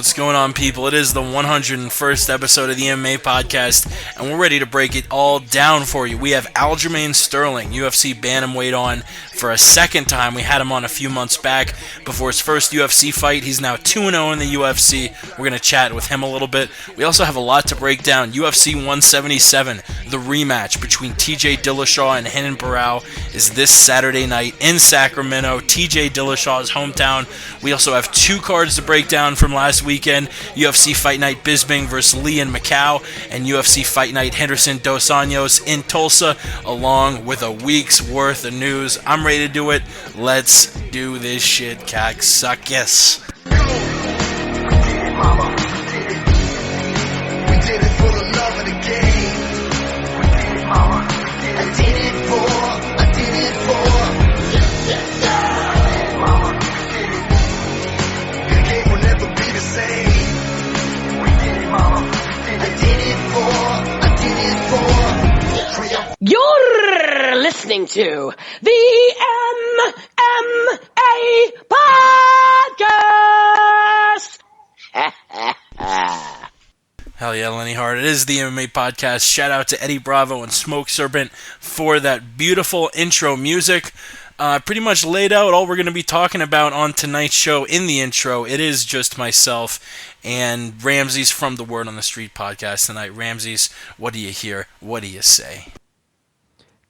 What's going on, people? It is the 101st episode of the MMA Podcast, and we're ready to break it all down for you. We have Aljamain Sterling, UFC bantamweight, on for a second time. We had him on a few months back before his first UFC fight. He's now 2-0 in the UFC. We're going to chat with him a little bit. We also have a lot to break down. UFC 177, the rematch between TJ Dillashaw and Renan Barão, is this Saturday night in Sacramento, TJ Dillashaw's hometown. We also have two cards to break down from last weekend: UFC Fight Night Bisping versus Lee in Macao, and UFC Fight Night Henderson Dos Anjos in Tulsa, along with a week's worth of news. I'm ready to do it. Let's do this shit, cocksuckers. You're listening to the MMA Podcast! Hell yeah, Lenny Hart. It is the MMA Podcast. Shout out to Eddie Bravo and Smoke Serpent for that beautiful intro music. Pretty much laid out all we're going to be talking about on tonight's show in the intro. It is just myself and Ramses from the Word on the Street podcast tonight. Ramses, what do you hear? What do you say?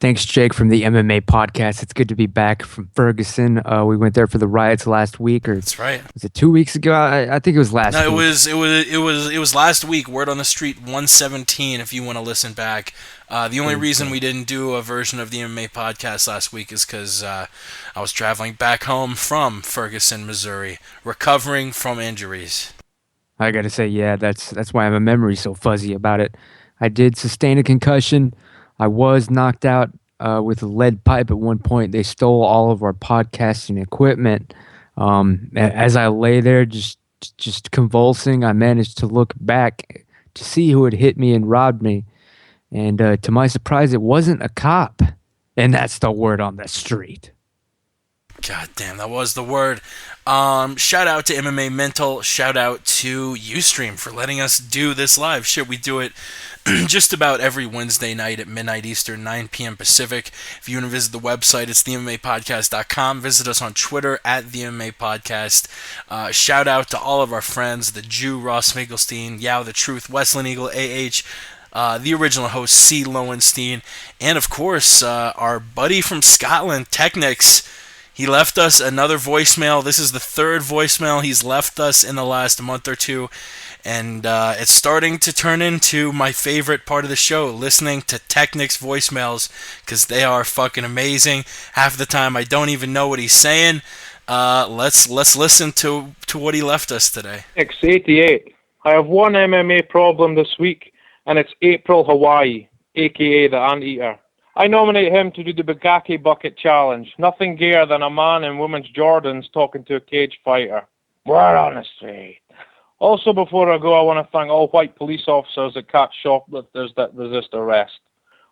Thanks, Jake, from the MMA Podcast. It's good to be back from Ferguson. We went there for the riots last week, or that's right. Was it 2 weeks ago? I think it was last week. No, it was last week. Word on the Street 117. If you want to listen back, the only reason we didn't do a version of the MMA Podcast last week is because I was traveling back home from Ferguson, Missouri, recovering from injuries. I got to say, yeah, that's why my memory's so fuzzy about it. I did sustain a concussion. I was knocked out with a lead pipe at one point. They stole all of our podcasting equipment. As I lay there just convulsing, I managed to look back to see who had hit me and robbed me. And to my surprise, it wasn't a cop. And that's the word on the street. God damn, that was the word. Shout out to MMA Mental. Shout out to Ustream for letting us do this live. Shit, we do it just about every Wednesday night at midnight Eastern, 9 p.m. Pacific. If you want to visit the website, it's themmapodcast.com. Visit us on Twitter at the MMA Podcast. Shout out to all of our friends, the Jew, Ross Finkelstein, Yao the Truth, Wesleyan Eagle, AH, the original host, C. Lowenstein, and of course, our buddy from Scotland, Technics. He left us another voicemail. This is the third voicemail he's left us in the last month or two. And it's starting to turn into my favorite part of the show, listening to Technics voicemails, because they are fucking amazing. Half the time I don't even know what he's saying. Let's listen to what he left us today. X88. I have one MMA problem this week, and it's April Hawaii, a.k.a. the Anteater. I nominate him to do the Bugatti Bucket Challenge. Nothing gayer than a man in women's Jordans talking to a cage fighter. Word on the street. Also, before I go, I want to thank all white police officers that catch shoplifters that resist arrest.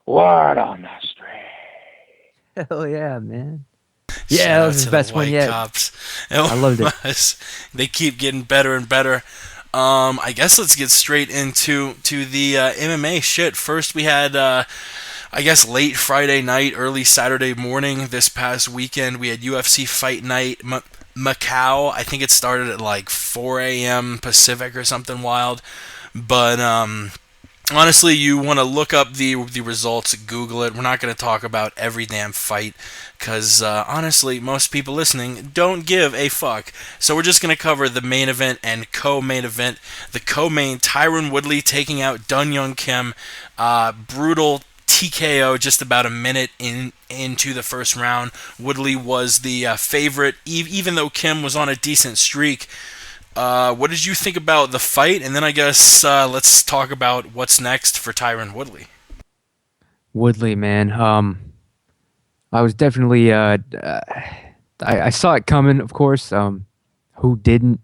Word on the street. Hell yeah, man. Yeah, that was the best one yet. Cops. I loved it. They keep getting better and better. I guess let's get straight into the MMA shit. First, we had... I guess late Friday night, early Saturday morning this past weekend, we had UFC Fight Night Macao. I think it started at like 4 a.m. Pacific or something wild. But honestly, you want to look up the results, Google it. We're not going to talk about every damn fight because honestly, most people listening don't give a fuck. So we're just going to cover the main event and co-main event. The co-main, Tyron Woodley taking out Dun Young Kim. Brutal TKO just about a minute into the first round. Woodley was the favorite, even though Kim was on a decent streak. What did you think about the fight? And then I guess let's talk about what's next for Tyron Woodley. Woodley, man. I was definitely... I saw it coming, of course. Who didn't?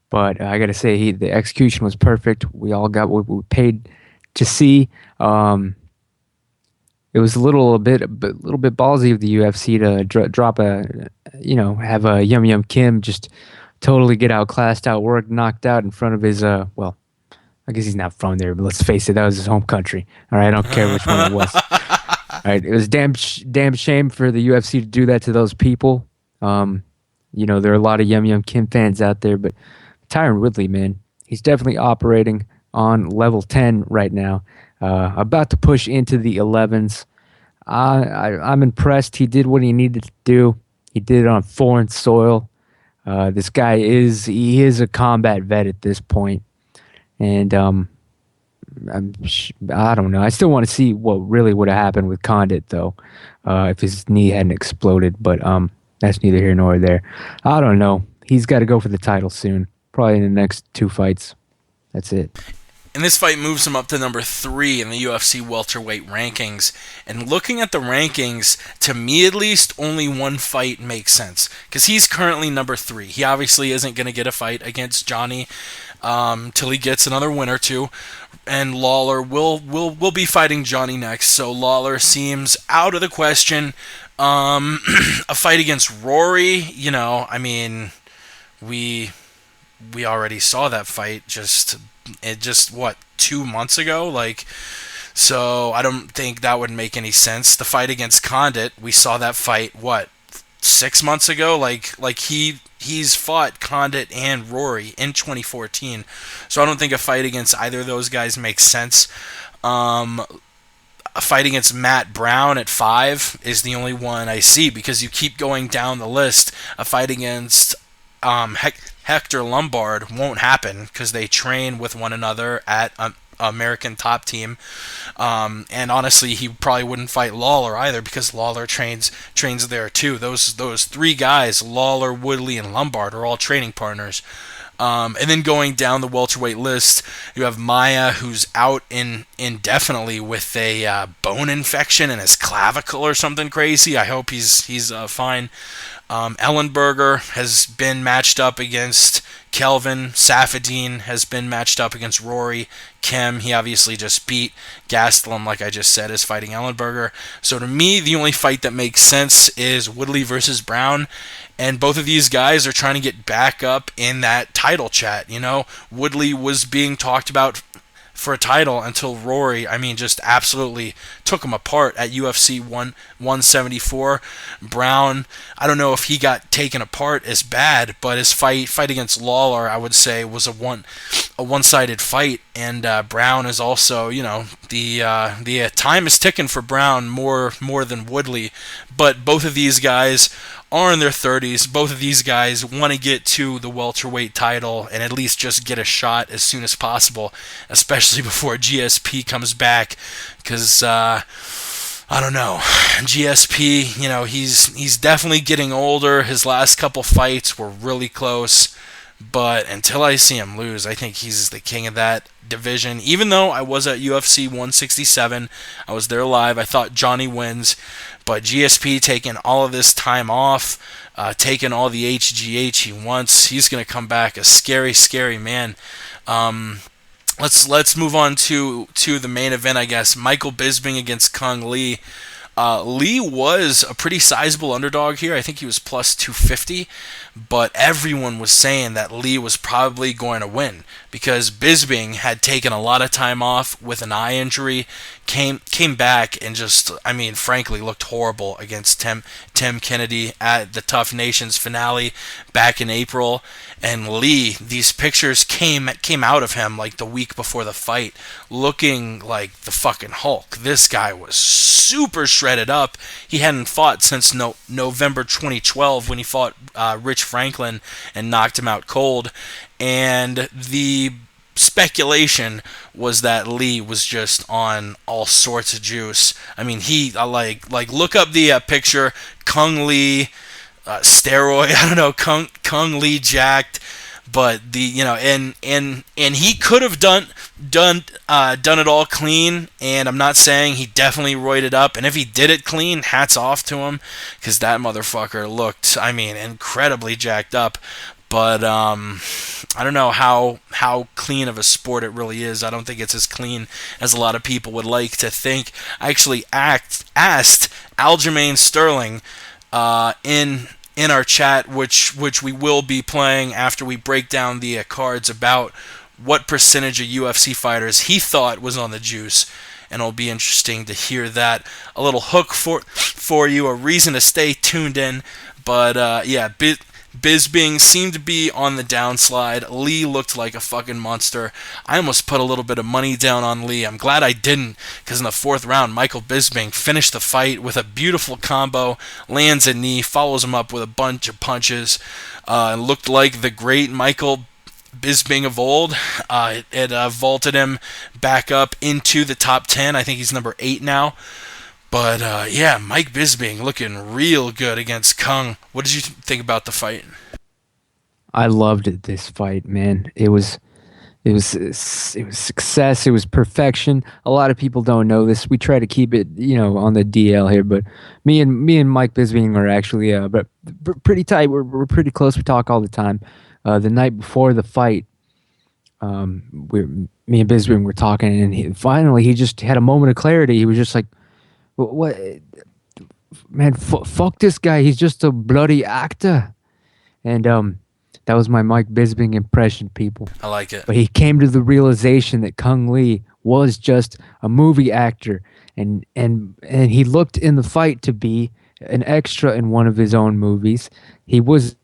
But I got to say, the execution was perfect. We all got what we paid to see. It was a little bit ballsy of the UFC to drop have a Yum Yum Kim just totally get outclassed, outworked, knocked out in front of his well, I guess he's not from there, but let's face it, that was his home country. All right, I don't care which one it was. All right, it was damn shame for the UFC to do that to those people. There are a lot of Yum Kim fans out there, but Tyron Woodley, man, he's definitely operating on level 10 right now. About to push into the 11s. I'm impressed. He did what he needed to do. He did it on foreign soil. This guy is a combat vet at this point, and I don't know. I still want to see what really would have happened with Condit though, if his knee hadn't exploded. But that's neither here nor there. I don't know. He's got to go for the title soon, probably in the next 2 fights. That's it. And this fight moves him up to number 3 in the UFC welterweight rankings. And looking at the rankings, to me at least, only one fight makes sense. Because he's currently number 3. He obviously isn't going to get a fight against Johnny till he gets another win or two. And Lawler will be fighting Johnny next. So Lawler seems out of the question. A fight against Rory, we already saw that fight just what, 2 months ago? So I don't think that would make any sense. The fight against Condit, we saw that fight, what, 6 months ago? He's fought Condit and Rory in 2014. So I don't think a fight against either of those guys makes sense. A fight against Matt Brown at 5 is the only one I see, because you keep going down the list. A fight against Hector Lombard won't happen because they train with one another at American Top Team. And honestly, he probably wouldn't fight Lawler either, because Lawler trains there too. Those 3 guys, Lawler, Woodley, and Lombard, are all training partners. And then going down the welterweight list, you have Maia, who's out indefinitely with a bone infection in his clavicle or something crazy. I hope he's fine. Ellenberger has been matched up against Kelvin. Safadine has been matched up against Rory. Kim, he obviously just beat. Gastelum, like I just said, is fighting Ellenberger. So to me, the only fight that makes sense is Woodley versus Brown. And both of these guys are trying to get back up in that title chat. Woodley was being talked about for a title until Rory, just absolutely took him apart at UFC 174. Brown, I don't know if he got taken apart as bad, but his fight against Lawler, I would say, was a one-sided fight. And Brown is also, the time is ticking for Brown more than Woodley. But both of these guys are in their 30s. Both of these guys want to get to the welterweight title and at least just get a shot as soon as possible, especially before GSP comes back, because I don't know, GSP, he's definitely getting older. His last couple fights were really close, but until I see him lose, I think he's the king of that division. Even though I was at UFC 167, I was there live, I thought Johnny wins, but GSP taking all of this time off, taking all the HGH he wants, he's going to come back a scary, scary man. Let's move on to the main event, I guess. Michael Bisping against Kung Lee. Lee was a pretty sizable underdog here. I think he was plus 250, but everyone was saying that Lee was probably going to win because Bisping had taken a lot of time off with an eye injury, came back and just, frankly, looked horrible against Tim Kennedy at the Tough Nations finale back in April. And Lee, these pictures came out of him like the week before the fight, looking like the fucking Hulk. This guy was super shredded up. He hadn't fought since November 2012 when he fought Rich Franklin and knocked him out cold. And the speculation was that Lee was just on all sorts of juice. He look up the picture, Kung Lee. Steroid, I don't know, Kung Lee jacked, but and he could have done it all clean, and I'm not saying he definitely roided up, and if he did it clean, hats off to him, because that motherfucker looked, incredibly jacked up. But I don't know how clean of a sport it really is. I don't think it's as clean as a lot of people would like to think. I actually asked Aljamain Sterling in in our chat, which we will be playing after we break down the cards, about what percentage of UFC fighters he thought was on the juice. And it'll be interesting to hear that. A little hook for you, a reason to stay tuned in. But Bisping seemed to be on the downslide. Lee looked like a fucking monster. I almost put a little bit of money down on Lee. I'm glad I didn't, because in the 4th round, Michael Bisping finished the fight with a beautiful combo, lands a knee, follows him up with a bunch of punches. Looked like the great Michael Bisping of old. It vaulted him back up into the top 10. I think he's number 8 now. But Mike Bisping looking real good against Kung. What did you think about the fight? I loved it. This fight, man. It was success. It was perfection. A lot of people don't know this. We try to keep it, on the DL here. But me and Mike Bisping are actually, but pretty tight. We're pretty close. We talk all the time. The night before the fight, me and Bisping were talking, and he just had a moment of clarity. He was just like, "What, man? Fuck this guy. He's just a bloody actor." And that was my Mike Bisping impression, people. I like it. But he came to the realization that Kung Lee was just a movie actor, and he looked in the fight to be an extra in one of his own movies. He was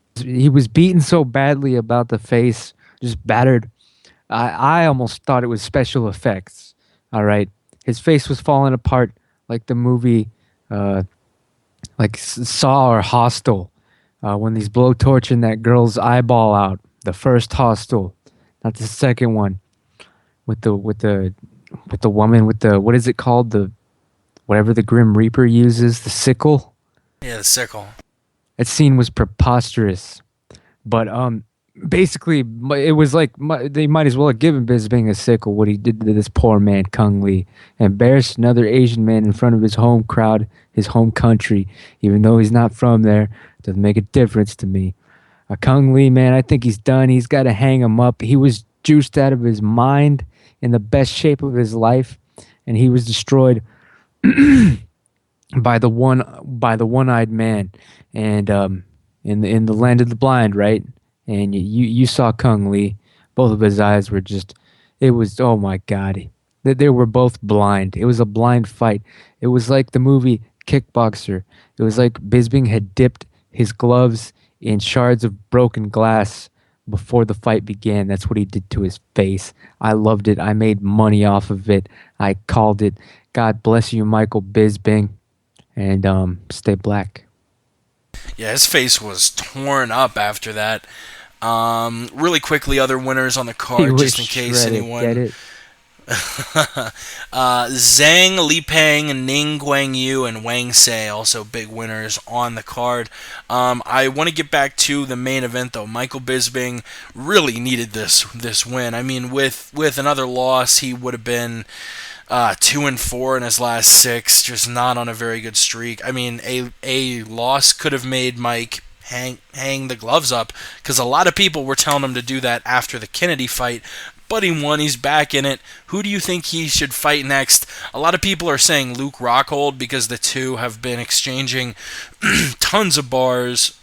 beaten so badly about the face, just battered. I almost thought it was special effects. All right, his face was falling apart like the movie, like Saw or Hostel, when he's blowtorching that girl's eyeball out. The first Hostel, not the second one, with the woman with the, what is it called, the whatever the Grim Reaper uses, the sickle. Yeah, the sickle. That scene was preposterous, but basically it was like they might as well have given Bisping a sickle. What he did to this poor man, Kung Lee, embarrassed another Asian man in front of his home crowd, his home country, even though he's not from there. Doesn't make a difference to me. Kung Lee, man, I think he's done. He's got to hang him up. He was juiced out of his mind, in the best shape of his life, and he was destroyed by the one-eyed man, and in the land of the blind, right? And you saw Kung Lee. Both of his eyes were just, it was, oh my God. They were both blind. It was a blind fight. It was like the movie Kickboxer. It was like Bisping had dipped his gloves in shards of broken glass before the fight began. That's what he did to his face. I loved it. I made money off of it. I called it. God bless you, Michael Bisping. And stay black. Yeah, his face was torn up after that. Really quickly, other winners on the card, just in case anyone. Get it? Zhang, Li Peng, Ning Guangyu, and Wang Sei, also big winners on the card. I want to get back to the main event, though. Michael Bisping really needed this win. I mean, with another loss, he would have been 2-4 in his last 6, just not on a very good streak. I mean, a loss could have made Mike hang the gloves up, because a lot of people were telling him to do that after the Kennedy fight. But he won. He's back in it. Who do you think he should fight next? A lot of people are saying Luke Rockhold, because the two have been exchanging tons of barbs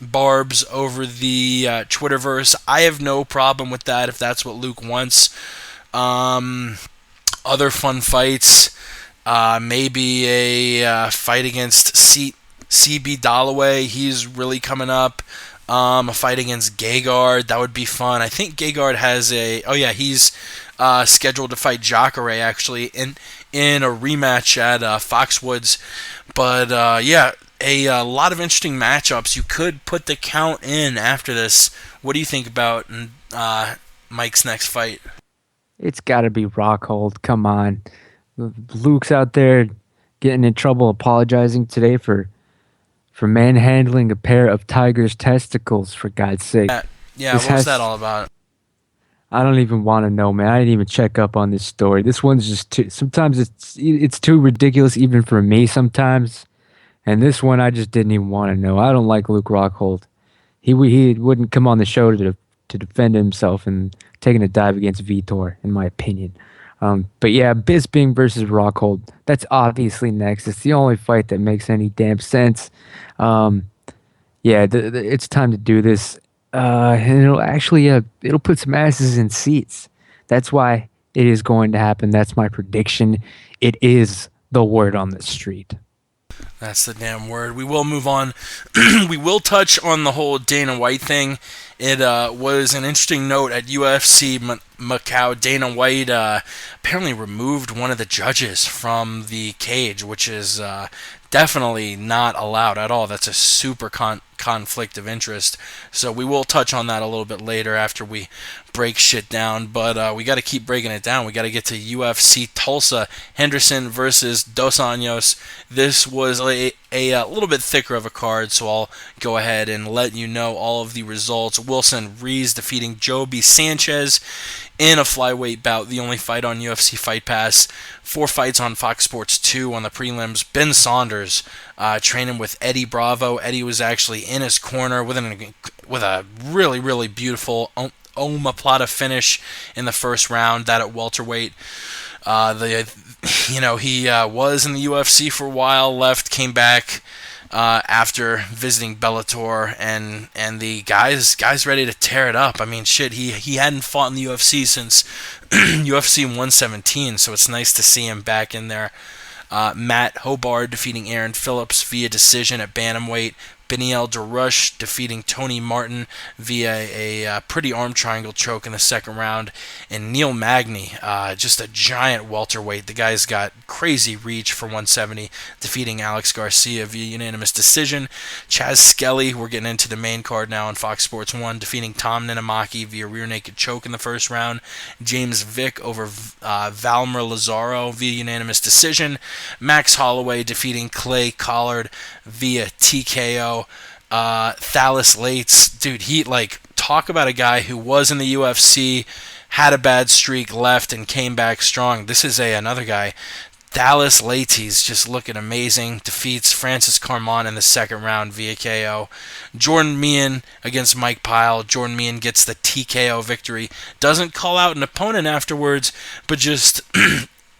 over the Twitterverse. I have no problem with that if that's what Luke wants. Other fun fights, maybe a fight against CB Dalloway. He's really coming up. A fight against Gegard, that would be fun. I think Gegard has he's scheduled to fight Jacare actually in a rematch at Foxwoods. But a lot of interesting matchups. You could put the count in after this. What do you think about Mike's next fight? It's got to be Rockhold. Come on. Luke's out there getting in trouble apologizing today for manhandling a pair of tiger's testicles, for God's sake. What's that all about? I don't even want to know, man. I didn't even check up on this story. This one's just too, sometimes it's too ridiculous even for me sometimes. And this one I just didn't even want to know. I don't like Luke Rockhold. He wouldn't come on the show to defend himself and taking a dive against Vitor, in my opinion. But yeah, Bisping versus Rockhold, that's obviously next. It's the only fight that makes any damn sense. Yeah, it's time to do this. And it'll actually it'll put some asses in seats. That's why it is going to happen. That's my prediction. It is the word on the street. That's the damn word. We will move on. We will touch on the whole Dana White thing. It was an interesting note at UFC Macao. Dana White apparently removed one of the judges from the cage, which is definitely not allowed at all. That's a super conflict of interest. So we will touch on that a little bit later after we break shit down. But we got to keep breaking it down. We got to get to UFC Tulsa. Henderson versus Dos Anjos. This was a little bit thicker of a card, so I'll go ahead and let you know all of the results. Wilson Rees defeating Joby Sanchez in a flyweight bout, the only fight on UFC Fight Pass. 4 fights on Fox Sports 2 on the prelims. Ben Saunders training with Eddie Bravo. Eddie was actually in his corner with a really, really beautiful omoplata finish in the first round, that at welterweight. He was in the UFC for a while, left, came back after visiting Bellator, and the guys ready to tear it up. I mean, shit, he hadn't fought in the UFC since UFC 117, so it's nice to see him back in there. Matt Hobart defeating Aaron Phillips via decision at bantamweight. Beniel DeRush defeating Tony Martin via a pretty arm triangle choke in the second round. And Neil Magny, just a giant welterweight. The guy's got crazy reach for 170, defeating Alex Garcia via unanimous decision. Chaz Skelly, we're getting into the main card now on Fox Sports 1, defeating Tom Ninamaki via rear naked choke in the first round. James Vick over Valmer Lazaro via unanimous decision. Max Holloway defeating Clay Collard via TKO. Thales Lates, dude, talk about a guy who was in the UFC, had a bad streak, left, and came back strong. This is another guy. Thales Lates, he's just looking amazing. Defeats Francis Carmon in the second round via KO. Jordan Meehan against Mike Pyle. Jordan Meehan gets the TKO victory. Doesn't call out an opponent afterwards, but just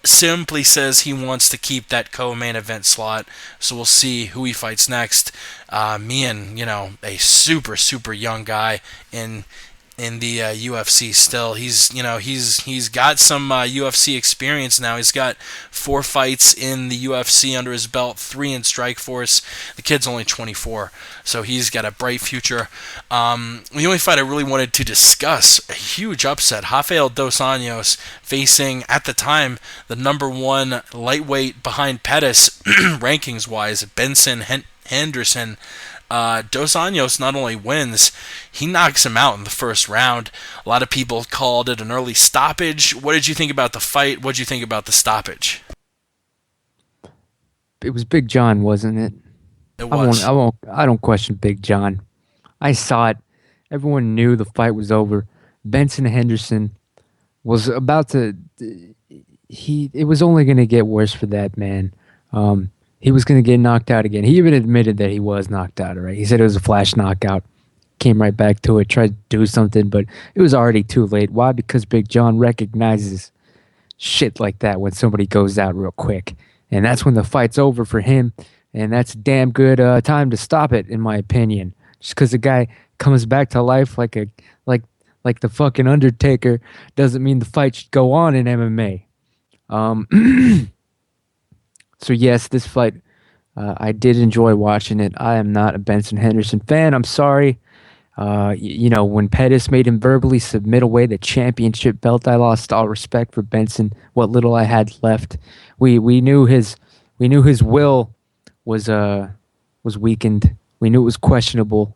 simply says he wants to keep that co-main event slot. So we'll see who he fights next. Meehan, a super, super young guy in the UFC still. He's got some UFC experience now. He's got 4 fights in the UFC under his belt, 3 in Strikeforce. The kid's only 24, so he's got a bright future. The only fight I really wanted to discuss, a huge upset, Rafael Dos Anjos facing, at the time, the number 1 lightweight behind Pettis, rankings-wise, Benson Henderson. Dos Anjos not only wins, he knocks him out in the first round. A lot of people called it an early stoppage. What did you think about the fight? What did you think about the stoppage? It was Big John, wasn't it? It was. I don't question Big John. I saw it. Everyone knew the fight was over. Benson Henderson was about to. It was only going to get worse for that man. He was going to get knocked out again. He even admitted that he was knocked out, right? He said it was a flash knockout. Came right back to it, tried to do something, but it was already too late. Why? Because Big John recognizes shit like that when somebody goes out real quick. And that's when the fight's over for him. And that's a damn good time to stop it, in my opinion. Just because the guy comes back to life like the fucking Undertaker doesn't mean the fight should go on in MMA. So yes, this fight, I did enjoy watching it. I am not a Benson Henderson fan. I'm sorry. When Pettis made him verbally submit away the championship belt, I lost all respect for Benson. What little I had left, we knew his will was weakened. We knew it was questionable,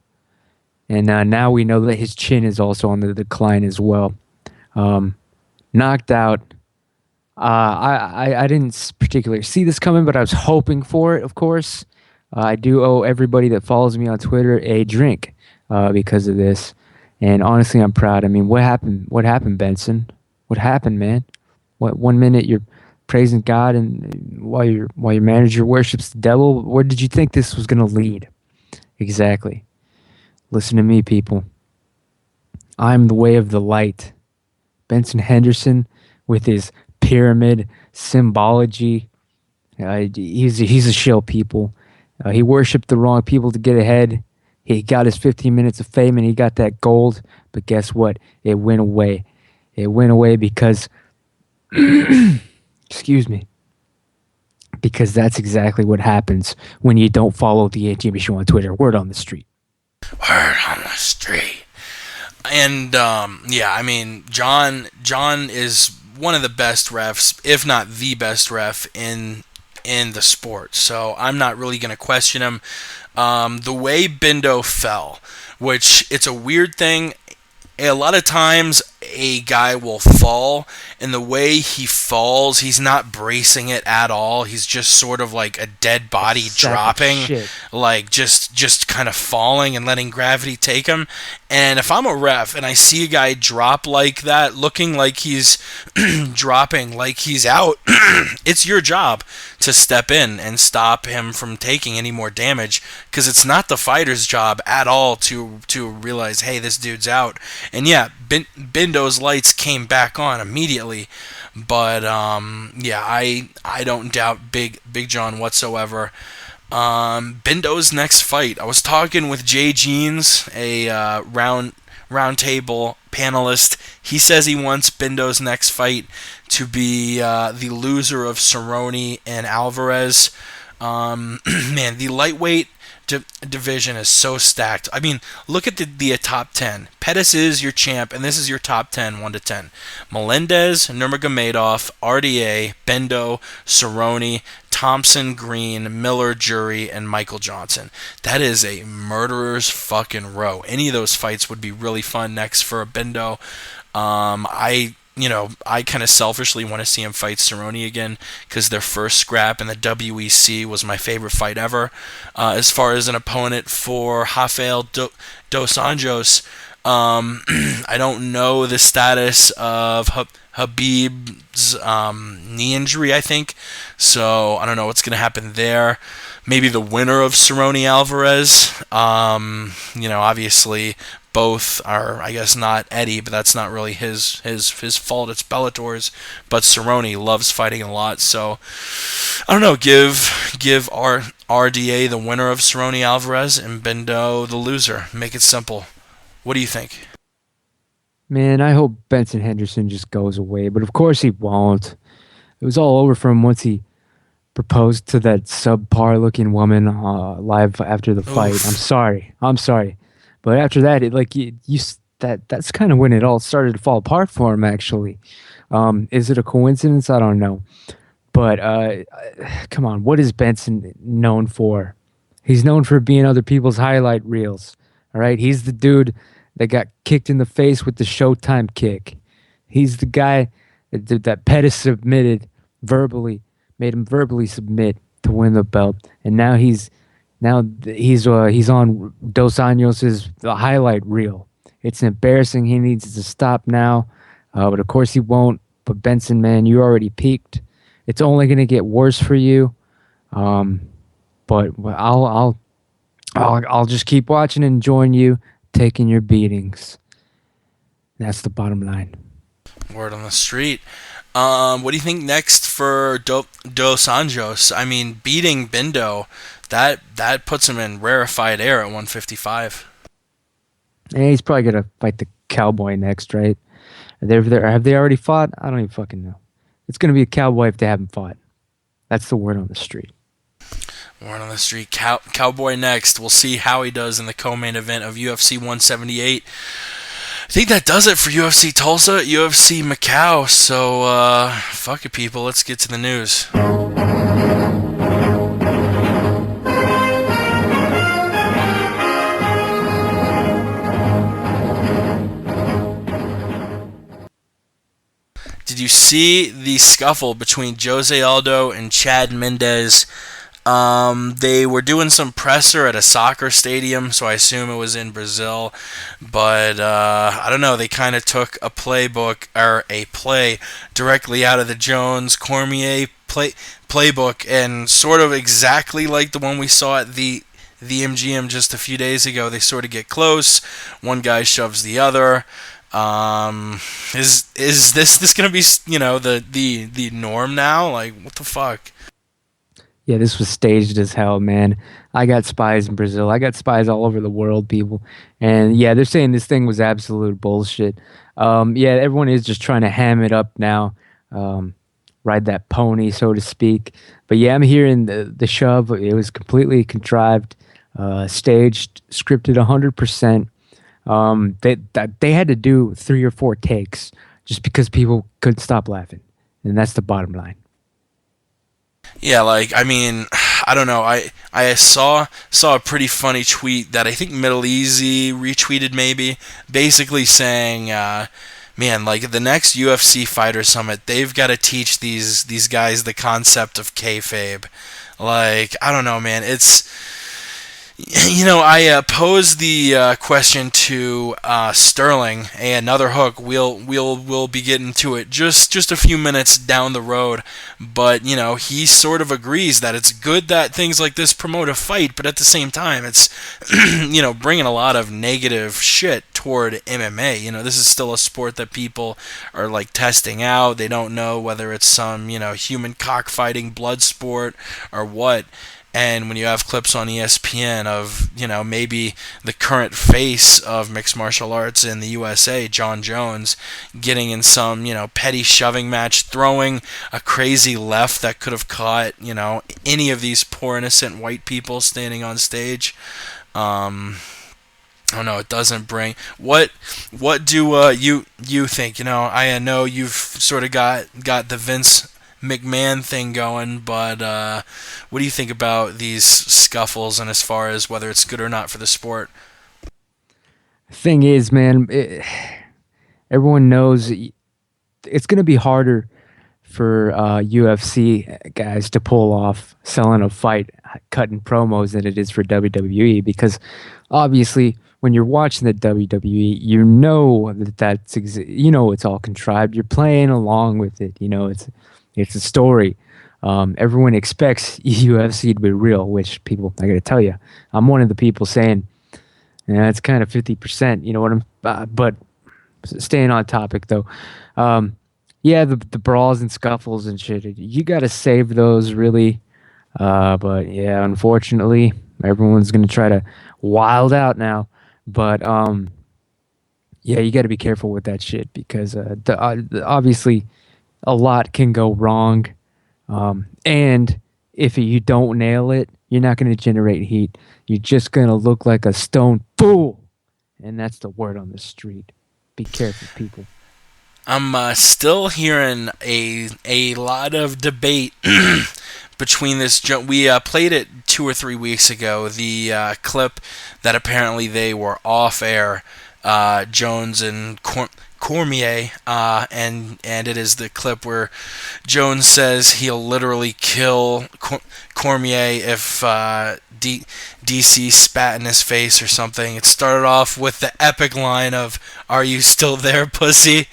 and now we know that his chin is also on the decline as well. Knocked out. I didn't particularly see this coming, but I was hoping for it, of course. I do owe everybody that follows me on Twitter a drink because of this. And honestly, I'm proud. I mean, what happened? What happened, Benson? What happened, man? What 1 minute you're praising God, and while your manager worships the devil? Where did you think this was going to lead? Exactly. Listen to me, people. I'm the way of the light. Benson Henderson, with his pyramid symbology, he's a shill, people. He worshipped the wrong people to get ahead. He got his 15 minutes of fame and he got that gold, but guess what? It went away. It went away because, excuse me, because that's exactly what happens when you don't follow the ATM Show on Twitter. Word on the street. Word on the street. And yeah, I mean, John is one of the best refs, if not the best ref in the sport. So I'm not really going to question him. The way Bindo fell, which it's a weird thing. A lot of times a guy will fall, and the way he falls, he's not bracing it at all. He's just sort of like a dead body dropping, like just kind of falling and letting gravity take him. And if I'm a ref and I see a guy drop like that, looking like he's dropping like he's out, it's your job to step in and stop him from taking any more damage, because it's not the fighter's job at all to realize, hey, this dude's out. And yeah, Bindo's lights came back on immediately, but yeah, I don't doubt Big John whatsoever. Bindo's next fight, I was talking with Jay Jeans, a round table panelist. He says he wants Bindo's next fight to be the loser of Cerrone and Alvarez. Man, the lightweight division is so stacked. I mean, look at the top 10. Pettis is your champ, and this is your top 10, 1 to 10. Melendez, Nurmagomedov, RDA, Bindo, Cerrone, Thompson, Green, Miller, Jury, and Michael Johnson. That is a murderer's fucking row. Any of those fights would be really fun next for a Bindo. I kind of selfishly want to see him fight Cerrone again, because their first scrap in the WEC was my favorite fight ever. As far as an opponent for Rafael Dos Anjos, I don't know the status of Habib's knee injury, I think, so I don't know what's going to happen there. Maybe the winner of Cerrone Alvarez. Obviously both are, I guess, not Eddie, but that's not really his fault. It's Bellator's. But Cerrone loves fighting a lot, so I don't know. Give RDA the winner of Cerrone Alvarez and Bindo the loser. Make it simple. What do you think? Man, I hope Benson Henderson just goes away, but of course he won't. It was all over for him once he proposed to that subpar-looking woman live after the fight. Oof. I'm sorry, but after that, that's kind of when it all started to fall apart for him. Actually, is it a coincidence? I don't know, but come on, what is Benson known for? He's known for being other people's highlight reels. All right, he's the dude that got kicked in the face with the Showtime kick. He's the guy that Pettis submitted verbally. Made him verbally submit to win the belt, and now he's on Dos Anjos' highlight reel. It's embarrassing. He needs to stop now, but of course he won't. But Benson, man, you already peaked. It's only going to get worse for you. But I'll just keep watching and join you, taking your beatings. That's the bottom line. Word on the street. What do you think next for Dos Anjos? I mean, beating Bindo, that puts him in rarefied air at 155. And he's probably gonna fight the Cowboy next, right? Have they already fought? I don't even fucking know. It's gonna be a Cowboy if they haven't fought. That's the word on the street. Word on the street. Cowboy next. We'll see how he does in the co-main event of UFC 178. I think that does it for UFC Tulsa, UFC Macao. So, fuck it, people. Let's get to the news. Did you see the scuffle between Jose Aldo and Chad Mendes? They were doing some presser at a soccer stadium, so I assume it was in Brazil. But I don't know. They kind of took a playbook or a play directly out of the Jones Cormier playbook, and sort of exactly like the one we saw at the MGM just a few days ago. They sort of get close. One guy shoves the other. Is this gonna be the norm now? Like, what the fuck? Yeah, this was staged as hell, man. I got spies in Brazil. I got spies all over the world, people. And yeah, they're saying this thing was absolute bullshit. Yeah, everyone is just trying to ham it up now, um, ride that pony, so to speak. But yeah, I'm hearing the shove. It was completely contrived, staged, scripted 100%. They had to do 3 or 4 takes just because people couldn't stop laughing, and that's the bottom line. Yeah, like I mean, I don't know. I saw a pretty funny tweet that I think Middle Easy retweeted maybe, basically saying, man, like the next UFC Fighter Summit, they've got to teach these guys the concept of kayfabe. Like I don't know, man. It's I posed the question to Sterling, another hook. We'll be getting to it just a few minutes down the road, but he sort of agrees that it's good that things like this promote a fight, but at the same time, it's bringing a lot of negative shit toward MMA. This is still a sport that people are like testing out. They don't know whether it's some human cockfighting blood sport or what. And when you have clips on ESPN of, maybe the current face of mixed martial arts in the USA, John Jones, getting in some, petty shoving match, throwing a crazy left that could have caught, any of these poor innocent white people standing on stage. Oh no, it doesn't bring. What do you think? I know you've sort of got the Vince McMahon thing going, but what do you think about these scuffles and as far as whether it's good or not for the sport? Thing is, man, everyone knows it's going to be harder for UFC guys to pull off selling a fight, cutting promos than it is for WWE, because obviously when you're watching the WWE, you know it's all contrived. You're playing along with it. It's a story. Everyone expects UFC to be real, which people, I got to tell you, I'm one of the people saying, yeah, it's kind of 50%. You know what but staying on topic though, yeah, the brawls and scuffles and shit, you got to save those really. But yeah, unfortunately, everyone's gonna try to wild out now. But yeah, you got to be careful with that shit because obviously a lot can go wrong. And if you don't nail it, you're not going to generate heat. You're just going to look like a stone fool. And that's the word on the street. Be careful, people. I'm still hearing a lot of debate between this. We played it 2 or 3 weeks ago, the clip that apparently they were off air, Jones and Cormier, and it is the clip where Jones says he'll literally kill Cormier if DC spat in his face or something. It started off with the epic line of "Are you still there, pussy?"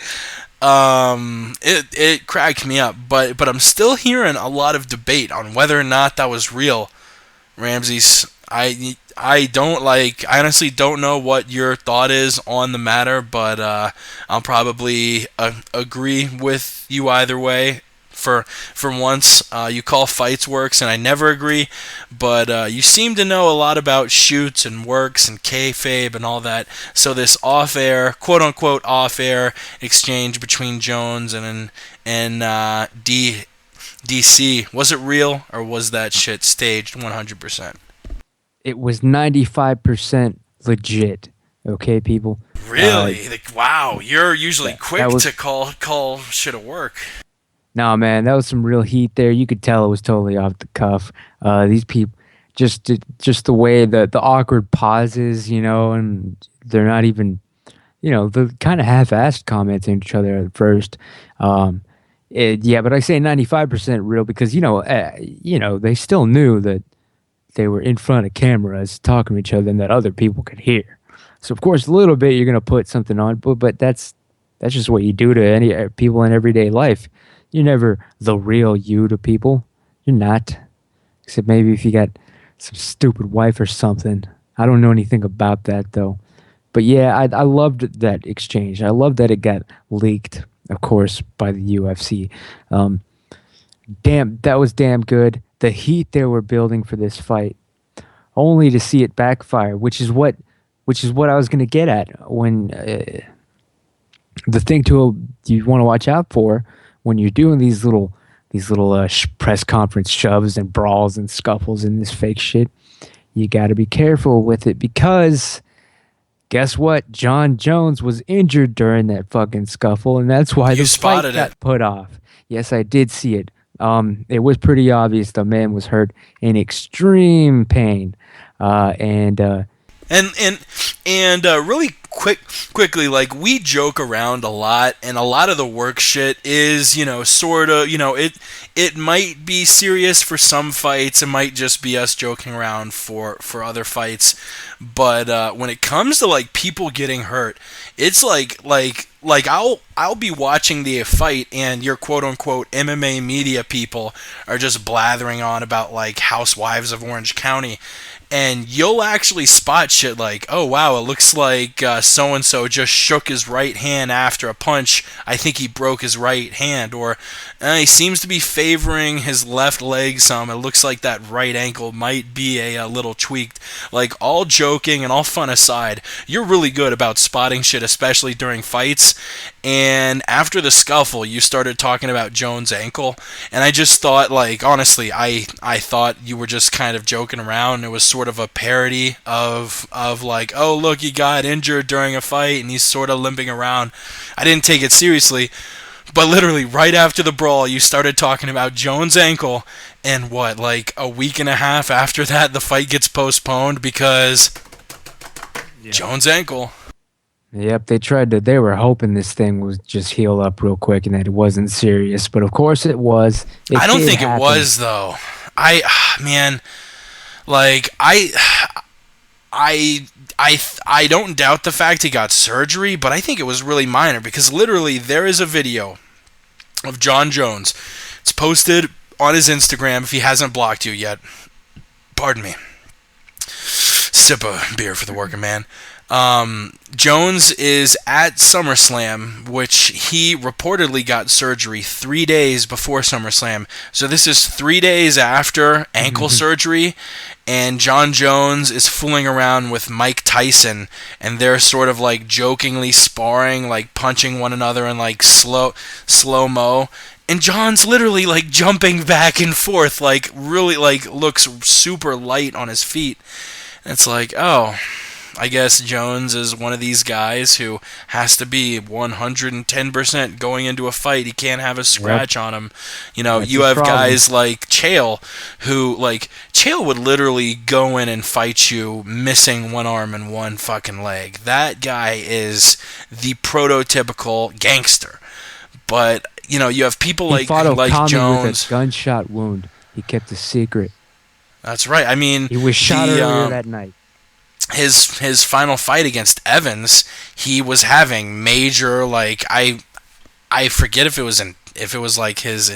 It cracked me up, but I'm still hearing a lot of debate on whether or not that was real. Ramses, I honestly don't know what your thought is on the matter, but I'll probably agree with you either way. For once, you call fights works, and I never agree, but you seem to know a lot about shoots and works and kayfabe and all that. So this off-air, quote-unquote off-air exchange between Jones and DC, was it real, or was that shit staged 100%? It was 95% legit. Okay, people. Really? Wow, you're usually quick to call shit at work. No, man, that was some real heat there. You could tell it was totally off the cuff. These people, just the way the awkward pauses, and they're not even, the kind of half-assed commenting to each other at first. Yeah, but I say 95% real because they still knew that they were in front of cameras talking to each other and that other people could hear. So of course, a little bit you're gonna put something on, but that's just what you do to any people in everyday life. You're never the real you to people. You're not. Except maybe if you got some stupid wife or something. I don't know anything about that, though. But yeah, I loved that exchange. I loved that it got leaked, of course, by the UFC. Damn, that was damn good. the heat they were building for this fight, only to see it backfire, which is what I was going to get at when the thing you want to watch out for when you're doing these little press conference shoves and brawls and scuffles and this fake shit. You got to be careful with it, because guess what? John Jones was injured during that fucking scuffle, and that's why the fight got put off. Yes, I did see it. It was pretty obvious the man was hurt in extreme pain, and really quickly, like, we joke around a lot, and a lot of the work shit is, sort of, it might be serious for some fights, it might just be us joking around for other fights, but when it comes to, like, people getting hurt, it's like I'll be watching the fight, and your quote-unquote MMA media people are just blathering on about, like, Housewives of Orange County, and you'll actually spot shit like, oh wow, it looks like so-and-so just shook his right hand after a punch. I think he broke his right hand. Or he seems to be favoring his left leg some. It looks like that right ankle might be a little tweaked. Like, all joking and all fun aside, you're really good about spotting shit, especially during fights. And after the scuffle, you started talking about Jones' ankle. And I just thought, like, honestly, I thought you were just kind of joking around. It was sort of a parody of like, oh look, he got injured during a fight and he's sort of limping around. I didn't take it seriously, but literally right after the brawl, you started talking about Jones' ankle, and what, like a week and a half after that, the fight gets postponed because Jones' ankle. Yep, they were hoping this thing would just heal up real quick and that it wasn't serious, but of course it was. I don't think it was, though. I don't doubt the fact he got surgery, but I think it was really minor, because literally there is a video of John Jones. It's posted on his Instagram if he hasn't blocked you yet. Pardon me. Sip of beer for the working man. Jones is at SummerSlam, which he reportedly got surgery 3 days before SummerSlam. So this is 3 days after ankle surgery, and John Jones is fooling around with Mike Tyson, and they're sort of like jokingly sparring, like punching one another in like slow-mo. And John's literally like jumping back and forth, like really like looks super light on his feet. And it's like, oh, I guess Jones is one of these guys who has to be 110% going into a fight. He can't have a scratch on him. That's you have problem. guys like Chael, who, like, Chael would literally go in and fight you missing one arm and one fucking leg. That guy is the prototypical gangster. But, you have people like Jones. With a gunshot wound. He kept a secret. That's right. I mean, he was shot earlier that night. His final fight against Evans, he was having major, like, I forget if it was like his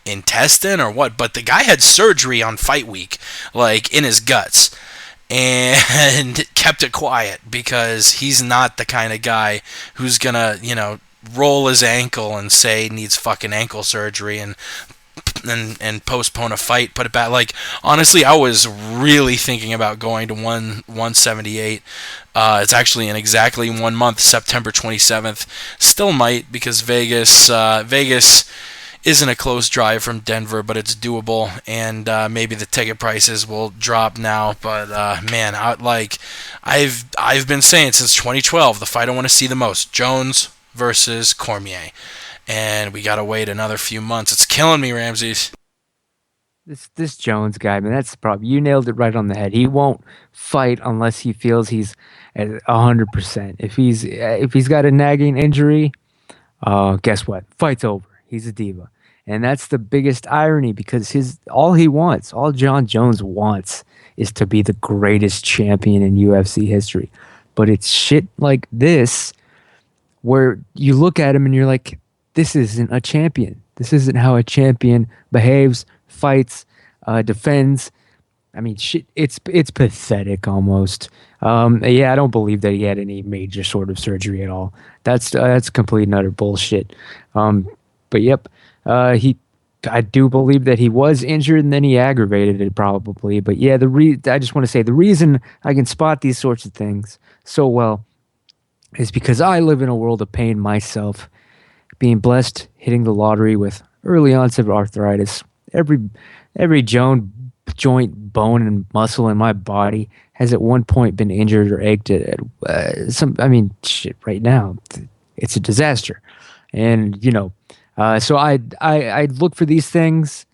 intestine or what, but the guy had surgery on fight week, like in his guts, and kept it quiet because he's not the kind of guy who's gonna roll his ankle and say needs fucking ankle surgery and postpone a fight, put it back. Like, honestly, I was really thinking about going to 178. It's actually in exactly 1 month, September 27th. Still might, because Vegas isn't a close drive from Denver, but it's doable, and maybe the ticket prices will drop now. But man, I've been saying since 2012, the fight I want to see the most: Jones versus Cormier. And we gotta wait another few months. It's killing me, Ramses. This Jones guy, man, that's the problem. You nailed it right on the head. He won't fight unless he feels he's at 100%. If he's got a nagging injury, guess what? Fight's over. He's a diva, and that's the biggest irony, because all John Jones wants is to be the greatest champion in UFC history. But it's shit like this where you look at him and you're like, this isn't a champion. This isn't how a champion behaves, fights, defends. I mean, shit, it's pathetic almost. I don't believe that he had any major sort of surgery at all. That's complete and utter bullshit. But yep, I do believe that he was injured and then he aggravated it probably. But yeah, I just want to say the reason I can spot these sorts of things so well is because I live in a world of pain myself, being blessed, hitting the lottery with early onset arthritis. Every joint, bone, and muscle in my body has at one point been injured or ached at shit, right now, it's a disaster. And, so I look for these things.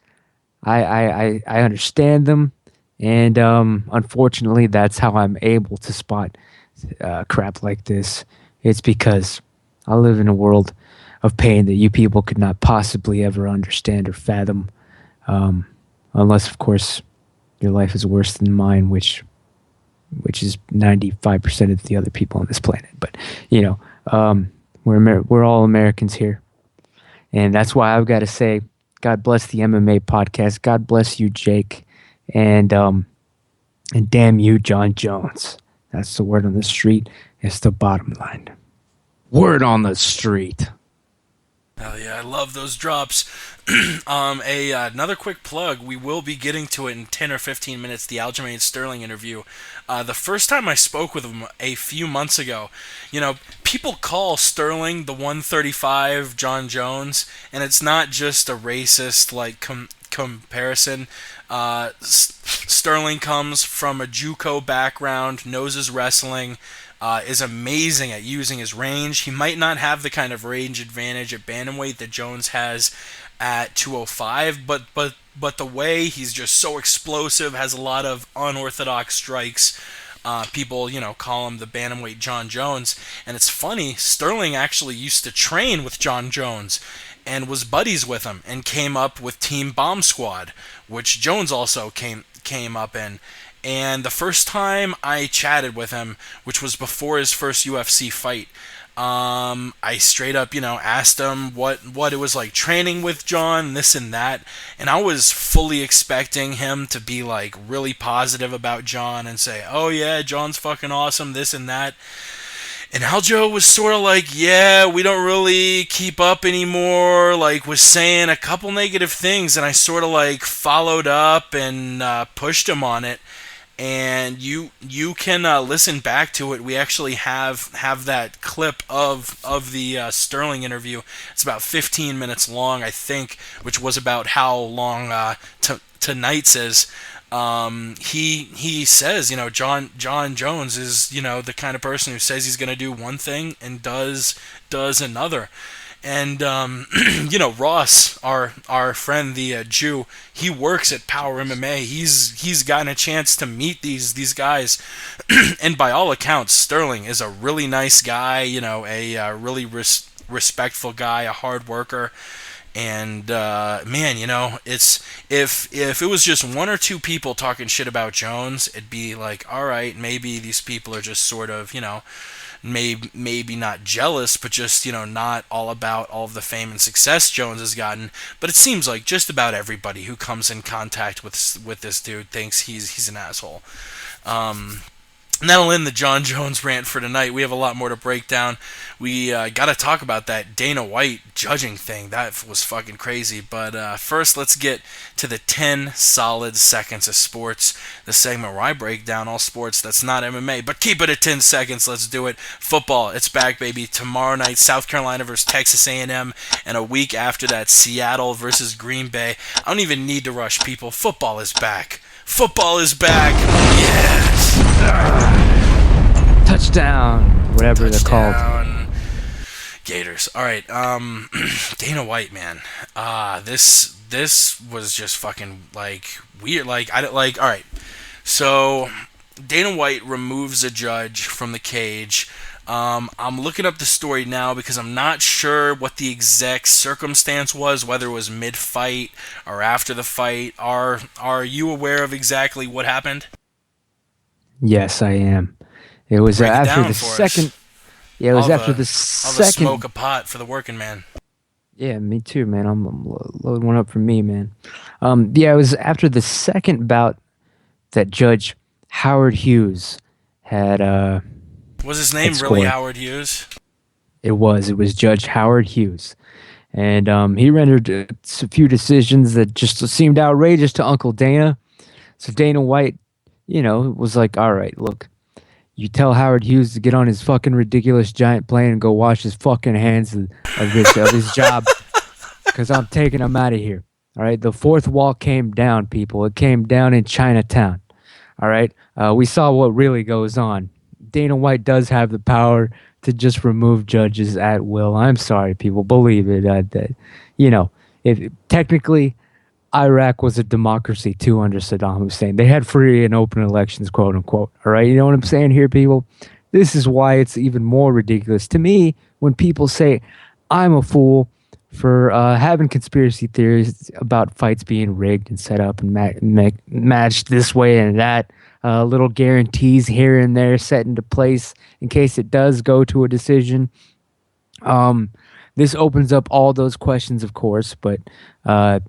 I understand them. And unfortunately, that's how I'm able to spot crap like this. It's because I live in a world of pain that you people could not possibly ever understand or fathom. Unless, of course, your life is worse than mine, which is 95% of the other people on this planet. But, we're all Americans here. And that's why I've got to say, God bless the MMA podcast. God bless you, Jake. And damn you, John Jones. That's the word on the street. It's the bottom line. Word on the street. Hell yeah, I love those drops. Another quick plug. We will be getting to it in 10 or 15 minutes, the Aljamain Sterling interview. The first time I spoke with him a few months ago, people call Sterling the 135 John Jones, and it's not just a racist comparison. Sterling comes from a JUCO background, knows his wrestling, is amazing at using his range. He might not have the kind of range advantage at bantamweight that Jones has at 205, but the way he's just so explosive, has a lot of unorthodox strikes. People, call him the bantamweight John Jones. And it's funny, Sterling actually used to train with John Jones and was buddies with him and came up with Team Bomb Squad, which Jones also came up in. And the first time I chatted with him, which was before his first UFC fight, I straight up, asked him what it was like training with John, this and that. And I was fully expecting him to be like really positive about John and say, oh yeah, John's fucking awesome, this and that. And Aljo was sort of like, yeah, we don't really keep up anymore, was saying a couple negative things. And I sort of followed up and pushed him on it. And you can listen back to it. We actually have that clip of the Sterling interview. It's about 15 minutes long, I think, which was about how long tonight's is. He says, John Jones is, the kind of person who says he's going to do one thing and does another. And Ross, our friend, the Jew, he works at Power MMA. He's gotten a chance to meet these guys, and by all accounts, Sterling is a really nice guy. A really respectful guy, a hard worker. And man, it's if it was just one or two people talking shit about Jones, it'd be like, all right, maybe these people are just sort of, maybe not jealous, but just, not all about all of the fame and success Jones has gotten. But it seems like just about everybody who comes in contact with this dude thinks he's an asshole. And that'll end the John Jones rant for tonight. We have a lot more to break down. We got to talk about that Dana White judging thing. That was fucking crazy. But first, let's get to the 10 solid seconds of sports, the segment where I break down all sports that's not MMA. But keep it at 10 seconds. Let's do it. Football, it's back, baby. Tomorrow night, South Carolina versus Texas A&M. And a week after that, Seattle versus Green Bay. I don't even need to rush, people. Football is back. Football is back. Yes. Touchdown. Whatever they're called. Gators. All right. Dana White, man. This was just fucking weird. All right. So Dana White removes a judge from the cage. I'm looking up the story now because I'm not sure what the exact circumstance was, whether it was mid-fight or after the fight. Are you aware of exactly what happened? Yes, I am. It was after the second. Yeah, it was after the second. I'll smoke a pot for the working man. Yeah, me too, man. I'm loading one up for me, man. Yeah, it was after the second bout that Judge Howard Hughes had. Was his name really Howard Hughes? It was. It was Judge Howard Hughes. And he rendered a few decisions that just seemed outrageous to Uncle Dana. So Dana White, was like, all right, look, you tell Howard Hughes to get on his fucking ridiculous giant plane and go wash his fucking hands of his job, because I'm taking him out of here. All right, the fourth wall came down, people. It came down in Chinatown. All right, we saw what really goes on. Dana White does have the power to just remove judges at will. I'm sorry, people, believe it. If technically Iraq was a democracy too under Saddam Hussein. They had free and open elections, quote unquote. All right, you know what I'm saying here, people? This is why it's even more ridiculous to me when people say I'm a fool for having conspiracy theories about fights being rigged and set up and matched this way and that. Little guarantees here and there set into place in case it does go to a decision. This opens up all those questions, of course, but I've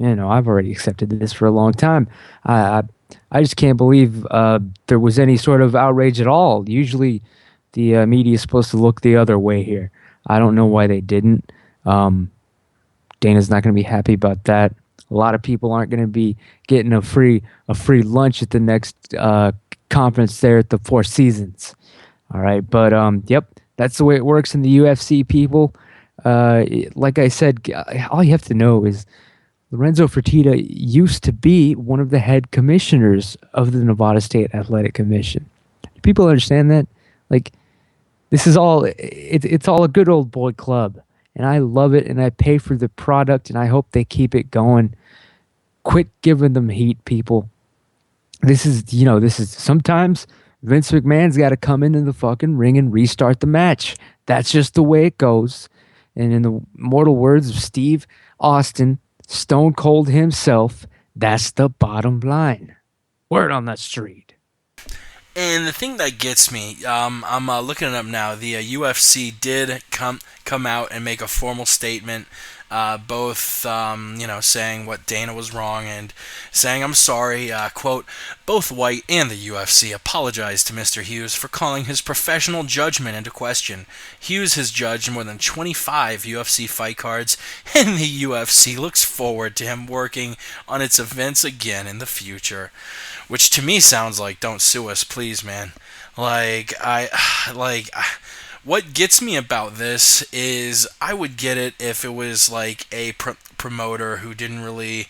already accepted this for a long time. I just can't believe there was any sort of outrage at all. Usually the media is supposed to look the other way here. I don't know why they didn't. Dana's not going to be happy about that. A lot of people aren't going to be getting a free lunch at the next conference there at the Four Seasons. All right, but yep, that's the way it works in the UFC, people. Like I said, all you have to know is Lorenzo Fertitta used to be one of the head commissioners of the Nevada State Athletic Commission. Do people understand that? Like, this is all, it's all a good old boy club. And I love it, and I pay for the product, and I hope they keep it going. Quit giving them heat, people. This is sometimes Vince McMahon's got to come into the fucking ring and restart the match. That's just the way it goes. And in the immortal words of Steve Austin, Stone Cold himself, that's the bottom line. Word on the street. And the thing that gets me, I'm looking it up now. The UFC did come out and make a formal statement, both saying what Dana was wrong and saying I'm sorry. Quote, both White and the UFC apologized to Mr. Hughes for calling his professional judgment into question. Hughes has judged more than 25 UFC fight cards, and the UFC looks forward to him working on its events again in the future. Which to me sounds like, don't sue us, please, man. What gets me about this is I would get it if it was like a promoter who didn't really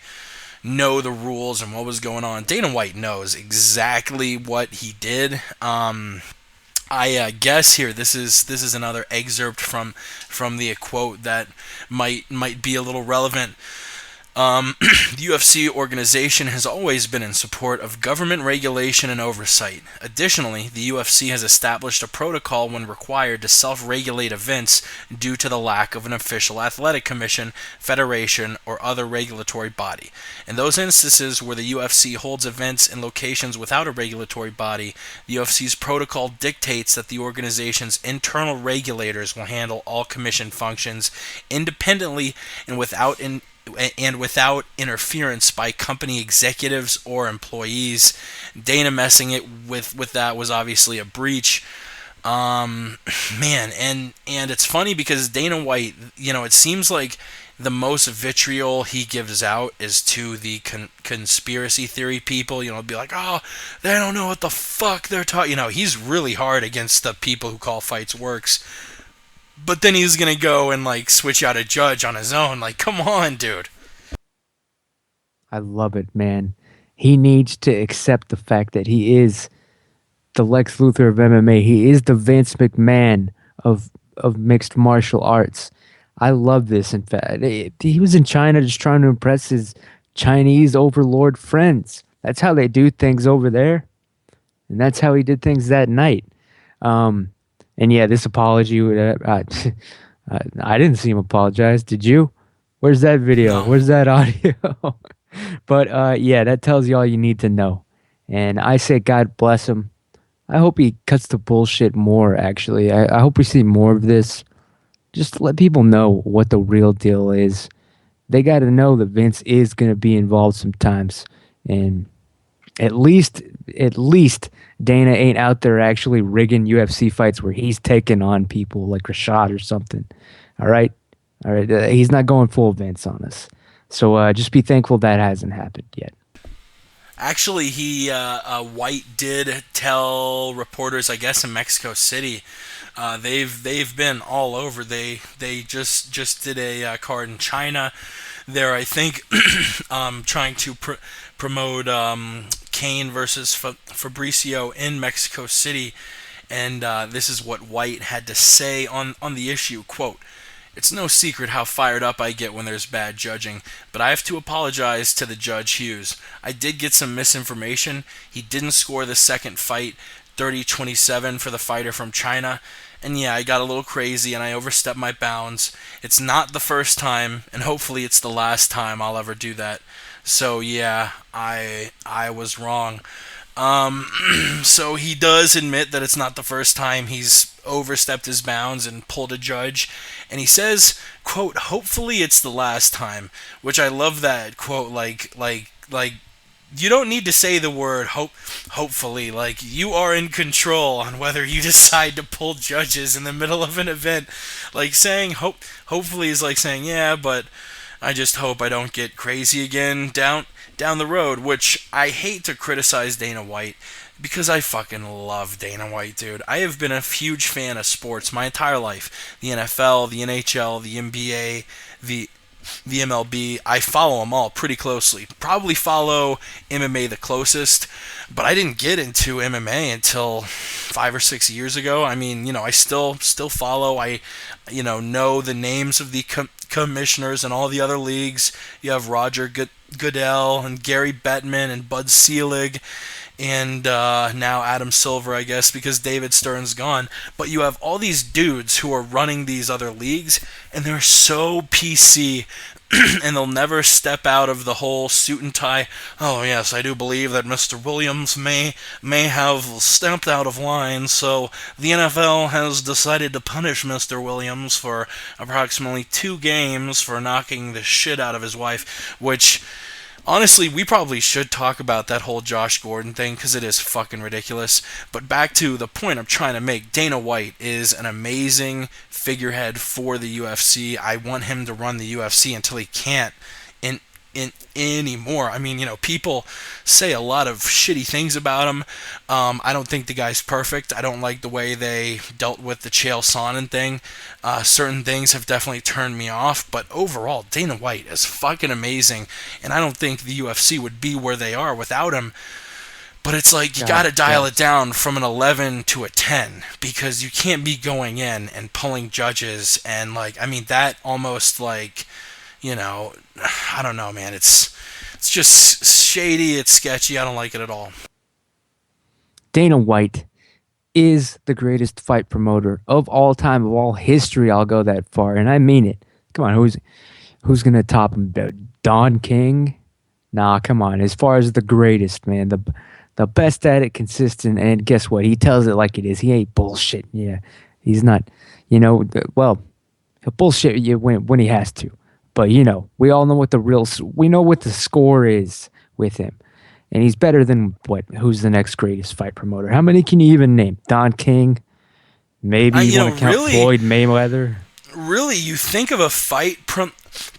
know the rules and what was going on. Dana White knows exactly what he did. I guess here this is another excerpt from the quote that might be a little relevant. The UFC organization has always been in support of government regulation and oversight. Additionally, the UFC has established a protocol when required to self-regulate events due to the lack of an official athletic commission, federation, or other regulatory body. In those instances where the UFC holds events in locations without a regulatory body, the UFC's protocol dictates that the organization's internal regulators will handle all commission functions independently and without interference by company executives or employees. Dana messing it with that was obviously a breach. Man, and it's funny because Dana White, it seems like the most vitriol he gives out is to the conspiracy theory people. Be like, oh, they don't know what the fuck they're talking. He's really hard against the people who call fights works. But then he's going to go and, switch out a judge on his own. Come on, dude. I love it, man. He needs to accept the fact that he is the Lex Luthor of MMA. He is the Vince McMahon of mixed martial arts. I love this, in fact. He was in China just trying to impress his Chinese overlord friends. That's how they do things over there. And that's how he did things that night. And yeah, this apology, I didn't see him apologize. Did you? Where's that video? No. Where's that audio? But yeah, that tells you all you need to know. And I say God bless him. I hope he cuts the bullshit more, actually. I hope we see more of this. Just let people know what the real deal is. They got to know that Vince is going to be involved sometimes. And at least Dana ain't out there actually rigging UFC fights where he's taking on people like Rashad or something. All right? All right, he's not going full Vince on us. So just be thankful that hasn't happened yet. Actually, White did tell reporters, I guess, in Mexico City. They've been all over. They just did a card in China. They're, I think, trying to promote Kane versus Fabricio in Mexico City, and this is what White had to say on the issue. Quote, "It's no secret how fired up I get when there's bad judging, but I have to apologize to the Judge Hughes. I did get some misinformation. He didn't score the second fight, 30-27 for the fighter from China. And yeah, I got a little crazy and I overstepped my bounds. It's not the first time, and hopefully it's the last time I'll ever do that. So yeah, I was wrong." So he does admit that it's not the first time he's overstepped his bounds and pulled a judge, and he says, quote, "Hopefully it's the last time," which I love that quote. Like you don't need to say the word hopefully. Like, you are in control on whether you decide to pull judges in the middle of an event. Like, saying hopefully is like saying, yeah, but I just hope I don't get crazy again down the road, which I hate to criticize Dana White because I fucking love Dana White, dude. I have been a huge fan of sports my entire life. The NFL, the NHL, the NBA, the MLB. I follow them all pretty closely. Probably follow MMA the closest, but I didn't get into MMA until 5 or 6 years ago. I mean, I still follow. I know the names of the commissioners and all the other leagues. You have Roger Goodell and Gary Bettman and Bud Selig and now Adam Silver, I guess, because David Stern's gone. But you have all these dudes who are running these other leagues, and they're so PC, and they'll never step out of the whole suit and tie. "Oh yes, I do believe that Mr. Williams may have stepped out of line, so the NFL has decided to punish Mr. Williams for approximately 2 games for knocking the shit out of his wife," which, honestly, we probably should talk about that whole Josh Gordon thing because it is fucking ridiculous. But back to the point I'm trying to make, Dana White is an amazing figurehead for the UFC. I want him to run the UFC until he can't anymore. I mean, people say a lot of shitty things about him. I don't think the guy's perfect. I don't like the way they dealt with the Chael Sonnen thing. Certain things have definitely turned me off, but overall, Dana White is fucking amazing, and I don't think the UFC would be where they are without him. But it's like, you gotta dial it down from an 11 to a 10, because you can't be going in and pulling judges, and that almost I don't know, man. It's just shady. It's sketchy. I don't like it at all. Dana White is the greatest fight promoter of all time, of all history. I'll go that far, and I mean it. Come on, who's gonna top him? Don King? Nah, come on. As far as the greatest, man, the best at it, consistent, and guess what? He tells it like it is. He ain't bullshit. Yeah, he's not. He'll bullshit you when he has to. But we all know what we know what the score is with him. And he's better than who's the next greatest fight promoter? How many can you even name? Don King? Maybe you want to count Floyd Mayweather? Really, you think of a fight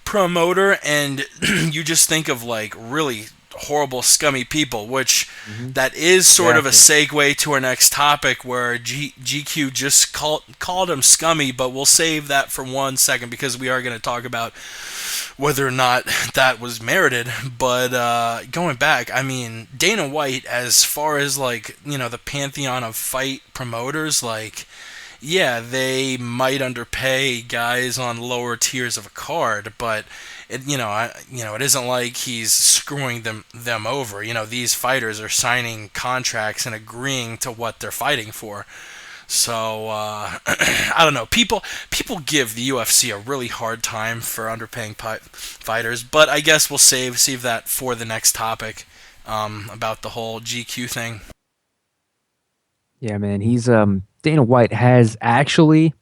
promoter and you just think of really horrible, scummy people, which that is sort of a segue to our next topic, where GQ just called him scummy, but we'll save that for 1 second because we are going to talk about whether or not that was merited. But going back, I mean, Dana White, as far as the pantheon of fight promoters, yeah, they might underpay guys on lower tiers of a card, but it isn't like he's screwing them over. These fighters are signing contracts and agreeing to what they're fighting for. So I don't know. People give the UFC a really hard time for underpaying fighters, but I guess we'll save that for the next topic about the whole GQ thing. Yeah, man. He's Dana White has actually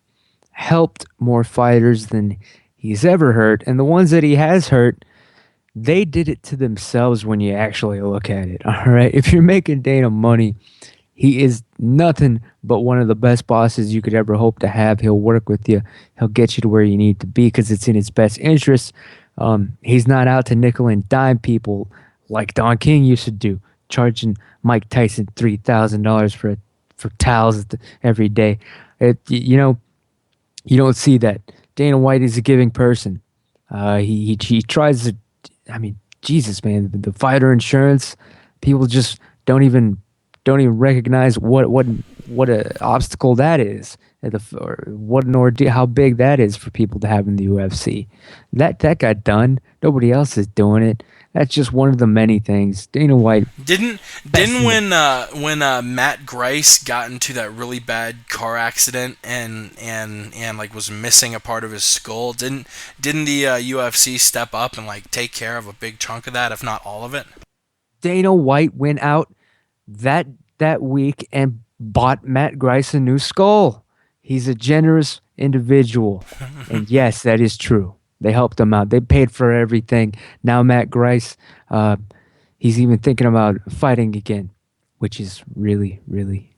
helped more fighters than he's ever hurt, and the ones that he has hurt, they did it to themselves when you actually look at it. All right, if you're making Dana money, He is nothing but one of the best bosses you could ever hope to have. He'll work with you. He'll get you to where you need to be because it's in his best interest. He's not out to nickel and dime people like Don King used to do, charging Mike Tyson $3,000 for towels every day. You don't see that. Dana White is a giving person. He tries to. I mean, Jesus, man, the fighter insurance. People just don't even recognize what a obstacle that is, or what an ordeal, how big that is for people to have in the UFC. That got done. Nobody else is doing it. That's just one of the many things. Dana White didn't when Matt Grice got into that really bad car accident and like was missing a part of his skull. Didn't the UFC step up and like take care of a big chunk of that, if not all of it? Dana White went out that week and bought Matt Grice a new skull. He's a generous individual, and yes, that is true. They helped him out. They paid for everything. Now Matt Grice, he's even thinking about fighting again, which is really, really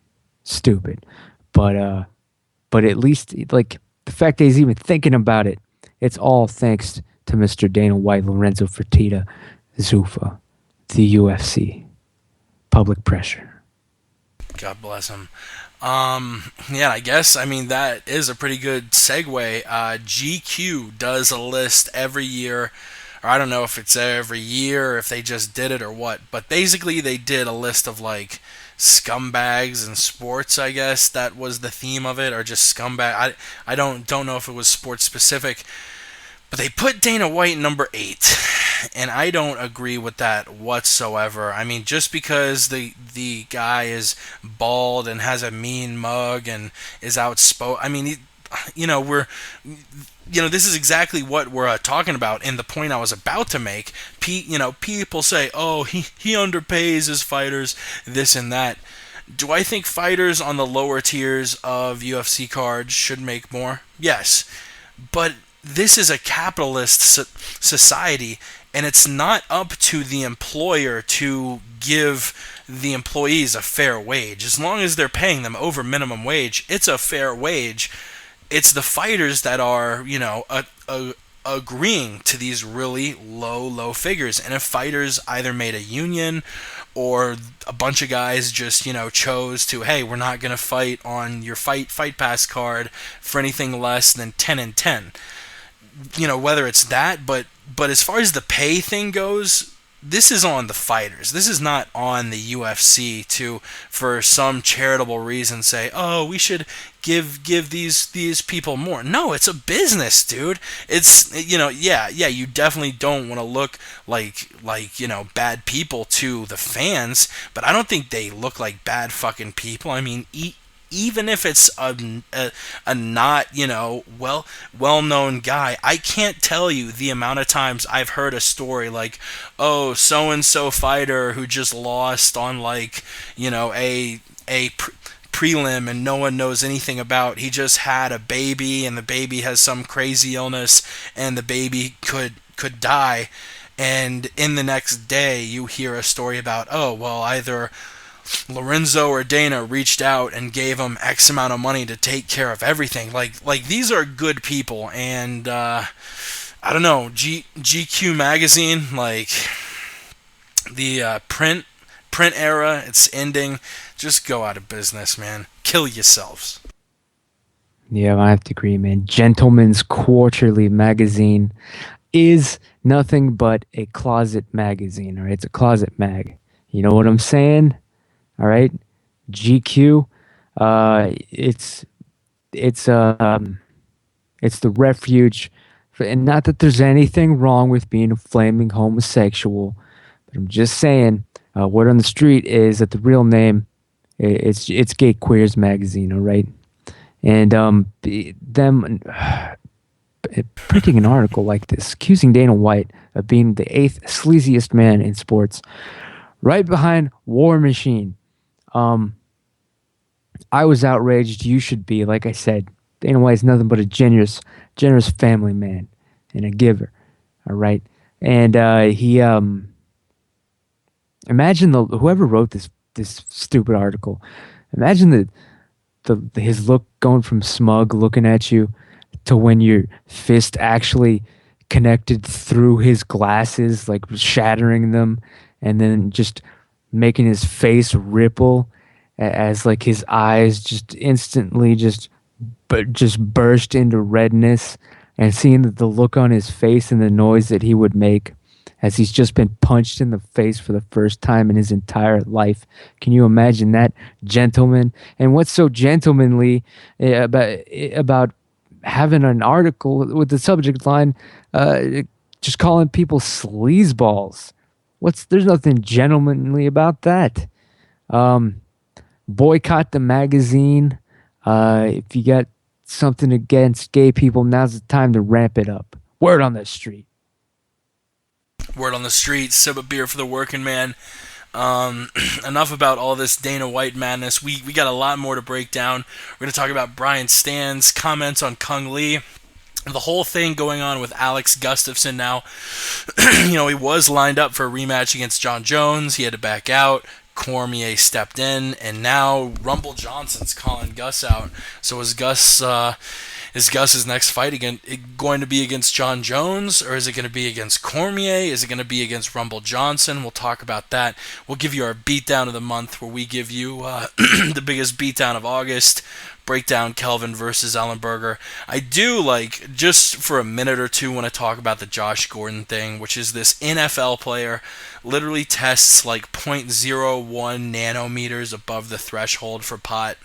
stupid. But at least like the fact that he's even thinking about it, it's all thanks to Mr. Dana White, Lorenzo Fertitta, Zuffa, the UFC, public pressure. God bless him. Yeah, I guess, I mean, that is a pretty good segue. GQ does a list every year, or I don't know if it's every year, or if they just did it or what, but basically they did a list of, like, scumbags in sports, I guess. That was the theme of it, or just scumbag. I don't know if it was sports specific, but they put Dana White number 8, and I don't agree with that whatsoever. I mean, just because the guy is bald and has a mean mug and is outspoken, I mean, this is exactly what we're talking about. And the point I was about to make, people say, oh, he underpays his fighters, this and that. Do I think fighters on the lower tiers of UFC cards should make more? Yes, but this is a capitalist society, and it's not up to the employer to give the employees a fair wage. As long as they're paying them over minimum wage, it's a fair wage. It's the fighters that are, agreeing to these really low figures. And if fighters either made a union or a bunch of guys just, chose to, hey, we're not going to fight on your fight pass card for anything less than 10 and 10. Whether it's that, but as far as the pay thing goes, this is on the fighters. This is not on the UFC to, for some charitable reason, say, oh, we should give these people more. No, it's a business, dude. It's, you definitely don't want to look like bad people to the fans, but I don't think they look like bad fucking people. I mean, even if it's a not, well-known guy, I can't tell you the amount of times I've heard a story like, oh, so-and-so fighter who just lost on, like, a prelim and no one knows anything about. He just had a baby and the baby has some crazy illness and the baby could die. And in the next day, you hear a story about, oh, well, either Lorenzo or Dana reached out and gave him X amount of money to take care of everything. Like these are good people, and I don't know, GQ magazine, like the print era, it's ending. Just go out of business, man. Kill yourselves. Yeah, I have to agree, man. Gentleman's Quarterly magazine is nothing but a closet magazine, all right? It's a closet mag. You know what I'm saying? All right, GQ. It's the refuge for, and not that there's anything wrong with being a flaming homosexual, but I'm just saying, word on the street is that the real name, it's Gay Queers magazine. All right, and them printing an article like this accusing Dana White of being the 8th sleaziest man in sports, right behind War Machine. I was outraged. You should be. Like I said, Dana White's nothing but a generous family man and a giver. All right, and he imagine whoever wrote this stupid article. Imagine his look going from smug looking at you to when your fist actually connected through his glasses, like shattering them, and then just making his face ripple as like his eyes just instantly just burst into redness, and seeing the look on his face and the noise that he would make as he's just been punched in the face for the first time in his entire life. Can you imagine that, gentleman? And what's so gentlemanly about having an article with the subject line just calling people sleazeballs? There's nothing gentlemanly about that. Boycott the magazine. If you got something against gay people, now's the time to ramp it up. Word on the street. Word on the street, sip a beer for the working man. Enough about all this Dana White madness. We got a lot more to break down. We're going to talk about Brian Stan's comments on Kung Lee. The whole thing going on with Alex Gustafsson now. He was lined up for a rematch against John Jones. He had to back out. Cormier stepped in, and now Rumble Johnson's calling Gus out. So is Gus's next fight going to be against John Jones, or is it going to be against Cormier? Is it going to be against Rumble Johnson? We'll talk about that. We'll give you our beatdown of the month, where we give you the biggest beatdown of August. Break down Kelvin versus Ellenberger. I do, just for a minute or two, want to talk about the Josh Gordon thing, which is this NFL player literally tests like 0.01 nanometers above the threshold for pot.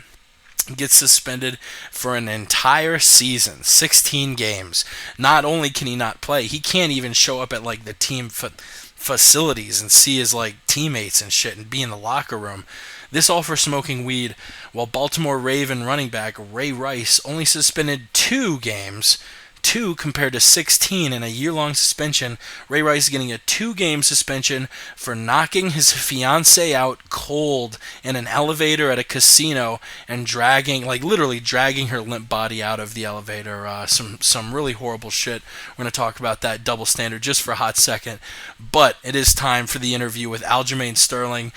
Gets suspended for an entire season, 16 games. Not only can he not play, he can't even show up at the team facilities and see his teammates and shit and be in the locker room. This all for smoking weed, while Baltimore Raven running back Ray Rice only suspended 2 games, 2 compared to 16 in a year-long suspension. Ray Rice getting a 2-game suspension for knocking his fiancée out cold in an elevator at a casino and literally dragging her limp body out of the elevator. Some really horrible shit. We're going to talk about that double standard just for a hot second. But it is time for the interview with Aljamain Sterling.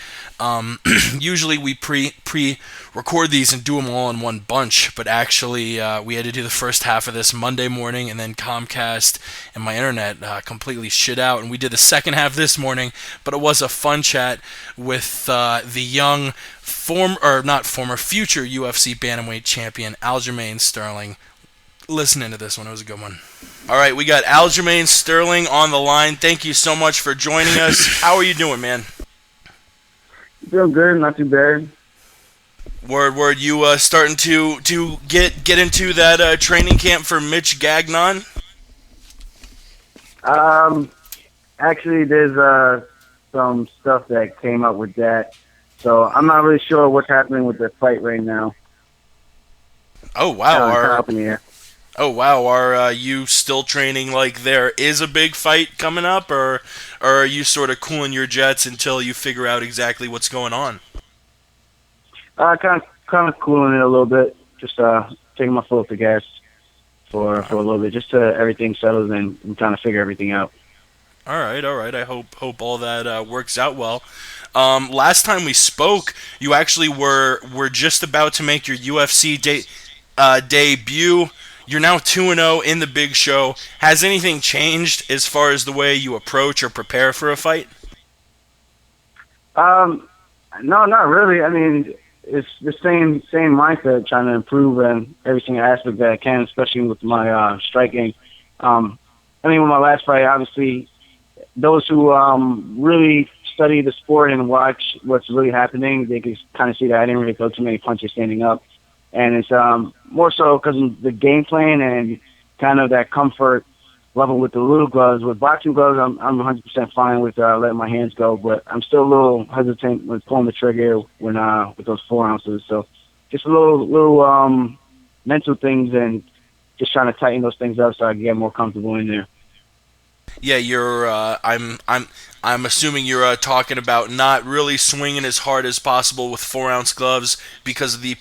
Usually we pre-record these and do them all in one bunch, but actually we had to do the first half of this Monday morning, and then Comcast and my internet completely shit out, and we did the second half this morning. But it was a fun chat with the young future UFC bantamweight champion Aljamain Sterling. Listen into this one. It was a good one. All right, we got Aljamain Sterling on the line. Thank you so much for joining us. How are you doing, man? Doing good, not too bad. Word. You starting to get into that training camp for Mitch Gagnon? Actually, there's some stuff that came up with that, so I'm not really sure what's happening with the fight right now. Oh wow! Up in the air. Oh wow! Are you still training like there is a big fight coming up, or are you sort of cooling your jets until you figure out exactly what's going on? Kind of cooling it a little bit. Just taking my foot off the gas for a little bit, just to everything settles and trying to figure everything out. All right. I hope all that works out well. Last time we spoke, you actually were just about to make your UFC debut. You're now 2-0 in the big show. Has anything changed as far as the way you approach or prepare for a fight? No, not really. I mean, it's the same mindset, trying to improve in every single aspect that I can, especially with my striking. I mean, with my last fight, obviously, those who really study the sport and watch what's really happening, they can kind of see that I didn't really throw too many punches standing up. And it's more so because of the game plan and kind of that comfort level with the little gloves. With boxing gloves, I'm 100% fine with letting my hands go, but I'm still a little hesitant with pulling the trigger when with those 4 ounces. So just a little mental things and just trying to tighten those things up so I can get more comfortable in there. Yeah, you're. I'm assuming you're talking about not really swinging as hard as possible with 4-ounce gloves because of the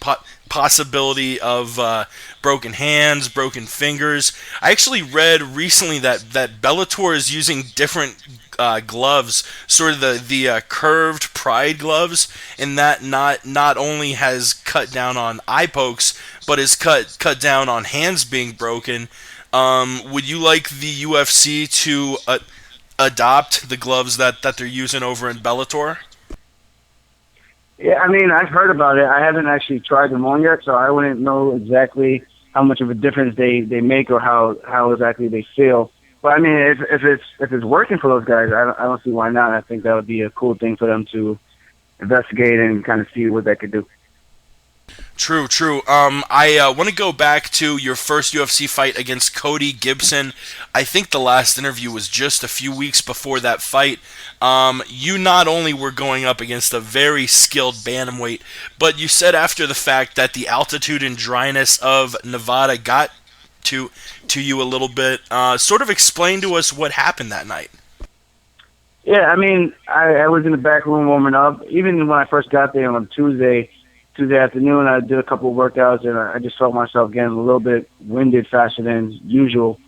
possibility of broken hands, broken fingers. I actually read recently that Bellator is using different gloves, sort of the curved Pride gloves, and that not only has cut down on eye pokes, but has cut down on hands being broken. Would you like the UFC to adopt the gloves that they're using over in Bellator? Yeah, I mean, I've heard about it. I haven't actually tried them on yet, so I wouldn't know exactly how much of a difference they make or how exactly they feel. But I mean, if it's working for those guys, I don't see why not. I think that would be a cool thing for them to investigate and kind of see what that could do. True. I want to go back to your first UFC fight against Cody Gibson. I think the last interview was just a few weeks before that fight. You not only were going up against a very skilled bantamweight, but you said after the fact that the altitude and dryness of Nevada got to you a little bit. Sort of explain to us what happened that night. Yeah, I mean, I was in the back room warming up. Even when I first got there on Tuesday afternoon, I did a couple of workouts, and I just felt myself getting a little bit winded faster than usual.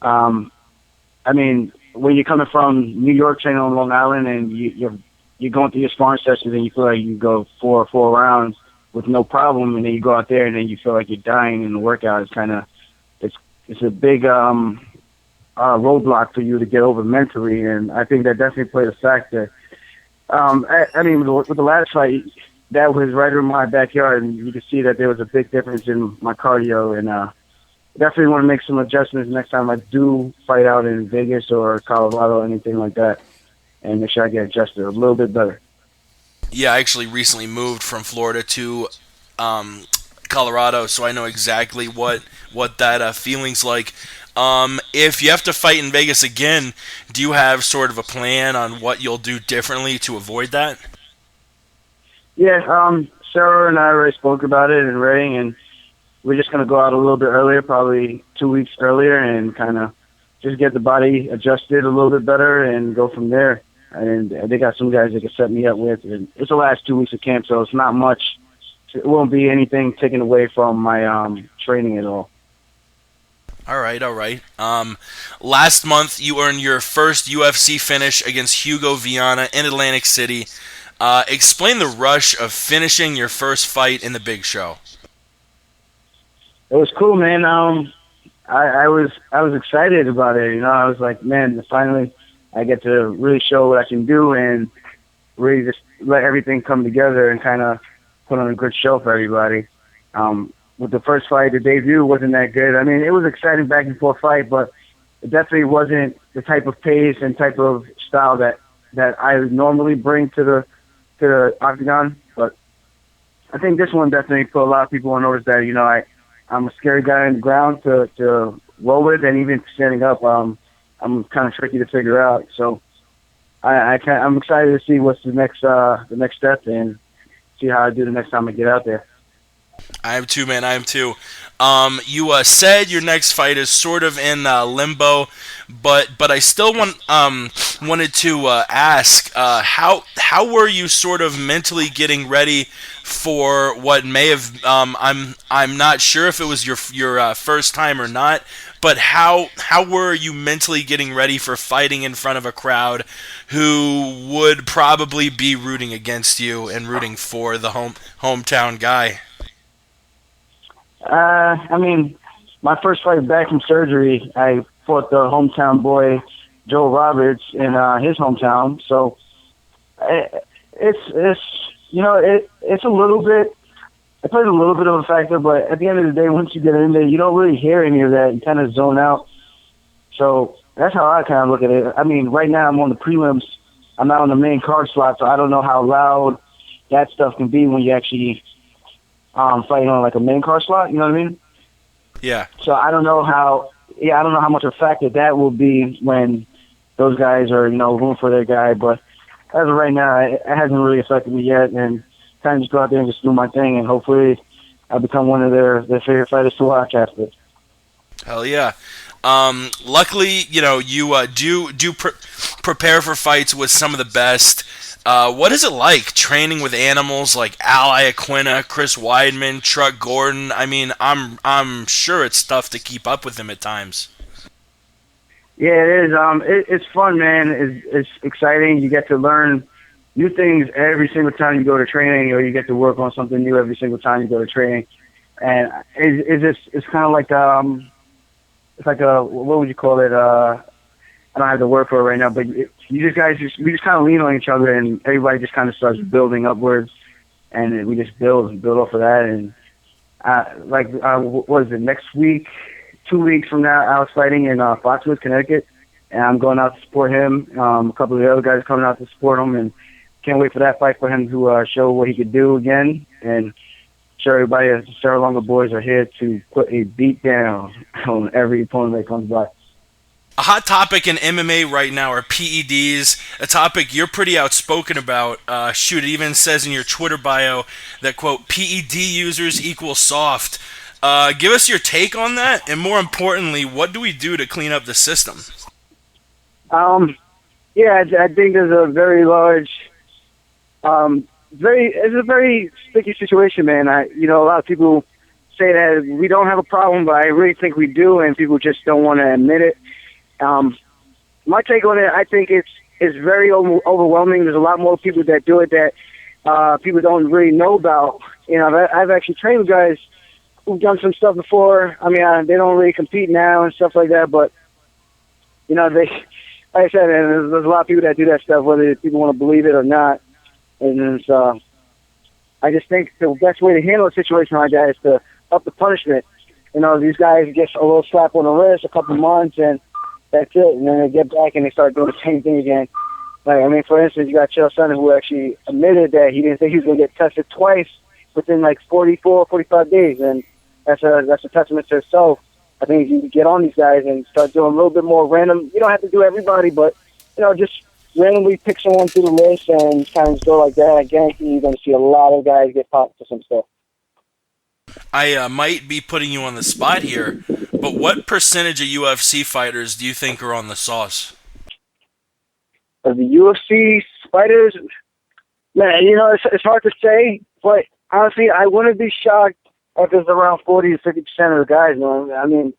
I mean, when you're coming from New York training on Long Island and you're going through your sparring sessions and you feel like you go four rounds with no problem, and then you go out there and then you feel like you're dying in the workout, it's a big roadblock for you to get over mentally, and I think that definitely played a factor. I mean, with the last fight, that was right in my backyard, and you could see that there was a big difference in my cardio, and definitely want to make some adjustments next time I do fight out in Vegas or Colorado or anything like that, and make sure I get adjusted a little bit better. Yeah, I actually recently moved from Florida to Colorado, so I know exactly what that feeling's like. If you have to fight in Vegas again, do you have sort of a plan on what you'll do differently to avoid that? Yeah, Sarah and I already spoke about it and Ray, and we're just going to go out a little bit earlier, probably 2 weeks earlier, and kind of just get the body adjusted a little bit better and go from there. And they got some guys they can set me up with. And it's the last 2 weeks of camp, so it's not much. It won't be anything taken away from my training at all. All right. Last month, you earned your first UFC finish against Hugo Viana in Atlantic City. Explain the rush of finishing your first fight in the big show. It was cool, man. I was excited about it. You know, I was like, man, finally I get to really show what I can do and really just let everything come together and kind of put on a good show for everybody. With the first fight, the debut wasn't that good. I mean, it was an exciting back and forth fight, but it definitely wasn't the type of pace and type of style that I normally bring to the octagon. But I think this one definitely put a lot of people on notice that, you know, I'm a scary guy on the ground to roll with, and even standing up, I'm kind of tricky to figure out. So I'm excited to see what's the next step and see how I do the next time I get out there. I am too, man. I am too. You said your next fight is sort of in limbo, but I still wanted to ask how were you sort of mentally getting ready for what may have I'm not sure if it was your first time or not, but how were you mentally getting ready for fighting in front of a crowd who would probably be rooting against you and rooting for the hometown guy? I mean, my first fight back from surgery, I fought the hometown boy, Joe Roberts, in his hometown. So it's you know, it's a little bit, it plays a little bit of a factor, but at the end of the day, once you get in there, you don't really hear any of that. You kind of zone out. So that's how I kind of look at it. I mean, right now I'm on the prelims. I'm not on the main card slot, so I don't know how loud that stuff can be when you actually fighting on like a main card slot, you know what I mean? Yeah. So I don't know how much of a factor that will be when those guys are, you know, rooting for their guy. But as of right now, it hasn't really affected me yet, and kind of just go out there and just do my thing, and hopefully I become one of their favorite fighters to watch after. Hell yeah. Luckily, you know, you do prepare for fights with some of the best. What is it like training with animals like Al Iaquinta, Chris Weidman, Truck Gordon? I mean, I'm sure it's tough to keep up with them at times. Yeah, it is. It's fun, man. It's exciting. You get to learn new things every single time you go to training, or you get to work on something new every single time you go to training. And it's kind of like it's like a, what would you call it? I don't have the word for it right now, but we just kind of lean on each other, and everybody just kind of starts building upwards, and we just build off of that. And what is it, next week? 2 weeks from now, Al's fighting in Foxwoods, Connecticut, and I'm going out to support him. A couple of the other guys coming out to support him, and can't wait for that fight for him to show what he could do again. And show everybody the Sarah Longa boys are here to put a beat down on every opponent that comes by. A hot topic in MMA right now are PEDs, a topic you're pretty outspoken about. Shoot, it even says in your Twitter bio that, quote, PED users equal soft. Give us your take on that, and more importantly, what do we do to clean up the system? Yeah, I think there's a very large, it's a very sticky situation, man. A lot of people say that we don't have a problem, but I really think we do, and people just don't want to admit it. My take on it, I think it's very overwhelming. There's a lot more people that do it that people don't really know about. You know, I've actually trained with guys who've done some stuff before. I mean, they don't really compete now and stuff like that, but, you know, like I said, and there's a lot of people that do that stuff, whether people want to believe it or not. And I just think the best way to handle a situation like that is to up the punishment. You know, these guys get a little slap on the wrist, a couple months, and that's it. And then they get back and they start doing the same thing again. Like, I mean, for instance, you got Chael Sonnen, who actually admitted that he didn't think he was going to get tested twice within like 44, 45 days. And that's a testament to itself. I think you can get on these guys and start doing a little bit more random. You don't have to do everybody, but, you know, just randomly pick someone through the list and kind of just go like that. I guarantee you're going to see a lot of guys get popped for some stuff. I might be putting you on the spot here, but what percentage of UFC fighters do you think are on the sauce? Of the UFC fighters, man, you know, it's hard to say, but honestly, I wouldn't be shocked if it's around 40 to 50% of the guys, man. I mean,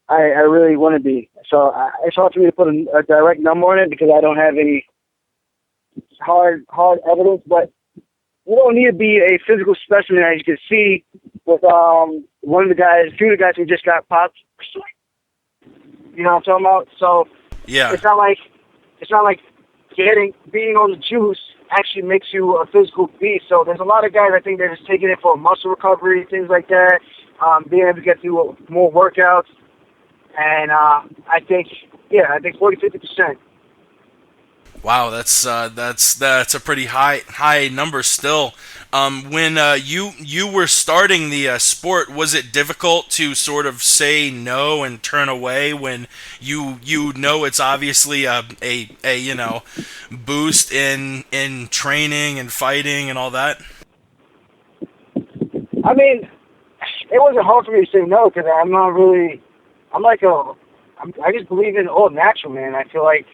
I really wouldn't be. So it's hard for me to put a direct number on it because I don't have any hard evidence, but you don't need to be a physical specimen, as you can see with one of the guys, a few of the guys who just got popped. You know what I'm talking about? So yeah, it's not like being on the juice actually makes you a physical beast. So there's a lot of guys, I think, they're just taking it for muscle recovery, things like that, being able to get through more workouts. And I think 40-50%. Wow, that's a pretty high number still. When you were starting the sport, was it difficult to sort of say no and turn away when you know it's obviously a you know, boost in training and fighting and all that? I mean, it wasn't hard for me to say no because I just believe in all natural, man. I feel like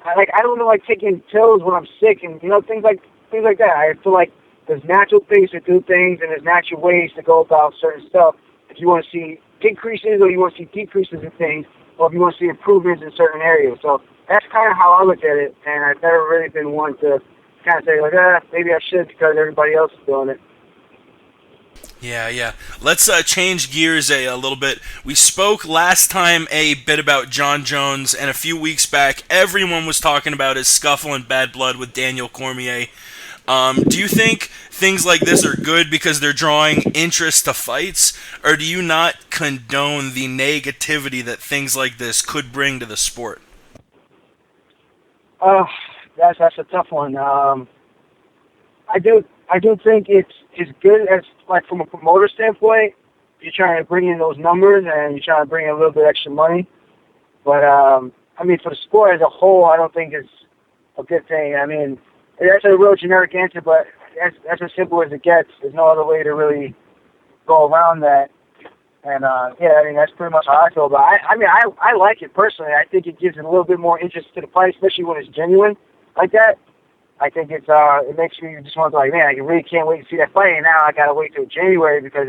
I don't like taking pills when I'm sick and, you know, things like that. I feel like there's natural things to do things and there's natural ways to go about certain stuff. If you want to see increases or you want to see decreases in things, or if you want to see improvements in certain areas. So that's kind of how I look at it, and I've never really been one to kind of say, like, maybe I should because everybody else is doing it. Yeah. Let's change gears a little bit. We spoke last time a bit about John Jones, and a few weeks back, everyone was talking about his scuffle and bad blood with Daniel Cormier. Do you think things like this are good because they're drawing interest to fights, or do you not condone the negativity that things like this could bring to the sport? That's a tough one. I do think it's good as, like, from a promoter standpoint. You're trying to bring in those numbers and you're trying to bring in a little bit extra money. But I mean, for the sport as a whole, I don't think it's a good thing. I mean, that's a real generic answer, but that's as simple as it gets. There's no other way to really go around that. And yeah, I mean that's pretty much how I feel about it. I like it personally. I think it gives it a little bit more interest to the fight, especially when it's genuine like that. I think it makes you just want to be like, man, I really can't wait to see that fight. And now I gotta wait till January because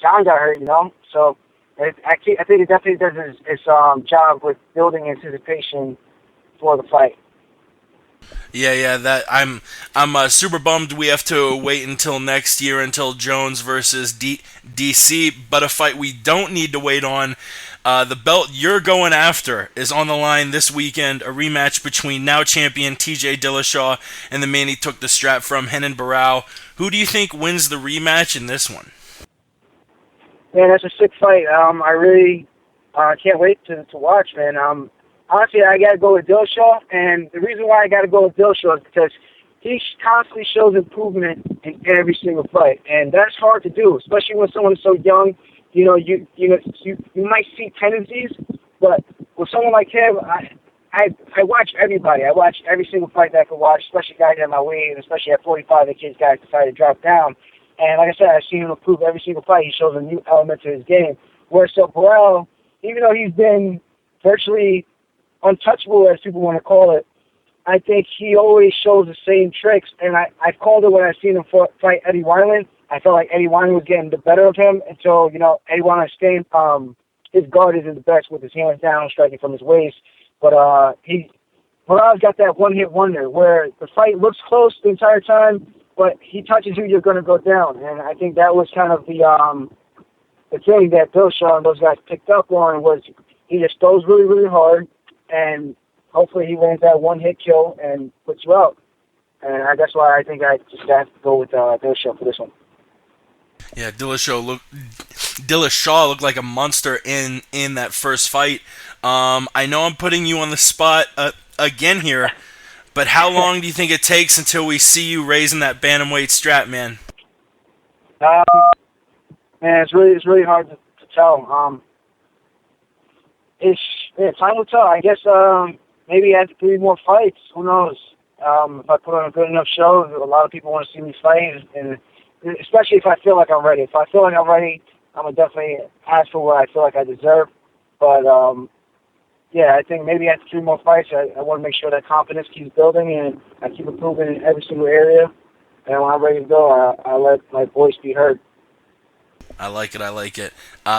John got hurt, you know. So I think it definitely does its job with building anticipation for the fight. Yeah. That I'm super bummed we have to wait until next year until Jones versus DC. But a fight we don't need to wait on. The belt you're going after is on the line this weekend. A rematch between now champion T.J. Dillashaw and the man he took the strap from, Renan Barão. Who do you think wins the rematch in this one? Man, that's a sick fight. I really can't wait to watch, man. Honestly, I got to go with Dillashaw, and the reason why I got to go with Dillashaw is because he constantly shows improvement in every single fight, and that's hard to do, especially when someone is so young. You know, you might see tendencies, but with someone like him, I watch everybody. I watch every single fight that I can watch, especially guys at my weight, and especially at 45, the kid's guys decided to drop down. And like I said, I've seen him improve every single fight. He shows a new element to his game. Whereas Barão, even though he's been virtually untouchable, as people want to call it, I think he always shows the same tricks. And I've called it when I've seen him fight Eddie Wineland. I felt like Eddie Wineland was getting the better of him until, you know, Eddie Wineland's his guard isn't the best with his hands down, striking from his waist. But Barão's got that one-hit wonder where the fight looks close the entire time, but he touches you, you're going to go down. And I think that was kind of the thing that Dillashaw and those guys picked up on was he just throws really, really hard, and hopefully he lands that one-hit kill and puts you out. And that's why I think I just have to go with Dillashaw for this one. Yeah, Dillashaw looked like a monster in that first fight. I know I'm putting you on the spot again here, but how long do you think it takes until we see you raising that bantamweight strap, man? Man, it's really hard to tell. Time will tell. I guess maybe after 3 more fights, who knows? If I put on a good enough show, a lot of people want to see me fight, and especially if I feel like I'm ready. If I feel like I'm ready, I'm going to definitely ask for what I feel like I deserve. But, yeah, I think maybe after 3 more fights, I want to make sure that confidence keeps building and I keep improving in every single area. And when I'm ready to go, I let my voice be heard. I like it.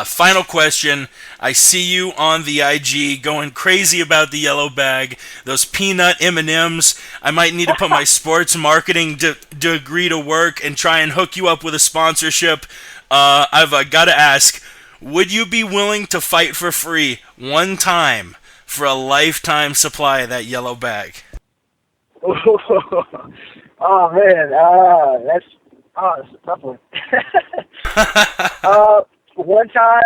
Final question. I see you on the IG going crazy about the yellow bag, those peanut M&Ms. I might need to put my sports marketing degree to work and try and hook you up with a sponsorship. I've got to ask, would you be willing to fight for free one time for a lifetime supply of that yellow bag? Oh, man. That's a tough one. One time,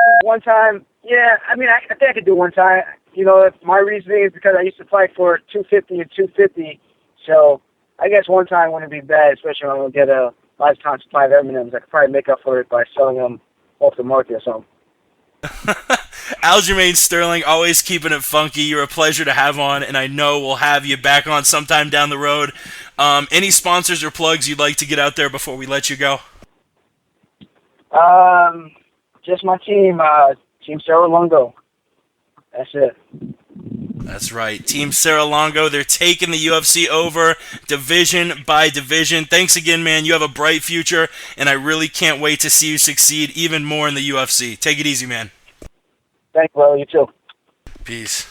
yeah, I mean, I think I could do one time. You know, my reasoning is because I used to fight for 250 and 250, so I guess one time wouldn't be bad, especially when I'm going to get a lifetime supply of M&Ms. I could probably make up for it by selling them off the market or something. Aljamain Sterling, always keeping it funky. You're a pleasure to have on, and I know we'll have you back on sometime down the road. Any sponsors or plugs you'd like to get out there before we let you go? Just my team, Team Cerro Lungo. That's it. That's right. Team Cerro Lungo, they're taking the UFC over division by division. Thanks again, man. You have a bright future, and I really can't wait to see you succeed even more in the UFC. Take it easy, man. Thanks, brother. You too. Peace.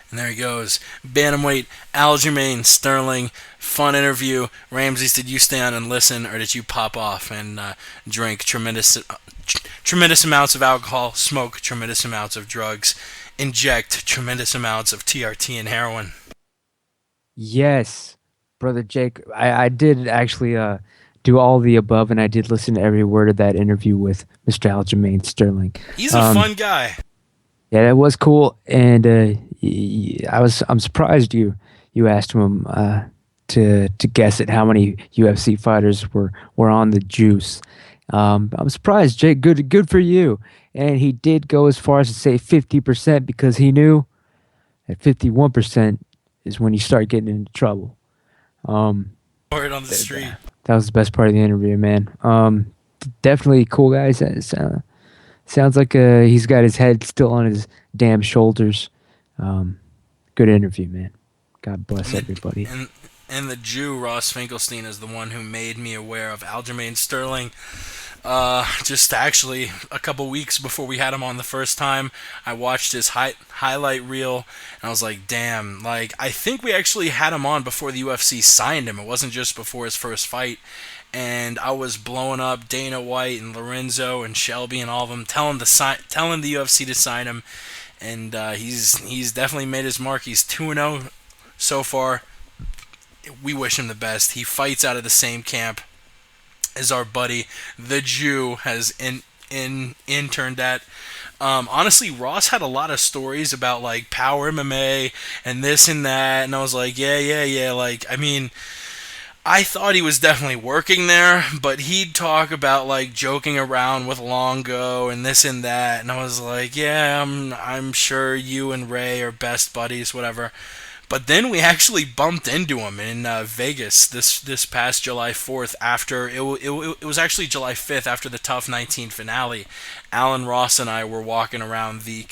And there he goes. Bantamweight Aljamain Sterling. Fun interview. Ramses, did you stay on and listen, or did you pop off and drink tremendous amounts of alcohol, smoke tremendous amounts of drugs, inject tremendous amounts of TRT and heroin? Yes, Brother Jake. I did actually do all the above, and I did listen to every word of that interview with Mr. Aljamain Sterling. He's a fun guy. Yeah, that was cool, and I'm surprised you asked him to guess at how many UFC fighters were on the juice. I'm surprised, Jake. Good for you. And he did go as far as to say 50% because he knew that 51% is when you start getting into trouble. Word on the street. That was the best part of the interview, man. Definitely cool guys. Sounds like he's got his head still on his damn shoulders. Good interview, man. God bless everybody. And the Jew, Ross Finkelstein, is the one who made me aware of Aljamain Sterling. Just actually a couple weeks before we had him on the first time, I watched his highlight reel, and I was like, damn, like, I think we actually had him on before the UFC signed him. It wasn't just before his first fight. And I was blowing up Dana White and Lorenzo and Shelby and all of them, telling the UFC to sign him. And he's definitely made his mark. He's 2-0 so far. We wish him the best. He fights out of the same camp as our buddy, the Jew, has interned at. Honestly, Ross had a lot of stories about, like, power MMA and this and that, and I was like, yeah. Like, I mean, I thought he was definitely working there, but he'd talk about, like, joking around with Longo and this and that, and I was like, yeah, I'm sure you and Ray are best buddies, whatever. But then we actually bumped into him in Vegas this past July 4th after it was actually July 5th after the Tough 19 finale. Alan Ross and I were walking around the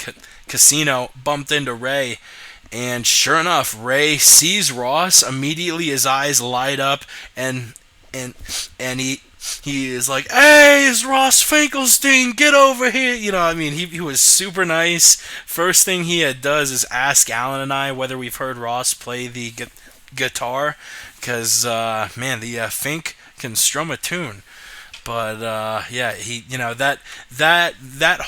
casino, bumped into Ray, and sure enough, Ray sees Ross. Immediately his eyes light up, and he is like, "Hey, it's Ross Finkelstein, get over here!" You know, I mean, he was super nice. First thing he does is ask Alan and I whether we've heard Ross play the guitar, because man, the Fink can strum a tune. But yeah, he, you know, that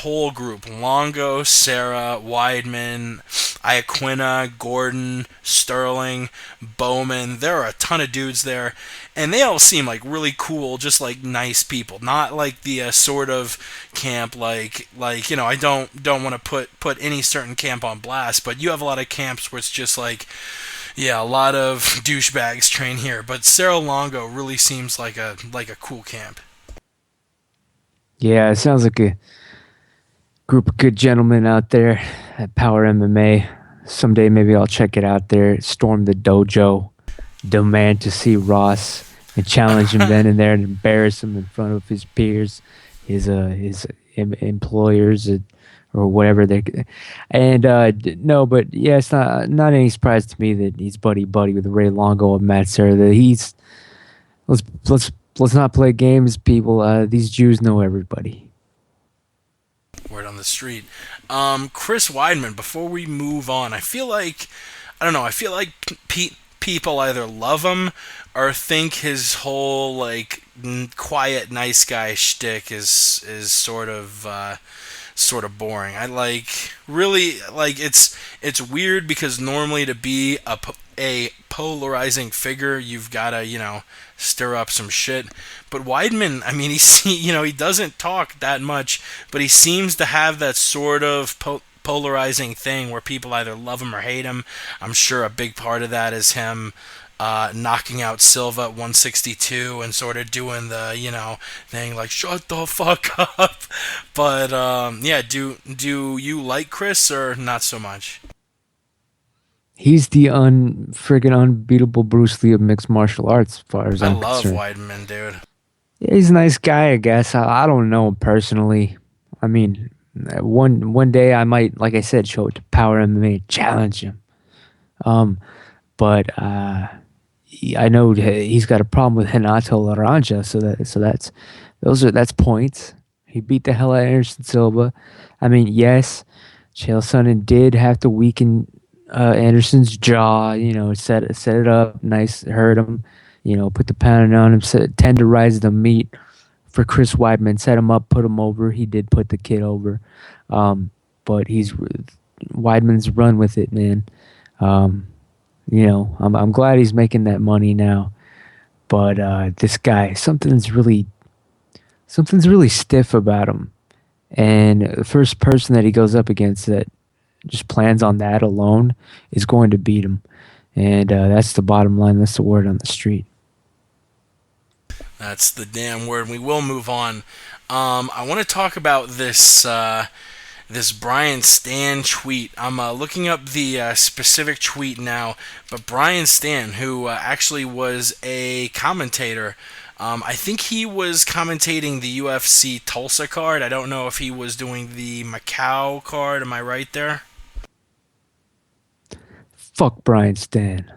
whole group: Longo, Sarah, Weidman, Iaquinta, Gordon, Sterling, Bowman. There are a ton of dudes there, and they all seem like really cool, just like nice people. Not like the sort of camp like you know, I don't want to put any certain camp on blast, but you have a lot of camps where it's just like, yeah, a lot of douchebags train here. But Cerro Longo really seems like a cool camp. Yeah, it sounds like a group of good gentlemen out there at Power MMA. Someday maybe I'll check it out there. Storm the dojo, demand to see Ross, and challenge him then and there and embarrass him in front of his peers, his employers, or whatever they. And no, but yeah, it's not any surprise to me that he's buddy with Ray Longo and Matt Serra. That he's let's not play games, people. These Jews know everybody. Word on the street. Chris Weidman, before we move on, I feel like people either love him or think his whole, like, quiet, nice guy shtick is sort of boring. I really it's weird, because normally to be a polarizing figure, you've gotta, you know, stir up some shit. But Weidman, I mean, he doesn't talk that much, but he seems to have that sort of polarizing thing where people either love him or hate him. I'm sure a big part of that is him knocking out Silva at 162 and sort of doing the, you know, thing like, shut the fuck up. But yeah, do you like Chris or not so much? He's the friggin' unbeatable Bruce Lee of mixed martial arts, as far as I'm concerned. I love Weidman, dude. Yeah, he's a nice guy, I guess. I don't know him personally. I mean, one day I might, like I said, show it to Power MMA, challenge him. But I know he's got a problem with Renato Laranja, so that's points. He beat the hell out of Anderson Silva. I mean, yes, Chael Sonnen did have to weaken Anderson's jaw, you know, set it up nice, hurt him, you know, put the pounding on him, tenderize the meat for Chris Weidman, set him up, put him over. He did put the kid over, but Weidman's run with it, man. You know, I'm glad he's making that money now, but this guy, something's really stiff about him, and the first person that he goes up against that just plans on that alone is going to beat him. And that's the bottom line. That's the word on the street. That's the damn word. We will move on. I want to talk about this Brian Stan tweet. I'm looking up the specific tweet now, but Brian Stan, who actually was a commentator I think he was commentating the UFC Tulsa card. I don't know if he was doing the Macau card. Am I right there? Fuck Brian Stan.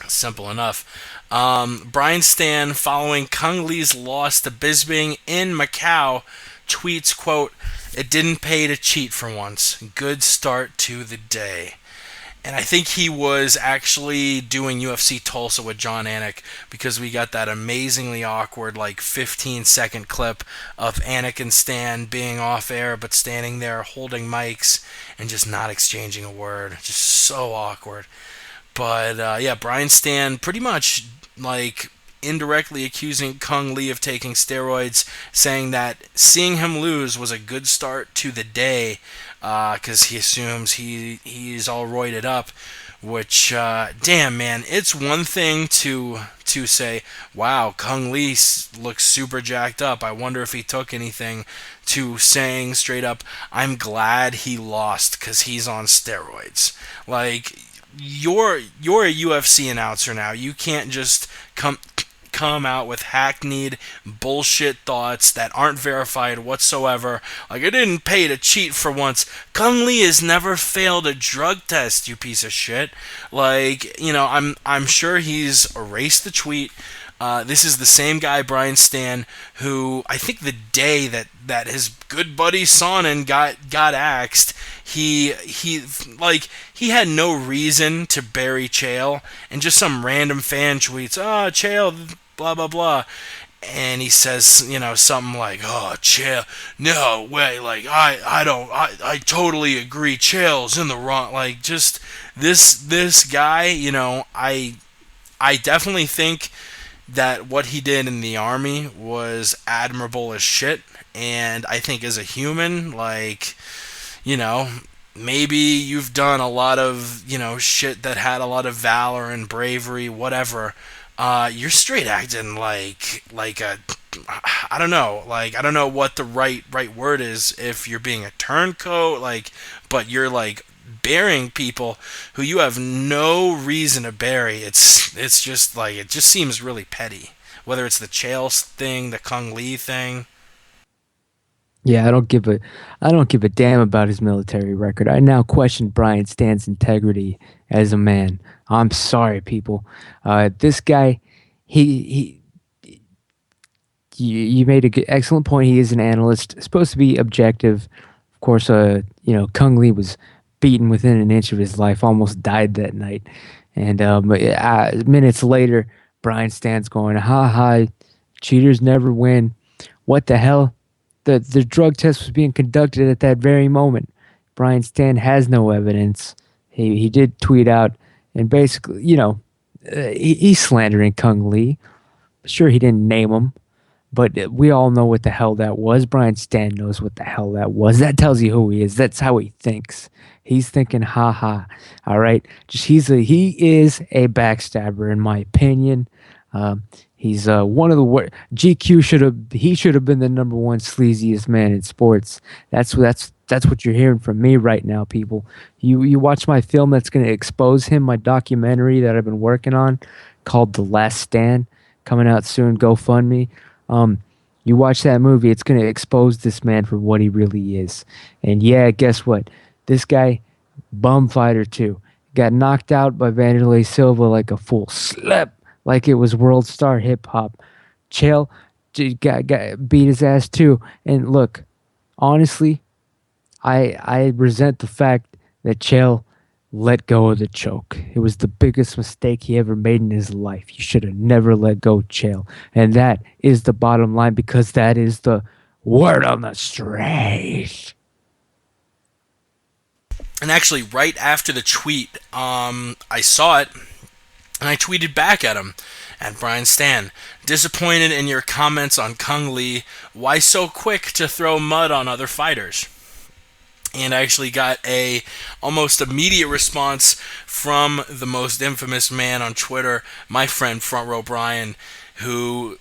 Simple enough. Brian Stan, following Kung Lee's loss to Bisping in Macau, tweets, quote, "It didn't pay to cheat for once. Good start to the day." And I think he was actually doing UFC Tulsa with John Anik, because we got that amazingly awkward, like 15-second clip of Anik and Stan being off air, but standing there holding mics and just not exchanging a word. Just so awkward. But yeah, Brian Stan pretty much like indirectly accusing Kung Lee of taking steroids, saying that seeing him lose was a good start to the day, because he assumes he's all roided up. Which, damn man, it's one thing to say, wow, Kung Lee looks super jacked up. I wonder if he took anything, to saying straight up, I'm glad he lost because he's on steroids. Like, you're a UFC announcer now. You can't just come out with hackneyed bullshit thoughts that aren't verified whatsoever. Like, I didn't pay to cheat for once. Kung Lee has never failed a drug test, you piece of shit. Like, you know, I'm sure he's erased the tweet. This is the same guy, Brian Stan, who I think the day that his good buddy Sonnen got axed, he had no reason to bury Chael, and just some random fan tweets, "Oh, Chael, blah blah blah," and he says, you know, something like, "Oh, Chael, no way, like I totally agree, Chael's in the wrong." Like, just this guy, you know, I definitely think that what he did in the army was admirable as shit, and I think as a human, like, you know, maybe you've done a lot of, you know, shit that had a lot of valor and bravery, whatever. You're straight acting like a, I don't know, like, I don't know what the right word is, if you're being a turncoat, like, but you're like burying people who you have no reason to bury. It's just like, it just seems really petty. Whether it's the Chael thing, the Kung Lee thing. Yeah, I don't give a damn about his military record. I now question Brian Stan's integrity as a man. I'm sorry, people. This guy, he you made an excellent point. He is an analyst, supposed to be objective. Of course, you know, Kung Lee was beaten within an inch of his life, almost died that night. And minutes later, Brian Stan's going, "Ha ha, cheaters never win." What the hell? The drug test was being conducted at that very moment. Brian Stan has no evidence. He did tweet out, and basically, you know, he's slandering Kung Lee. Sure, he didn't name him, but we all know what the hell that was. Brian Stan knows what the hell that was. That tells you who he is. That's how he thinks. He's thinking, ha ha. All right, he is a backstabber, in my opinion. He's one of the worst. GQ should have been the number one sleaziest man in sports. That's what you're hearing from me right now, people. You watch my film that's going to expose him, my documentary that I've been working on, called The Last Stand, coming out soon. GoFundMe. You watch that movie, it's going to expose this man for what he really is. And yeah, guess what? This guy, bum fighter too, got knocked out by Vanderlei Silva like a fool. Slept like it was world star hip hop. Chael got beat his ass too. And look, honestly, I resent the fact that Chael let go of the choke. It was the biggest mistake he ever made in his life. You should have never let go, Chael. And that is the bottom line, because that is the word on the street. And actually, right after the tweet, I saw it, and I tweeted back at him, at Brian Stan. "Disappointed in your comments on Kung Lee. Why so quick to throw mud on other fighters?" And I actually got a almost immediate response from the most infamous man on Twitter, my friend Front Row Brian, who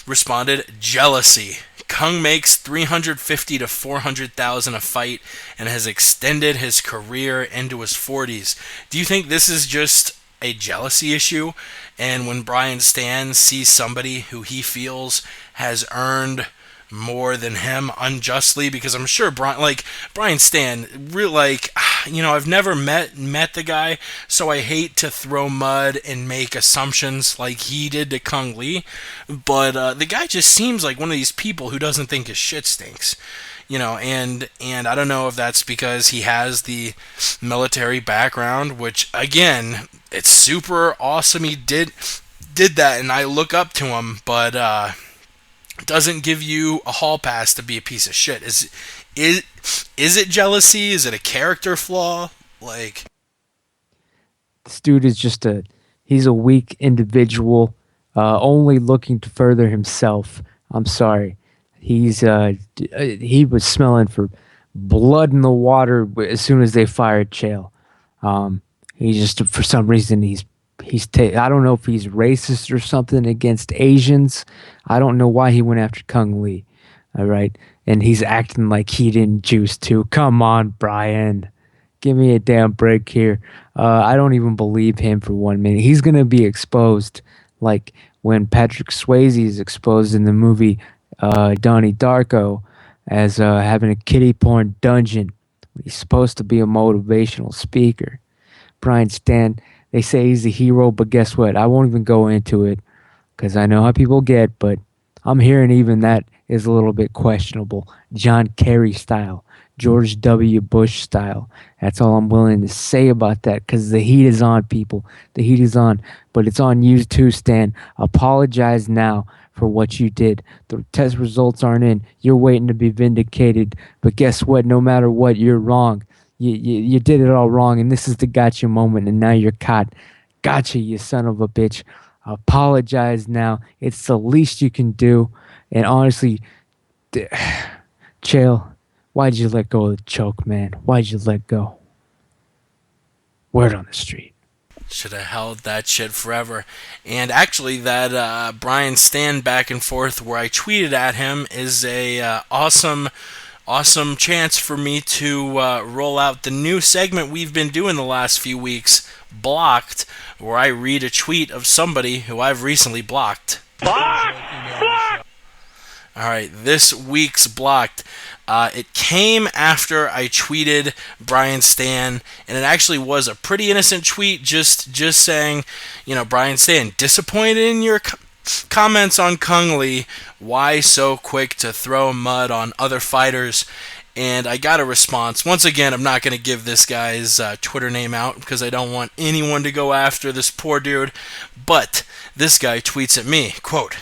responded, "Jealousy. Kung makes $350,000 to $400,000 a fight and has extended his career into his 40s. Do you think this is just a jealousy issue, and when Brian Stan sees somebody who he feels has earned more than him unjustly, because I'm sure Brian Stan, I've never met the guy, so I hate to throw mud and make assumptions like he did to Kung Lee, but the guy just seems like one of these people who doesn't think his shit stinks. And I don't know if that's because he has the military background, which again, it's super awesome he did that, and I look up to him, but doesn't give you a hall pass to be a piece of shit. Is it jealousy? Is it a character flaw? Like, this dude is he's a weak individual, only looking to further himself. I'm sorry. He was smelling for blood in the water as soon as they fired Chael. He just, for some reason, I don't know if he's racist or something against Asians. I don't know why he went after Kung Lee. All right. And he's acting like he didn't juice too. Come on, Brian. Give me a damn break here. I don't even believe him for 1 minute. He's going to be exposed like when Patrick Swayze is exposed in the movie Donnie Darko as having a kiddie porn dungeon. He's supposed to be a motivational speaker. Brian Stan, they say he's a hero, but guess what? I won't even go into it because I know how people get, but I'm hearing even that is a little bit questionable. John Kerry style, George W. Bush style. That's all I'm willing to say about that because the heat is on, people. The heat is on. But it's on you too, Stan. Apologize now for what you did. The test results aren't in. You're waiting to be vindicated. But guess what? No matter what, you're wrong. You did it all wrong, and this is the gotcha moment, and now you're caught. Gotcha, you son of a bitch. Apologize now. It's the least you can do. And honestly, Chael, why'd you let go of the choke, man? Why'd you let go? Word on the street. Should have held that shit forever. And actually, that Brian Stan back and forth where I tweeted at him is a awesome chance for me to roll out the new segment we've been doing the last few weeks, Blocked, where I read a tweet of somebody who I've recently blocked. Alright, this week's Blocked. It came after I tweeted Brian Stan, and it actually was a pretty innocent tweet, just saying, Brian Stan, disappointed in your comments on Kung Lee, why so quick to throw mud on other fighters? And I got a response. Once again, I'm not going to give this guy's Twitter name out because I don't want anyone to go after this poor dude, but this guy tweets at me, quote,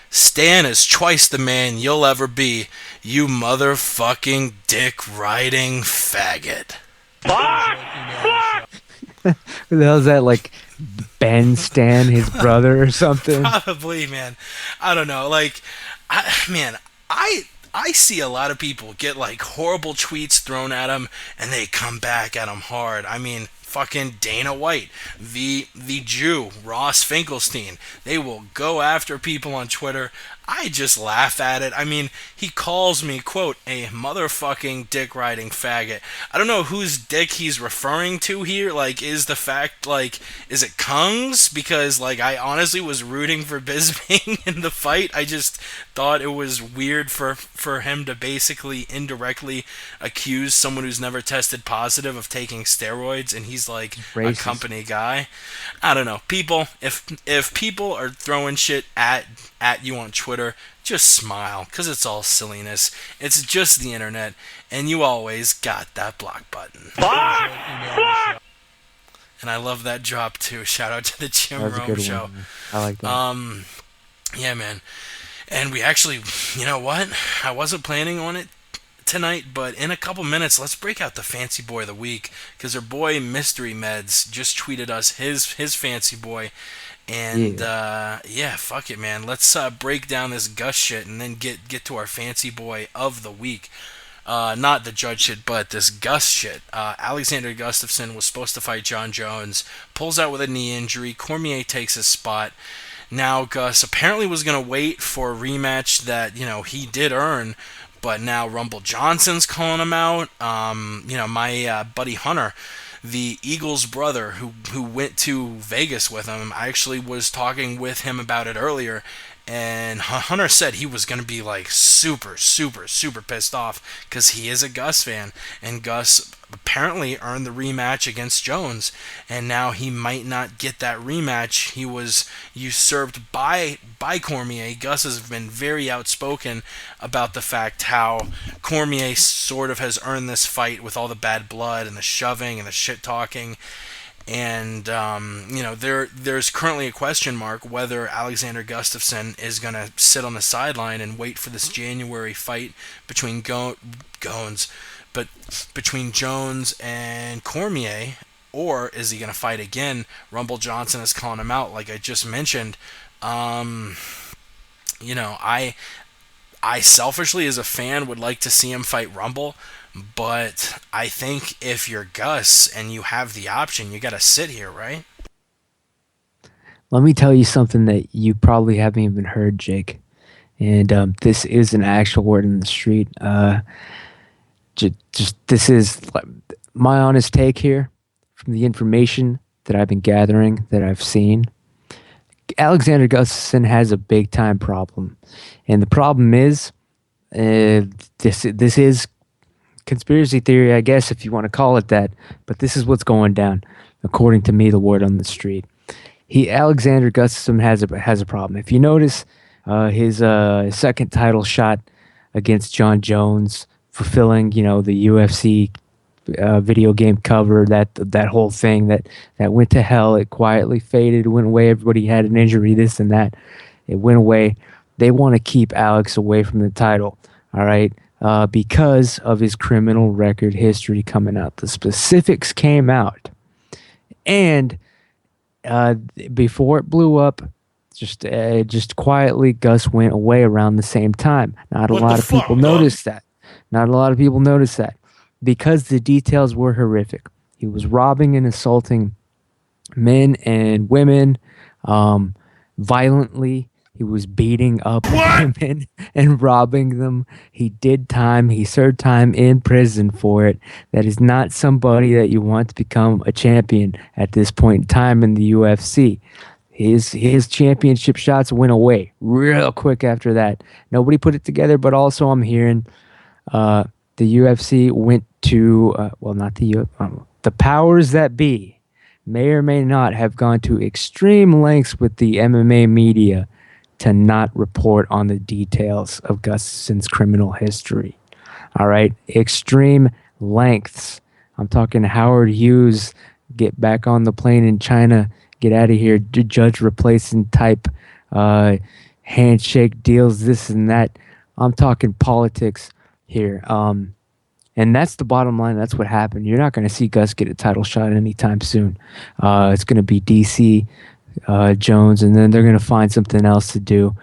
Stan is twice the man you'll ever be, you motherfucking dick-riding faggot. Who the hell's that, like Ben Stan, his brother or something? Probably, man. I don't know. I see a lot of people get like horrible tweets thrown at them, and they come back at them hard. I mean, fucking Dana White, the Jew, Ross Finkelstein. They will go after people on Twitter. I just laugh at it. I mean, he calls me, quote, a motherfucking dick-riding faggot. I don't know whose dick he's referring to here. Like, is it Kung's? Because, I honestly was rooting for Bisping in the fight. I just thought it was weird for him to basically indirectly accuse someone who's never tested positive of taking steroids, and he's, a company guy. I don't know. People, if people are throwing shit at you on Twitter, just smile, because it's all silliness. It's just the internet, and you always got that block button. And I love that drop, too. Shout out to the Jim Rome Show. One, I like that. Yeah, man. And we actually, you know what? I wasn't planning on it tonight, but in a couple minutes, let's break out the Fancy Boy of the Week, because our boy Mystery Meds just tweeted us his Fancy Boy. And, yeah, fuck it, man. Let's break down this Gus shit and then get to our Fancy Boy of the Week. Not the Judge shit, but this Gus shit. Alexander Gustafsson was supposed to fight John Jones, pulls out with a knee injury. Cormier takes his spot. Now Gus apparently was going to wait for a rematch that, he did earn, but now Rumble Johnson's calling him out. My buddy Hunter the Eagles' brother who went to Vegas with him. I actually was talking with him about it earlier, and Hunter said he was going to be like super, super, super pissed off because he is a Gus fan, and Gus apparently earned the rematch against Jones, and now he might not get that rematch. He was usurped by Cormier. Gus has been very outspoken about the fact how Cormier sort of has earned this fight with all the bad blood and the shoving and the shit talking. And there's currently a question mark whether Alexander Gustafsson is going to sit on the sideline and wait for this January fight between between Jones and Cormier, or is he going to fight again? Rumble Johnson is calling him out, like I just mentioned. I selfishly, as a fan, would like to see him fight Rumble, but I think if you're Gus and you have the option, you got to sit here, right? Let me tell you something that you probably haven't even heard, Jake. And this is an actual word in the street. This is my honest take here from the information that I've been gathering, that I've seen. Alexander Gustafsson has a big time problem, and the problem is this is conspiracy theory, I guess, if you want to call it that. But this is what's going down, according to me, the word on the street. Alexander Gustafsson has a problem. If you notice, his second title shot against John Jones, fulfilling the UFC video game cover, that whole thing that went to hell. It quietly faded, went away. Everybody had an injury, this and that. It went away. They want to keep Alex away from the title, all right, because of his criminal record history coming out. The specifics came out, and before it blew up, just quietly, Gus went away around the same time. Not a lot of people noticed that. Not a lot of people noticed that. Because the details were horrific. He was robbing and assaulting men and women violently. He was beating up women and robbing them. He did time. He served time in prison for it. That is not somebody that you want to become a champion at this point in time in the UFC. His championship shots went away real quick after that. Nobody put it together, but also I'm hearing the UFC went to, the powers that be may or may not have gone to extreme lengths with the MMA media to not report on the details of Gustafsson's criminal history. All right? Extreme lengths. I'm talking Howard Hughes, get back on the plane in China, get out of here, judge replacing type handshake deals, this and that. I'm talking politics here. And that's the bottom line. That's what happened. You're not going to see Gus get a title shot anytime soon. It's going to be DC, Jones, and then they're going to find something else to do.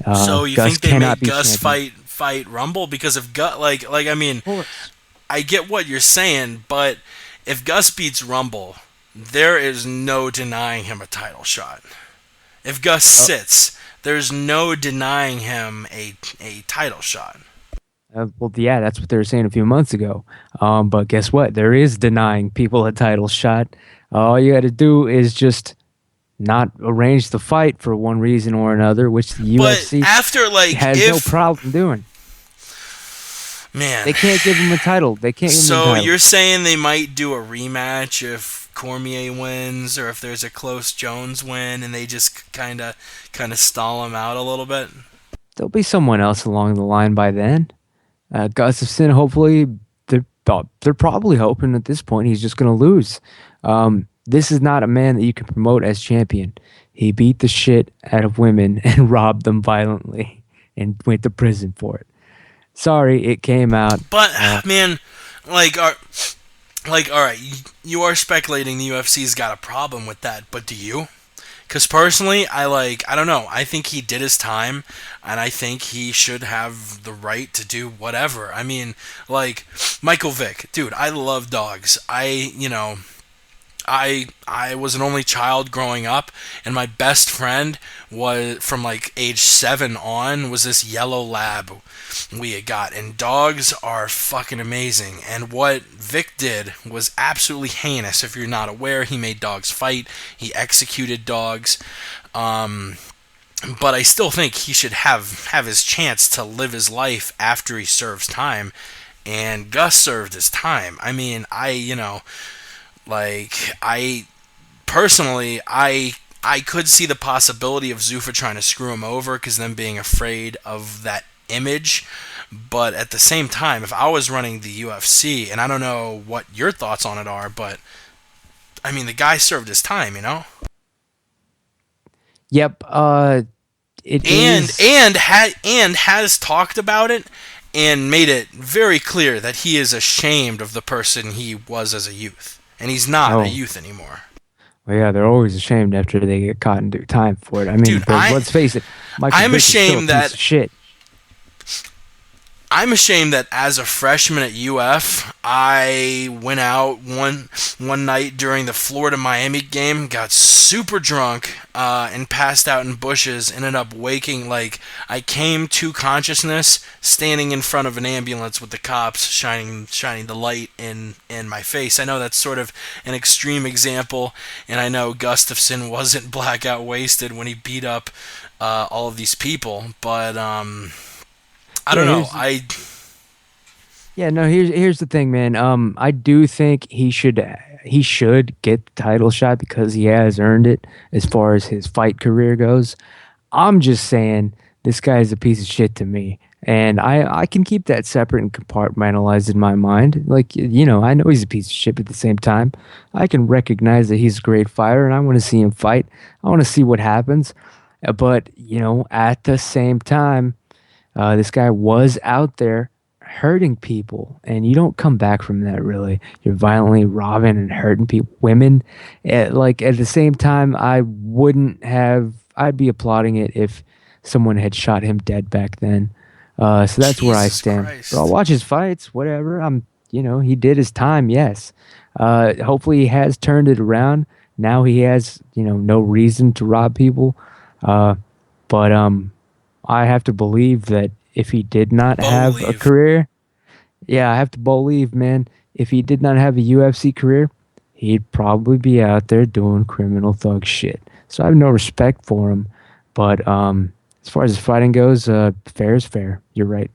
So you think they make Gus fight Rumble? Because if Gus, I mean, I get what you're saying, but if Gus beats Rumble, there is no denying him a title shot. If Gus sits, there's no denying him a title shot. That's what they were saying a few months ago. But guess what? There is denying people a title shot. All you got to do is just not arrange the fight for one reason or another, which the UFC has no problem doing. Man, they can't give him a title. So you're saying they might do a rematch if Cormier wins, or if there's a close Jones win, and they just kind of stall him out a little bit? There'll be someone else along the line by then. Gustafsson, hopefully, they're probably hoping at this point he's just going to lose. This is not a man that you can promote as champion. He beat the shit out of women and robbed them violently and went to prison for it. Sorry, it came out. But, man, all right, you are speculating the UFC's got a problem with that, but do you? Because personally, I don't know. I think he did his time, and I think he should have the right to do whatever. I mean, Michael Vick, dude, I love dogs. I I was an only child growing up, and my best friend was from like age 7 on was this yellow lab we had got, and dogs are fucking amazing. And what Vic did was absolutely heinous. If you're not aware, he made dogs fight. He executed dogs. But I still think he should have his chance to live his life after he serves time. And Gus served his time. I mean, personally, I could see the possibility of Zuffa trying to screw him over because them being afraid of that image. But at the same time, if I was running the UFC, and I don't know what your thoughts on it are, but I mean, the guy served his time, you know? Yep. Has talked about it and made it very clear that he is ashamed of the person he was as a youth, and he's not a youth anymore. Well, yeah, they're always ashamed after they get caught and do time for it. I mean, dude, let's face it, I'm ashamed that shit. I'm ashamed that as a freshman at UF, I went out one night during the Florida-Miami game, got super drunk, and passed out in bushes, ended up waking, like, I came to consciousness standing in front of an ambulance with the cops shining the light in my face. I know that's sort of an extreme example, and I know Gustafsson wasn't blackout wasted when he beat up all of these people, but I don't know. Here's the thing, man. I do think he should get the title shot because he has earned it as far as his fight career goes. I'm just saying this guy is a piece of shit to me, and I can keep that separate and compartmentalized in my mind. Like, I know he's a piece of shit, but at the same time, I can recognize that he's a great fighter, and I want to see him fight. I want to see what happens, but at the same time. This guy was out there hurting people, and you don't come back from that, really. You're violently robbing and hurting women. At the same time, I'd be applauding it if someone had shot him dead back then. So that's where I stand. But I'll watch his fights, whatever. He did his time, yes. Hopefully he has turned it around. Now he has, no reason to rob people. But I have to believe that if he did not have a career, I have to believe, man, if he did not have a UFC career, he'd probably be out there doing criminal thug shit. So I have no respect for him. But as far as the fighting goes, fair is fair. You're right.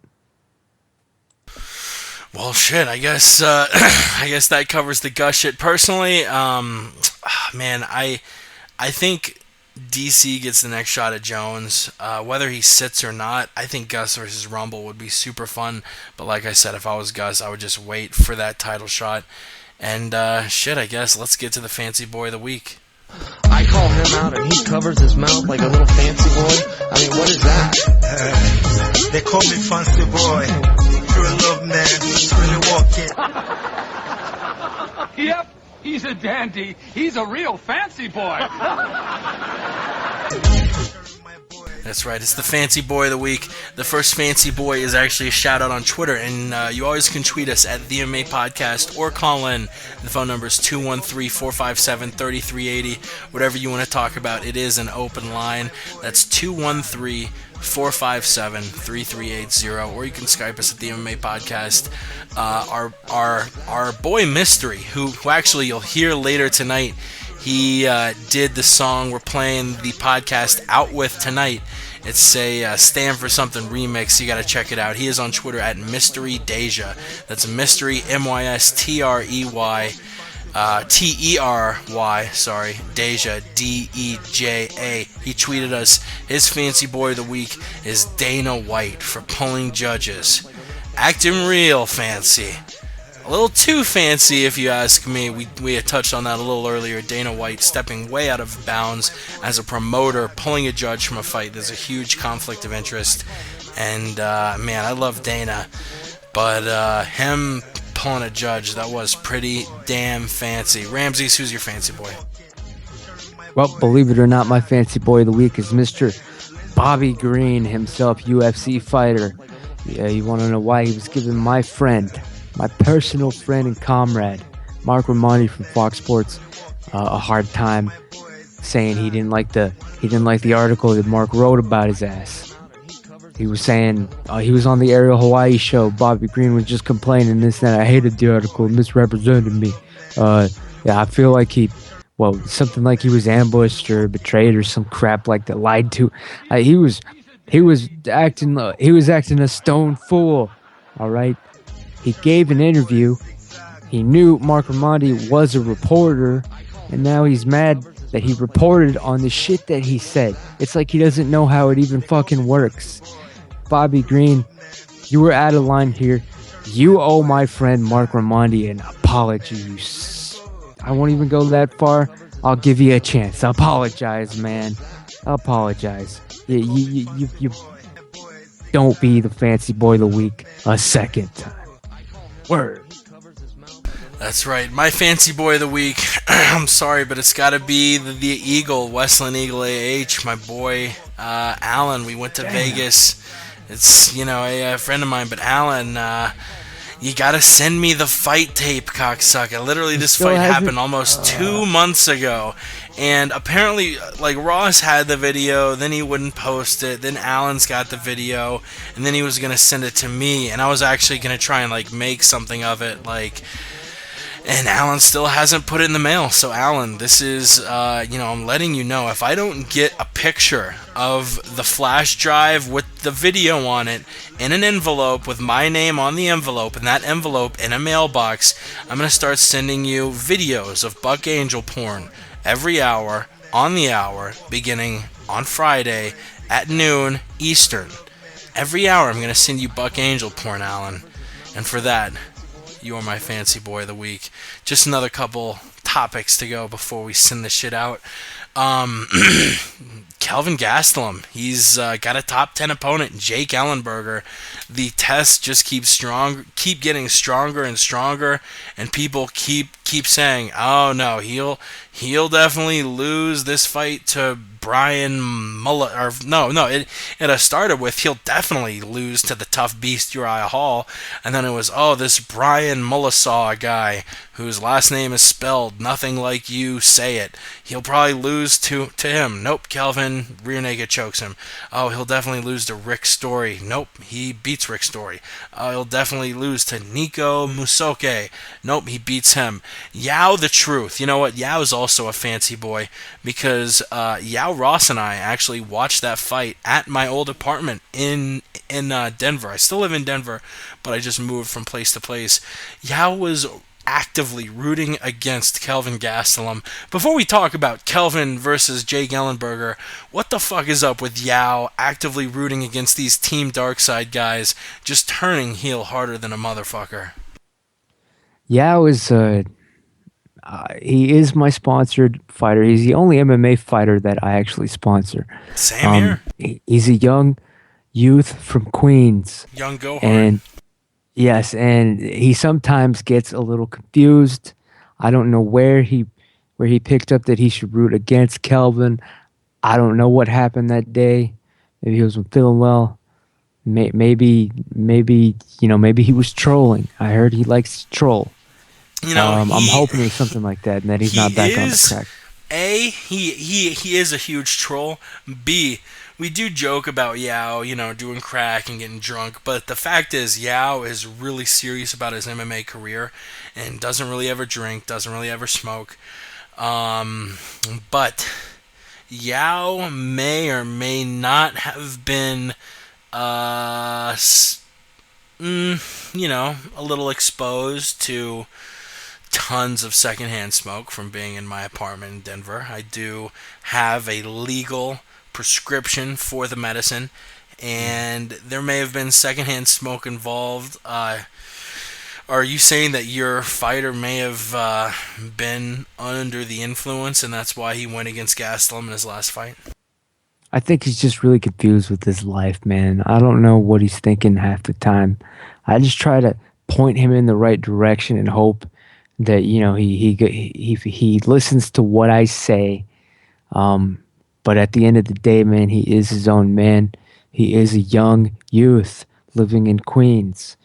Well, shit, I guess that covers the Gus shit. Personally, man, I think DC gets the next shot at Jones. Whether he sits or not, I think Gus versus Rumble would be super fun. But like I said, if I was Gus, I would just wait for that title shot. And shit, I guess let's get to the fancy boy of the week. I call him out and he covers his mouth like a little fancy boy. I mean, what is that? They call me fancy boy. You're a love man. Really walking. Yep. He's a dandy. He's a real fancy boy. That's right. It's the fancy boy of the week. The first fancy boy is actually a shout out on Twitter, and you always can tweet us at the MMA Podcast or call in. The phone number is 213-457-3380. Whatever you want to talk about, it is an open line. That's 213-457-3380, or you can Skype us at the MMA Podcast. Our boy Mystery, who actually you'll hear later tonight, he did the song we're playing the podcast out with tonight. It's a Stand For Something remix. You got to check it out. He is on Twitter at Mystery Deja. That's Mystery, MYSTREY. Tery, sorry, Deja, DEJA. He tweeted us, his fancy boy of the week is Dana White for pulling judges. Acting real fancy. A little too fancy, if you ask me. We had touched on that a little earlier. Dana White stepping way out of bounds as a promoter, pulling a judge from a fight. There's a huge conflict of interest. And, man, I love Dana. But him pulling a judge, that was pretty damn fancy. Ramses, who's your fancy boy? Well, believe it or not, my fancy boy of the week is Mr. Bobby Green himself, UFC fighter. Yeah, you want to know why? He was given my friend, my personal friend and comrade, Mark Ramondi from Fox Sports, a hard time, saying he didn't like the article that Mark wrote about his ass. He was saying he was on the Ariel Hawaii show. Bobby Green was just complaining this and that. I hated the article. It misrepresented me. I feel like something like he was ambushed or betrayed or some crap like that. Lied to. He was acting a stone fool. All right. He gave an interview. He knew Mark Raimondi was a reporter, and now he's mad that he reported on the shit that he said. It's like he doesn't know how it even fucking works. Bobby Green, you were out of line here. You owe my friend Mark Raimondi an apology. I won't even go that far. I'll give you a chance. Apologize, man. Apologize. You don't be the fancy boy of the week a second time. Word. That's right. My fancy boy of the week. I'm sorry, but it's got to be the Eagle, Westland Eagle AH, my boy, Alan. We went to Vegas. It's, a friend of mine, but Alan, you got to send me the fight tape, cocksucker. Literally, this fight happened almost 2 months ago. And apparently, Ross had the video, then he wouldn't post it, then Alan's got the video, and then he was going to send it to me, and I was actually going to try and, make something of it, and Alan still hasn't put it in the mail. So, Alan, this is, I'm letting you know, if I don't get a picture of the flash drive with the video on it in an envelope with my name on the envelope and that envelope in a mailbox, I'm going to start sending you videos of Buck Angel porn every hour, on the hour, beginning on Friday at noon Eastern. Every hour I'm going to send you Buck Angel porn, Alan. And for that, you are my fancy boy of the week. Just another couple topics to go before we send this shit out. Kelvin Gastelum, he's got a top 10 opponent, Jake Ellenberger. The tests just keep getting stronger and stronger, and people keep saying, "Oh no, he'll definitely lose this fight to Brian Mullah." Or it started with he'll definitely lose to the tough beast Uriah Hall, and then it was this Brian Mullisaw guy whose last name is spelled nothing like you say it. He'll probably lose to him. Nope, Kelvin rear naked chokes him. Oh, he'll definitely lose to Rick Story. Nope, he beats Rick Story. He'll definitely lose to Nico Musoke. Nope, he beats him. Yao the Truth. You know what? Yao is also a fancy boy because Yao Ross and I actually watched that fight at my old apartment in Denver. I still live in Denver, but I just moved from place to place. Yao was actively rooting against Kelvin Gastelum. Before we talk about Kelvin versus Jake Ellenberger, what the fuck is up with Yao actively rooting against these Team Darkside guys, just turning heel harder than a motherfucker? Yao is he is my sponsored fighter. He's the only MMA fighter that I actually sponsor. Same here. He's a young youth from Queens. Young go hard. And yes, and he sometimes gets a little confused. I don't know where he picked up that he should root against Kelvin. I don't know what happened that day. Maybe he wasn't feeling well. Maybe he was trolling. I heard he likes to troll. I'm hoping it's something like that, and that he's not back on the track. A, he is a huge troll. B, we do joke about Yao, doing crack and getting drunk, but the fact is Yao is really serious about his MMA career and doesn't really ever drink, doesn't really ever smoke. But Yao may or may not have been, a little exposed to tons of secondhand smoke from being in my apartment in Denver. I do have a legal prescription for the medicine, and there may have been secondhand smoke involved. Are you saying that your fighter may have been under the influence, and that's why he went against Gastelum in his last fight? I think he's just really confused with his life, man. I don't know what he's thinking half the time. I just try to point him in the right direction and hope that he listens to what I say. But at the end of the day, man, he is his own man. He is a young youth living in Queens.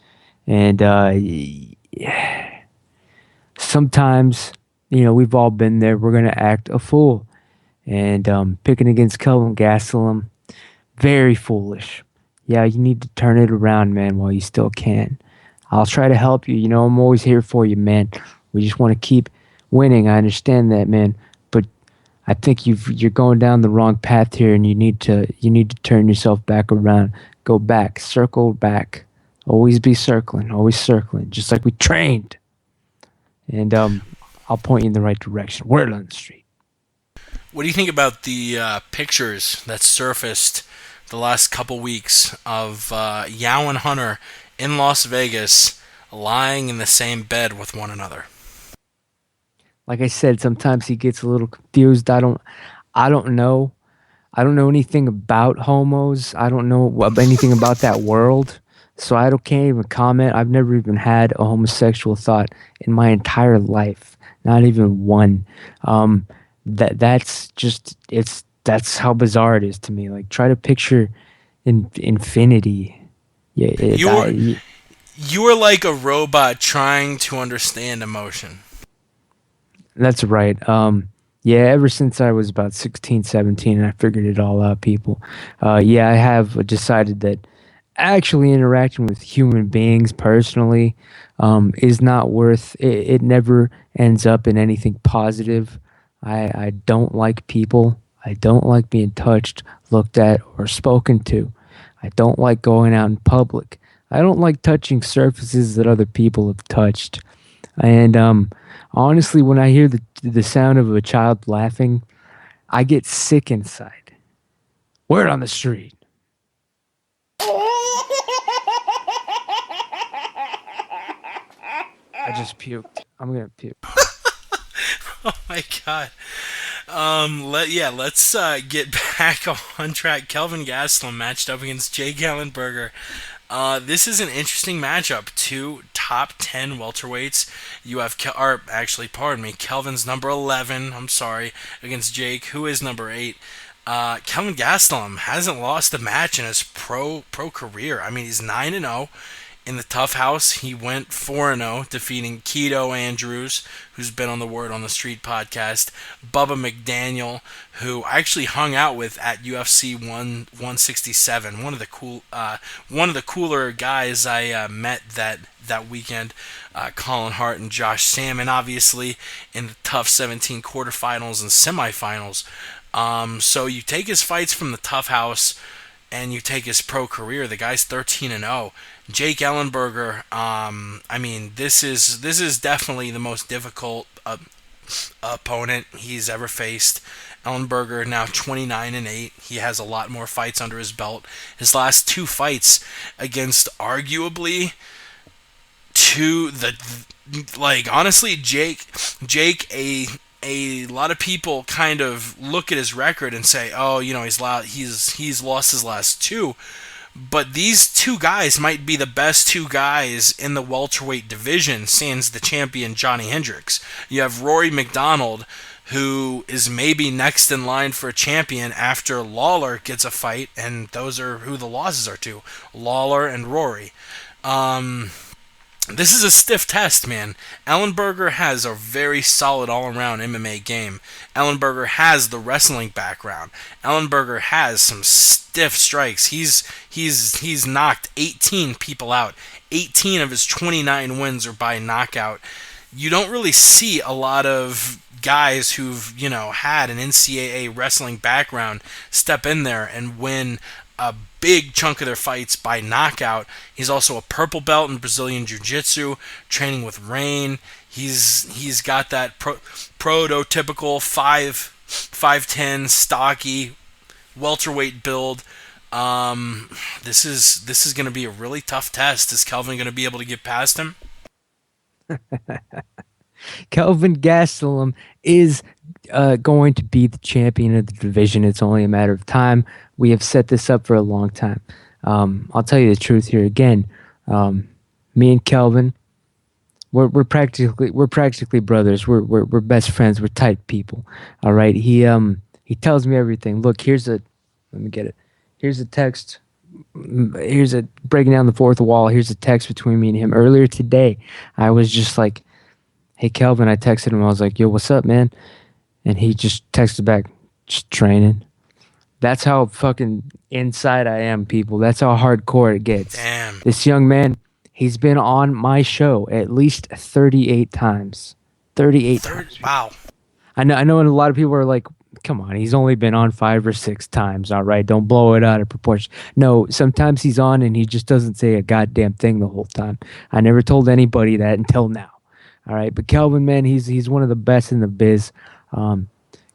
And sometimes we've all been there. We're gonna act a fool, and picking against Kelvin Gastelum, very foolish. Yeah, you need to turn it around, man, while you still can. I'll try to help you. I'm always here for you, man. We just want to keep winning. I understand that, man. But I think you're going down the wrong path here, and you need to turn yourself back around. Go back, circle back. Always be circling, just like we trained. And I'll point you in the right direction. Word on the street. What do you think about the pictures that surfaced the last couple weeks of Yao and Hunter in Las Vegas lying in the same bed with one another? Like I said, sometimes he gets a little confused. I don't know. I don't know anything about homos. I don't know anything about that world. So can't even comment. I've never even had a homosexual thought in my entire life. Not even one. That's how bizarre it is to me. Like, try to picture infinity. Yeah, You were like a robot trying to understand emotion. that's right. Yeah, ever since I was about 16, 17, I figured it all out, people. Yeah, I have decided that actually interacting with human beings personally is not worth it. It never ends up in anything positive. I don't like people. I don't like being touched, looked at, or spoken to. I don't like going out in public. I don't like touching surfaces that other people have touched. And honestly, when I hear the sound of a child laughing, I get sick inside. Word on the street. I just puked. I'm gonna puke. Oh my god. Let's get back on track. Kelvin Gastelum matched up against Jake Ellenberger. This is an interesting matchup. Two top 10 welterweights. You have, Kelvin's number 11. I'm sorry, against Jake, who is number 8. Kelvin Gastelum hasn't lost a match in his pro career. I mean, he's 9-0. In the Tough House, he went 4-0, defeating Keto Andrews, who's been on the Word on the Street podcast, Bubba McDaniel, who I actually hung out with at UFC 167. One of the cooler guys I met that weekend. Colin Hart and Josh Salmon, obviously, in the Tough 17 quarterfinals and semifinals. So you take his fights from the Tough House, and you take his pro career. The guy's 13-0. Jake Ellenberger. I mean, this is definitely the most difficult opponent he's ever faced. Ellenberger now 29-8. He has a lot more fights under his belt. His last 2 fights against arguably honestly, Jake a lot of people kind of look at his record and say, oh, he's lost his last 2. But these 2 guys might be the best 2 guys in the welterweight division, sans the champion Johnny Hendricks. You have Rory McDonald, who is maybe next in line for a champion after Lawler gets a fight, and those are who the losses are to, Lawler and Rory. This is a stiff test, man. Ellenberger has a very solid all-around MMA game. Ellenberger has the wrestling background. Ellenberger has some stiff strikes. He's knocked 18 people out. 18 of his 29 wins are by knockout. You don't really see a lot of guys who've, had an NCAA wrestling background step in there and win a big chunk of their fights by knockout. He's also a purple belt in Brazilian Jiu-Jitsu, training with Rain. He's got that prototypical 5'10", stocky welterweight build. This is going to be a really tough test. Is Kelvin going to be able to get past him? Kelvin Gastelum is going to be the champion of the division. It's only a matter of time. We have set this up for a long time. I'll tell you the truth here again. Me and Kelvin, we're practically brothers. We're best friends. We're tight people. All right. He tells me everything. Look, let me get it. Here's a text. Here's a breaking down the fourth wall. Here's a text between me and him earlier today. I was just like, Hey, Kelvin, I texted him. I was like, yo, what's up, man? And he just texted back, just training. That's how fucking inside I am, people. That's how hardcore it gets. Damn. This young man, he's been on my show at least 38 times. 38 times. Wow. I know, and a lot of people are like, come on, he's only been on 5 or 6 times, all right? Don't blow it out of proportion. No, sometimes he's on and he just doesn't say a goddamn thing the whole time. I never told anybody that until now, all right? But Kelvin, man, he's one of the best in the biz.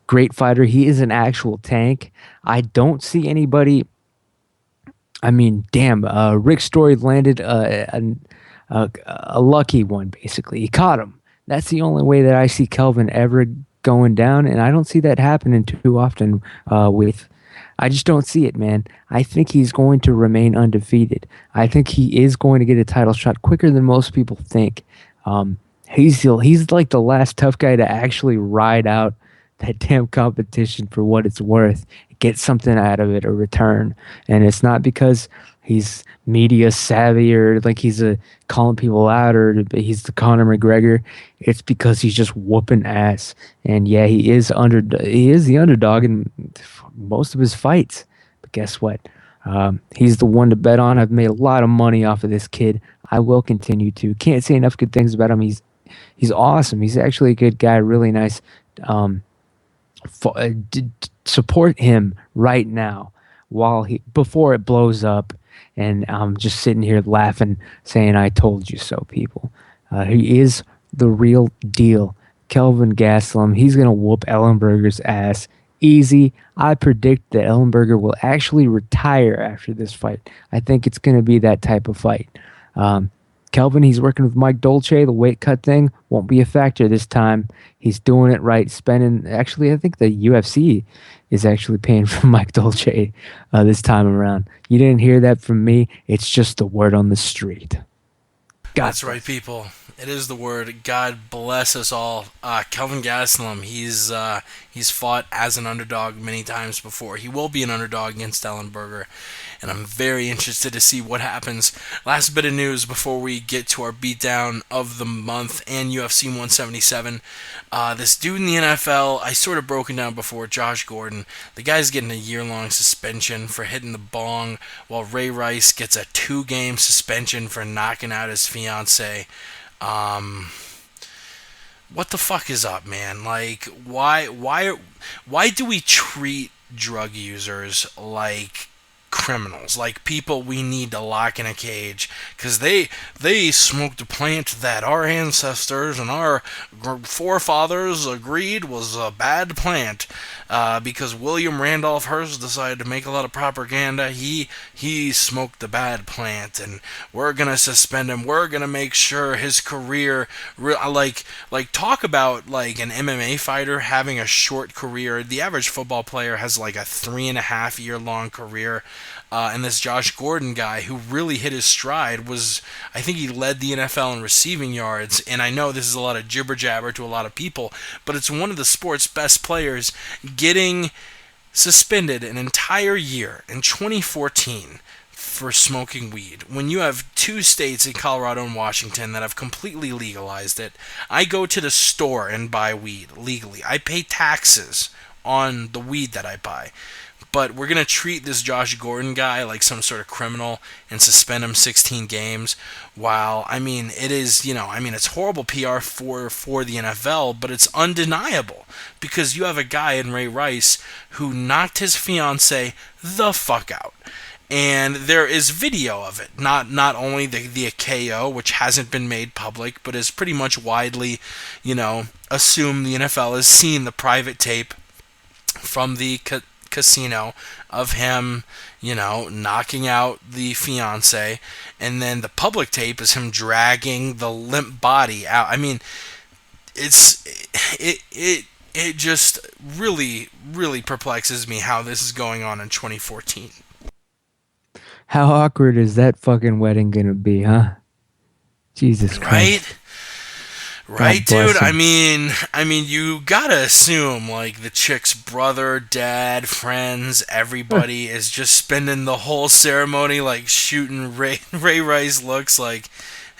Great fighter. He is an actual tank. I don't see anybody. I mean, damn. Rick Story landed a lucky one. Basically, he caught him. That's the only way that I see Kelvin ever going down, and I don't see that happening too often. I just don't see it, man. I think he's going to remain undefeated. I think he is going to get a title shot quicker than most people think. He's like the last tough guy to actually ride out that damn competition for what it's worth, get something out of it, a return. And it's not because he's media savvy or like he's calling people out or he's the Conor McGregor. It's because he's just whooping ass. And yeah, he is the underdog in most of his fights. But guess what? He's the one to bet on. I've made a lot of money off of this kid. I will continue to. Can't say enough good things about him. He's awesome. He's actually a good guy, really nice. Support him right now before it blows up, and I'm just sitting here laughing, saying I told you so, people. He is the real deal. Kelvin Gastelum, he's gonna whoop Ellenberger's ass easy. I predict that Ellenberger will actually retire after this fight. I think it's gonna be that type of fight. Kelvin, he's working with Mike Dolce. The weight cut thing won't be a factor this time. He's doing it right, actually, I think the UFC is actually paying for Mike Dolce this time around. You didn't hear that from me. It's just the word on the street. That's right, people. It is the word. God bless us all. Kelvin Gastelum, he's fought as an underdog many times before. He will be an underdog against Ellenberger, and I'm very interested to see what happens. Last bit of news before we get to our beatdown of the month and UFC 177. This dude in the NFL, I sort of broken down before, Josh Gordon. The guy's getting a year-long suspension for hitting the bong, while Ray Rice gets a 2-game suspension for knocking out his fiance. What the fuck is up, man? Like, why do we treat drug users like criminals, like people we need to lock in a cage because they smoked a plant that our ancestors and our forefathers agreed was a bad plant, because William Randolph Hearst decided to make a lot of propaganda. He smoked the bad plant, and we're gonna suspend him. We're gonna make sure his career, like talk about like an MMA fighter having a short career. The average football player has like a 3.5 year long career. And this Josh Gordon guy, who really hit his stride, I think he led the NFL in receiving yards. And I know this is a lot of jibber jabber to a lot of people, but it's one of the sport's best players getting suspended an entire year in 2014 for smoking weed. When you have 2 states in Colorado and Washington that have completely legalized it, I go to the store and buy weed legally. I pay taxes on the weed that I buy. But we're going to treat this Josh Gordon guy like some sort of criminal and suspend him 16 games. While, I mean, it's horrible PR for the NFL, but it's undeniable. Because you have a guy in Ray Rice who knocked his fiance the fuck out. And there is video of it. Not only the KO, which hasn't been made public, but is pretty much widely, assumed the NFL has seen the private tape from the casino of him, knocking out the fiance, and then the public tape is him dragging the limp body out. I mean, it just really, really perplexes me how this is going on in 2014. How awkward is that fucking wedding gonna be, huh? Jesus Christ. Right, dude. I mean, you gotta assume like the chick's brother, dad, friends, everybody is just spending the whole ceremony like shooting Ray Rice looks like,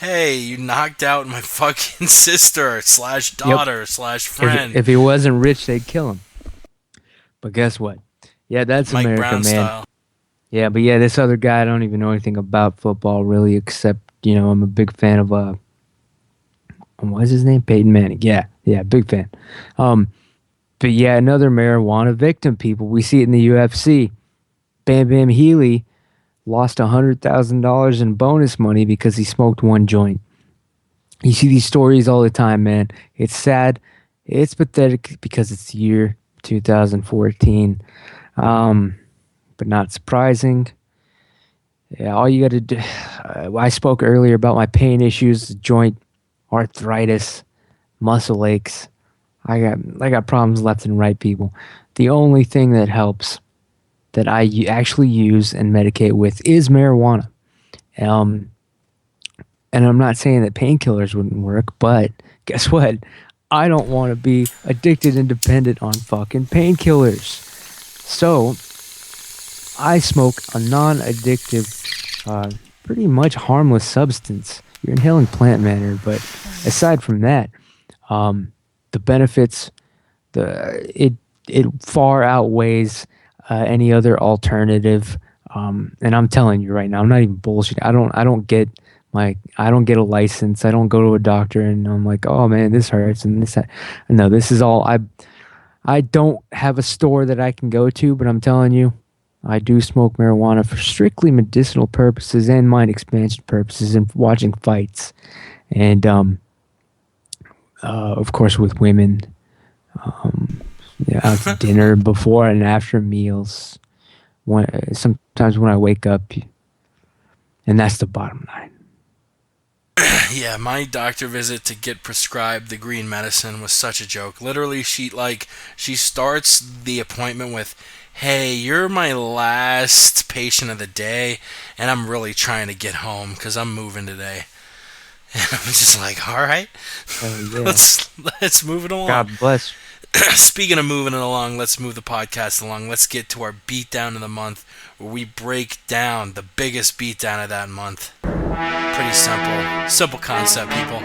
hey, you knocked out my fucking sister / daughter / friend. If he wasn't rich, they'd kill him. But guess what? Yeah, that's Mike America, Brown man. style. Yeah, but yeah, this other guy, I don't even know anything about football really, except, I'm a big fan of, what's his name? Peyton Manning. Yeah, big fan. But yeah, another marijuana victim, people. We see it in the UFC. Bam Bam Healy lost $100,000 in bonus money because he smoked one joint. You see these stories all the time, man. It's sad. It's pathetic because it's the year 2014. But not surprising. Yeah, all you got to do. I spoke earlier about my pain issues, joint arthritis, muscle aches. I got problems left and right, people. The only thing that helps that I actually use and medicate with is marijuana. And I'm not saying that painkillers wouldn't work, but guess what? I don't want to be addicted and dependent on fucking painkillers. So I smoke a non-addictive, pretty much harmless substance. You're inhaling plant matter, but aside from that, the benefits, it far outweighs any other alternative. And I'm telling you right now, I'm not even bullshit. I don't get a license. I don't go to a doctor and I'm like, oh man, this hurts and this. No, this is all. I don't have a store that I can go to, but I'm telling you, I do smoke marijuana for strictly medicinal purposes and mind expansion purposes and watching fights. And, of course, with women, out to dinner before and after meals. Sometimes when I wake up, and that's the bottom line. Yeah, my doctor visit to get prescribed the green medicine was such a joke. Literally, she starts the appointment with, hey, you're my last patient of the day, and I'm really trying to get home because I'm moving today. And I'm just like, all right, Yeah. let's move it along. God bless. Speaking of moving it along, let's move the podcast along. Let's get to our beatdown of the month, where we break down the biggest beatdown of that month. Pretty simple concept, people.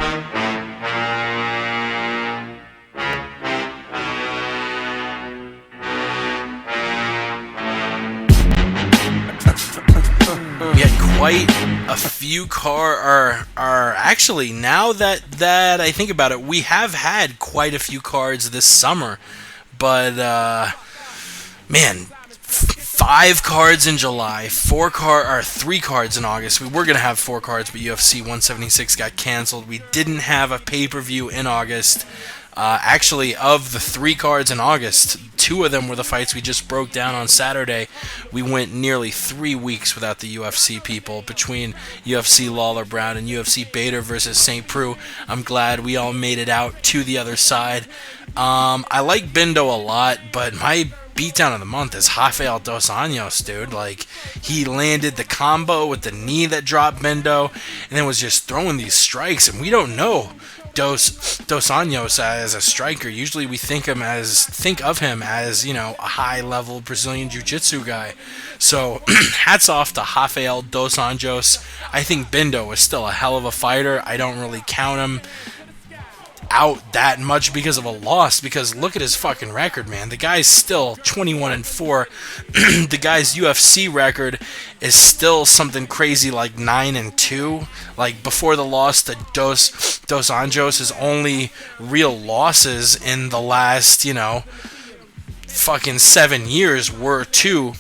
We had quite a few actually, now that I think about it, we have had quite a few cards this summer, but man, 5 cards in July, 3 cards in August. We were gonna have 4 cards, but UFC 176 got canceled. We didn't have a pay-per-view in August. Actually, of the 3 cards in August, 2 of them were the fights we just broke down on Saturday. We went nearly 3 weeks without the UFC, people, between UFC Lawler Brown and UFC Bader versus St. Preux. I'm glad we all made it out to the other side. I like Bindo a lot, but my beatdown of the month is Rafael Dos Anjos, dude. Like, he landed the combo with the knee that dropped Bindo, and then was just throwing these strikes, and we don't know Dos Anjos as a striker. Usually we think of him as, a high-level Brazilian Jiu-Jitsu guy. So, hats off to Rafael Dos Anjos. I think Bindo is still a hell of a fighter. I don't really count him out that much because of a loss, because look at his fucking record, man. The guy's still 21-4. The guy's UFC record is still something crazy like 9-2. Like, before the loss to Dos Anjos, his only real losses in the last, fucking 7 years were to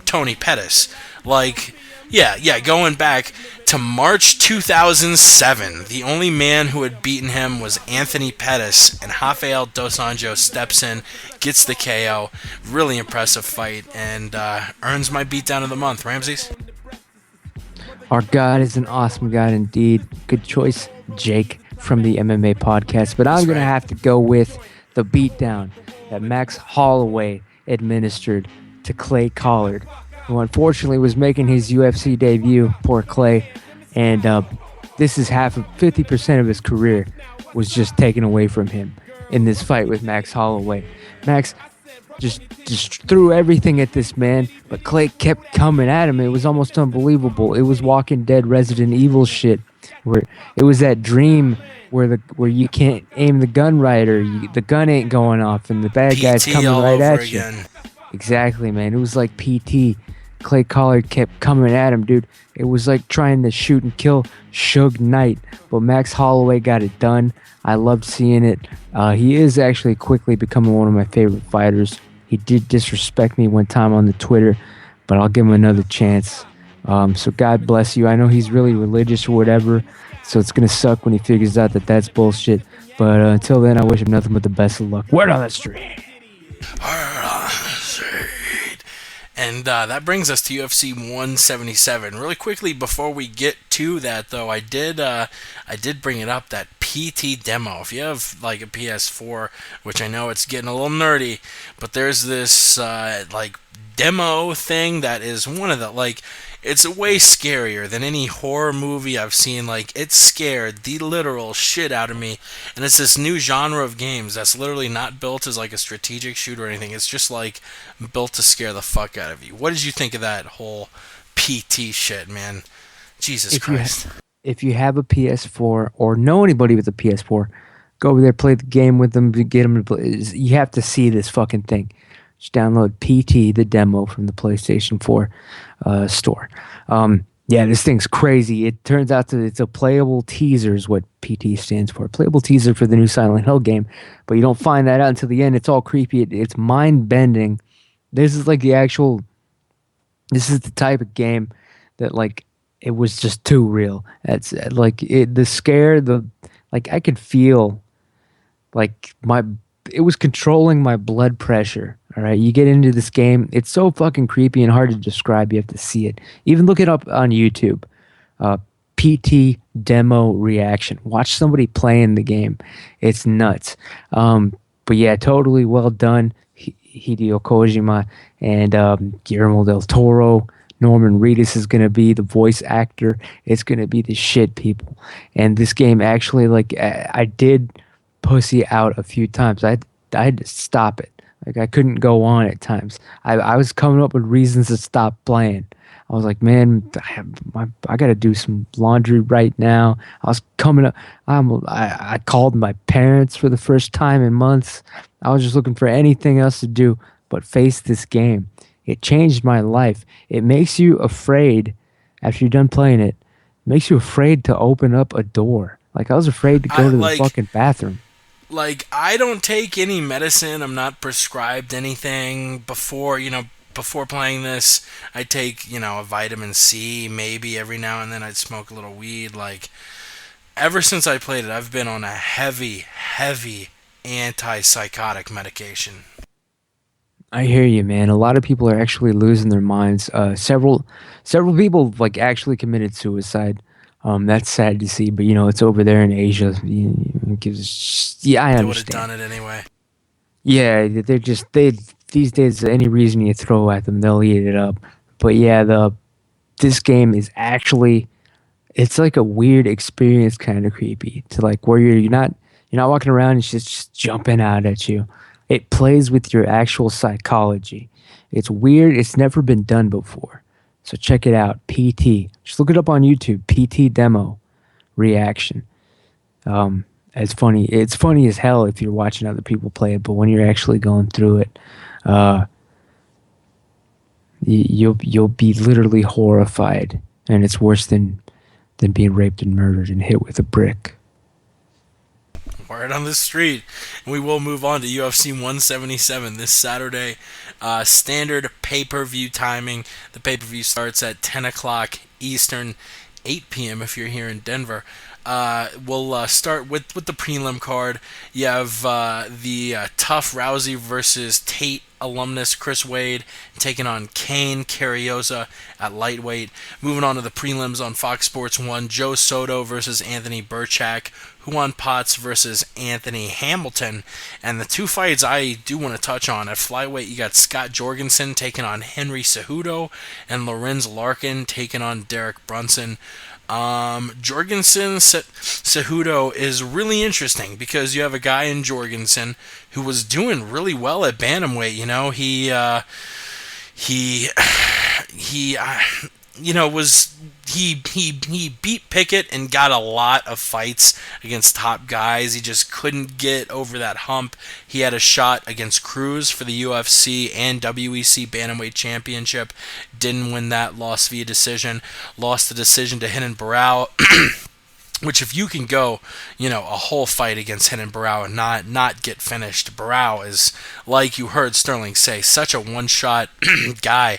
Tony Pettis. Like, yeah, going back to March 2007, the only man who had beaten him was Anthony Pettis, and Rafael Dos Anjos steps in, gets the KO. Really impressive fight, and earns my beatdown of the month. Ramses? Our God is an awesome God indeed. Good choice, Jake, from the MMA podcast. But I'm going to have to go with the beatdown that Max Holloway administered to Clay Collard, who unfortunately was making his UFC debut. Poor Clay. And this is 50% of his career was just taken away from him in this fight with Max Holloway. Max just threw everything at this man, but Clay kept coming at him. It was almost unbelievable. It was Walking Dead Resident Evil shit. where it was that dream where you can't aim the gun right, or the gun ain't going off and the bad guy's PT coming all right over at you. again. Exactly, man. It was like PT. Clay Collard kept coming at him, dude. It was like trying to shoot and kill Suge Knight, but Max Holloway got it done. I loved seeing it. He is actually quickly becoming one of my favorite fighters. He did disrespect me one time on the Twitter, but I'll give him another chance. So God bless you. I know he's really religious or whatever, so it's going to suck when he figures out that that's bullshit. But until then, I wish him nothing but the best of luck. Word on the street. And that brings us to UFC 177. Really quickly, before we get to that, though, I did bring it up, that PT demo. If you have like a PS4, which I know it's getting a little nerdy, but there's this demo thing that is one of the it's way scarier than any horror movie I've seen. Like, it scared the literal shit out of me. And it's this new genre of games that's literally not built as like a strategic shooter or anything. It's just like built to scare the fuck out of you. What did you think of that whole PT shit, man? Jesus Christ. If you have a PS4 or know anybody with a PS4, go over there, play the game with them, get them to play. You have to see this fucking thing. Just download PT, the demo from the PlayStation 4 store. Yeah, this thing's crazy. It turns out that it's a playable teaser is what PT stands for. Playable teaser for the new Silent Hill game. But you don't find that out until the end. It's all creepy. It's mind-bending. This is like this is the type of game that it was just too real. It's the scare, I could feel it was controlling my blood pressure. All right, you get into this game. It's so fucking creepy and hard to describe. You have to see it. Even look it up on YouTube. PT demo reaction. Watch somebody playing the game. It's nuts. But yeah, totally well done. Hideo Kojima and Guillermo del Toro. Norman Reedus is going to be the voice actor. It's going to be the shit, people. And this game actually, I did pussy out a few times. I had to stop it. I couldn't go on at times. I was coming up with reasons to stop playing. I was like, man, I got to do some laundry right now. I was coming up. I called my parents for the first time in months. I was just looking for anything else to do but face this game. It changed my life. It makes you afraid after you're done playing it. It makes you afraid to open up a door. I was afraid to go to the fucking bathroom. I don't take any medicine. I'm not prescribed anything before playing this. I take, a vitamin C maybe every now and then. I'd smoke a little weed. Ever since I played it, I've been on a heavy, heavy antipsychotic medication. I hear you, man. A lot of people are actually losing their minds. Several people actually committed suicide. That's sad to see, but it's over there in Asia. I understand. They would have done it anyway. Yeah, these days, any reason you throw at them, they'll eat it up. But yeah, this game is actually, it's like a weird experience, kind of creepy. To where you're not walking around and it's just jumping out at you. It plays with your actual psychology. It's weird. It's never been done before. So check it out, PT. Just look it up on YouTube, PT demo reaction. It's funny. It's funny as hell if you're watching other people play it, but when you're actually going through it, you'll be literally horrified, and it's worse than being raped and murdered and hit with a brick. Word on the street. And we will move on to UFC 177 this Saturday. Standard pay-per-view timing. The pay-per-view starts at 10 o'clock Eastern, 8 p.m. if you're here in Denver. We'll start with the prelim card. You have the Tough Rousey versus Tate alumnus Chris Wade taking on Kane Carrioza at lightweight. Moving on to the prelims on Fox Sports 1, Joe Soto versus Anthony Burchak, Juan Potts versus Anthony Hamilton. And the two fights I do want to touch on, at flyweight you got Scott Jorgensen taking on Henry Cejudo and Lorenz Larkin taking on Derek Brunson. Jorgensen Cejudo is really interesting because you have a guy in Jorgensen who was doing really well at was he beat Pickett and got a lot of fights against top guys. He just couldn't get over that hump. He had a shot against Cruz for the UFC and WEC Bantamweight Championship. Didn't win that, lost via decision. Lost the decision to Renan Barão. Which, if you can go, a whole fight against Renan Barão and not get finished, Barão is, like you heard Sterling say, such a one-shot guy.